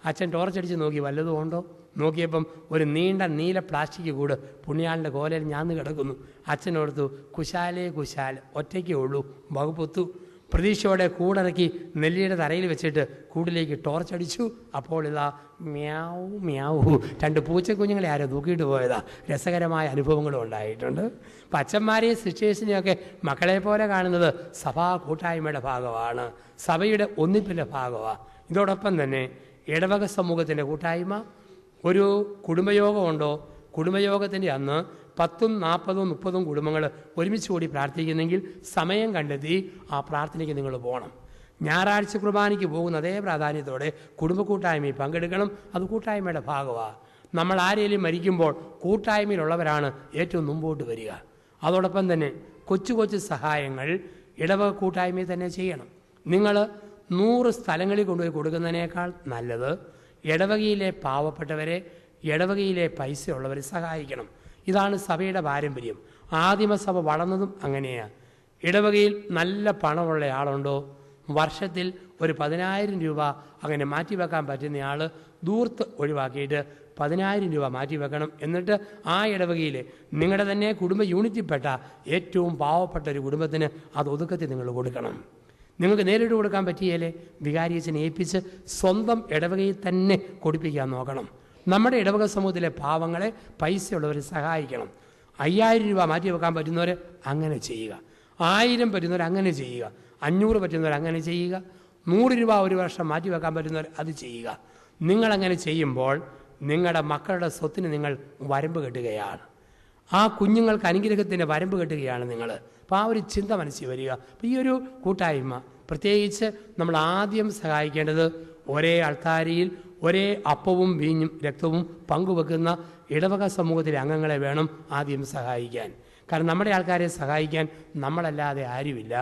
Speaker 1: അച്ഛൻ ടോർച്ചടിച്ച് നോക്കി വല്ലതും ഉണ്ടോ. നോക്കിയപ്പം ഒരു നീണ്ട നീല പ്ലാസ്റ്റിക് കൂട് പുണ്യാളൻ്റെ കോലയിൽ ഞാന്ന് കിടക്കുന്നു. അച്ഛനോർത്തു, കുശാലേ കുശാൽ, ഒറ്റയ്ക്കേ ഉള്ളൂ, വകുപ്പൊത്തു. പ്രതീക്ഷയോടെ കൂടിറക്കി നെല്ലിയുടെ തറയിൽ വെച്ചിട്ട് കൂടിലേക്ക് ടോർച്ചടിച്ചു. അപ്പോൾ ഇതാ മ്യാവൂ മ്യാവൂ 2 പൂച്ചക്കുഞ്ഞുങ്ങളെ ആരോ തൂക്കിയിട്ട് പോയതാ. രസകരമായ അനുഭവങ്ങളും ഉണ്ടായിട്ടുണ്ട്. അപ്പം അച്ഛന്മാരെയും സിസ്റ്റേഴ്സിനെയൊക്കെ മക്കളെ പോലെ കാണുന്നത് സഭാ കൂട്ടായ്മയുടെ ഭാഗമാണ്, സഭയുടെ ഒന്നിപ്പിൻ്റെ ഭാഗമാണ്. ഇതോടൊപ്പം തന്നെ ഇടവക സമൂഹത്തിൻ്റെ കൂട്ടായ്മ. ഒരു കുടുംബയോഗമുണ്ടോ, കുടുംബയോഗത്തിൻ്റെ അന്ന് 10, 40, 30 കുടുംബങ്ങൾ ഒരുമിച്ച് കൂടി പ്രാർത്ഥിക്കുന്നെങ്കിൽ സമയം കണ്ടെത്തി ആ പ്രാർത്ഥനയ്ക്ക് നിങ്ങൾ പോകണം. ഞായറാഴ്ച കുർബാനയ്ക്ക് പോകുന്ന അതേ പ്രാധാന്യത്തോടെ കുടുംബ കൂട്ടായ്മയിൽ പങ്കെടുക്കണം. അത് കൂട്ടായ്മയുടെ ഭാഗമാണ്. നമ്മൾ ആരെങ്കിലും മരിക്കുമ്പോൾ കൂട്ടായ്മയിലുള്ളവരാണ് ഏറ്റവും മുമ്പോട്ട് വരിക. അതോടൊപ്പം തന്നെ കൊച്ചു കൊച്ചു സഹായങ്ങൾ ഇടവക കൂട്ടായ്മയിൽ തന്നെ ചെയ്യണം. നിങ്ങൾ 100 സ്ഥലങ്ങളിൽ കൊണ്ടുപോയി കൊടുക്കുന്നതിനേക്കാൾ നല്ലത് ഇടവകയിലെ പാവപ്പെട്ടവരെ, ഇടവകയിലെ പൈസയുള്ളവരെ സഹായിക്കണം. ഇതാണ് സഭയുടെ പാരമ്പര്യം. ആദിമസഭ വളർന്നതും അങ്ങനെയാണ്. ഇടവകയിൽ നല്ല പണമുള്ള ആളുണ്ടോ, വർഷത്തിൽ ഒരു 10,000 രൂപ അങ്ങനെ മാറ്റിവെക്കാൻ പറ്റുന്നയാൾ ദൂർത്ത് ഒഴിവാക്കിയിട്ട് 10,000 രൂപ മാറ്റിവെക്കണം. എന്നിട്ട് ആ ഇടവകയിൽ നിങ്ങളുടെ തന്നെ കുടുംബ യൂണിറ്റിൽപ്പെട്ട ഏറ്റവും പാവപ്പെട്ട ഒരു കുടുംബത്തിന് അത് ഒതുക്കത്തിൽ നിങ്ങൾ കൊടുക്കണം. നിങ്ങൾക്ക് നേരിട്ട് കൊടുക്കാൻ പറ്റിയാലേ വികാരിയച്ഛനെ ഏൽപ്പിച്ച് സ്വന്തം ഇടവകയിൽ തന്നെ കൊടുപ്പിക്കാൻ നോക്കണം. നമ്മുടെ ഇടവക സമൂഹത്തിലെ പാവങ്ങളെ, പൈസയുള്ളവരെ സഹായിക്കണം. 5,000 രൂപ മാറ്റി വെക്കാൻ പറ്റുന്നവർ അങ്ങനെ ചെയ്യുക, 1000 പറ്റുന്നവർ അങ്ങനെ ചെയ്യുക, 500 പറ്റുന്നവർ അങ്ങനെ ചെയ്യുക, 100 രൂപ ഒരു വർഷം മാറ്റി വെക്കാൻ പറ്റുന്നവർ അത് ചെയ്യുക. നിങ്ങളങ്ങനെ ചെയ്യുമ്പോൾ നിങ്ങളുടെ മക്കളുടെ സ്വത്തിന് നിങ്ങൾ വരമ്പ് കെട്ടുകയാണ്. ആ കുഞ്ഞുങ്ങൾക്ക് അനുഗ്രഹത്തിൻ്റെ വരമ്പ് കെട്ടുകയാണ് നിങ്ങൾ. അപ്പോൾ ആ ഒരു ചിന്ത മനസ്സിൽ വരിക. അപ്പോൾ ഈ ഒരു കൂട്ടായ്മ പ്രത്യേകിച്ച് നമ്മൾ ആദ്യം സഹായിക്കേണ്ടത് ഒരേ അൾത്താരയിൽ ഒരേ അപ്പവും വീഞ്ഞും രക്തവും പങ്കുവെക്കുന്ന ഇടവക സമൂഹത്തിലെ അംഗങ്ങളെ വേണം ആദ്യം സഹായിക്കാൻ. കാരണം നമ്മുടെ ആൾക്കാരെ സഹായിക്കാൻ നമ്മളല്ലാതെ ആരുമില്ല.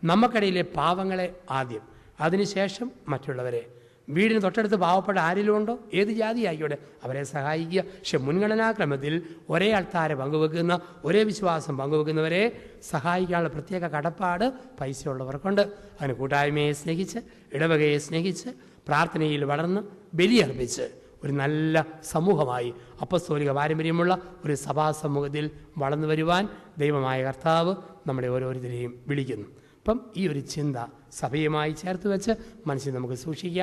Speaker 1: നമുക്കിടയിലെ പാവങ്ങളെ ആദ്യം, അതിനുശേഷം മറ്റുള്ളവരെ. വീടിന് തൊട്ടടുത്ത് പാവപ്പെട്ട ആരെങ്കിലും ഉണ്ടോ, ഏത് ജാതി ആയിക്കോട്ടെ, അവരെ സഹായിക്കുക. പക്ഷെ മുൻഗണനാക്രമത്തിൽ ഒരേ അൾത്താര പങ്കുവെക്കുന്ന, ഒരേ വിശ്വാസം പങ്കുവെക്കുന്നവരെ സഹായിക്കാനുള്ള പ്രത്യേക കടപ്പാട് പൈസയുള്ളവർക്കുണ്ട്. അതിന് കൂട്ടായ്മയെ സ്നേഹിച്ച്, ഇടവകയെ സ്നേഹിച്ച്, പ്രാർത്ഥനയിൽ വളർന്ന് ബലിയർപ്പിച്ച് ഒരു നല്ല സമൂഹമായി അപ്പസ്തോലിക പാരമ്പര്യമുള്ള ഒരു സഭാ സമൂഹത്തിൽ വളർന്നു വരുവാൻ ദൈവമായ കർത്താവ് നമ്മളെ ഓരോരുത്തരെയും വിളിക്കുന്നു. അപ്പം ഈ ഒരു ചിന്ത സഭയുമായി ചേർത്ത് വെച്ച് മനസ്സിൽ നമുക്ക് സൂക്ഷിക്കാം.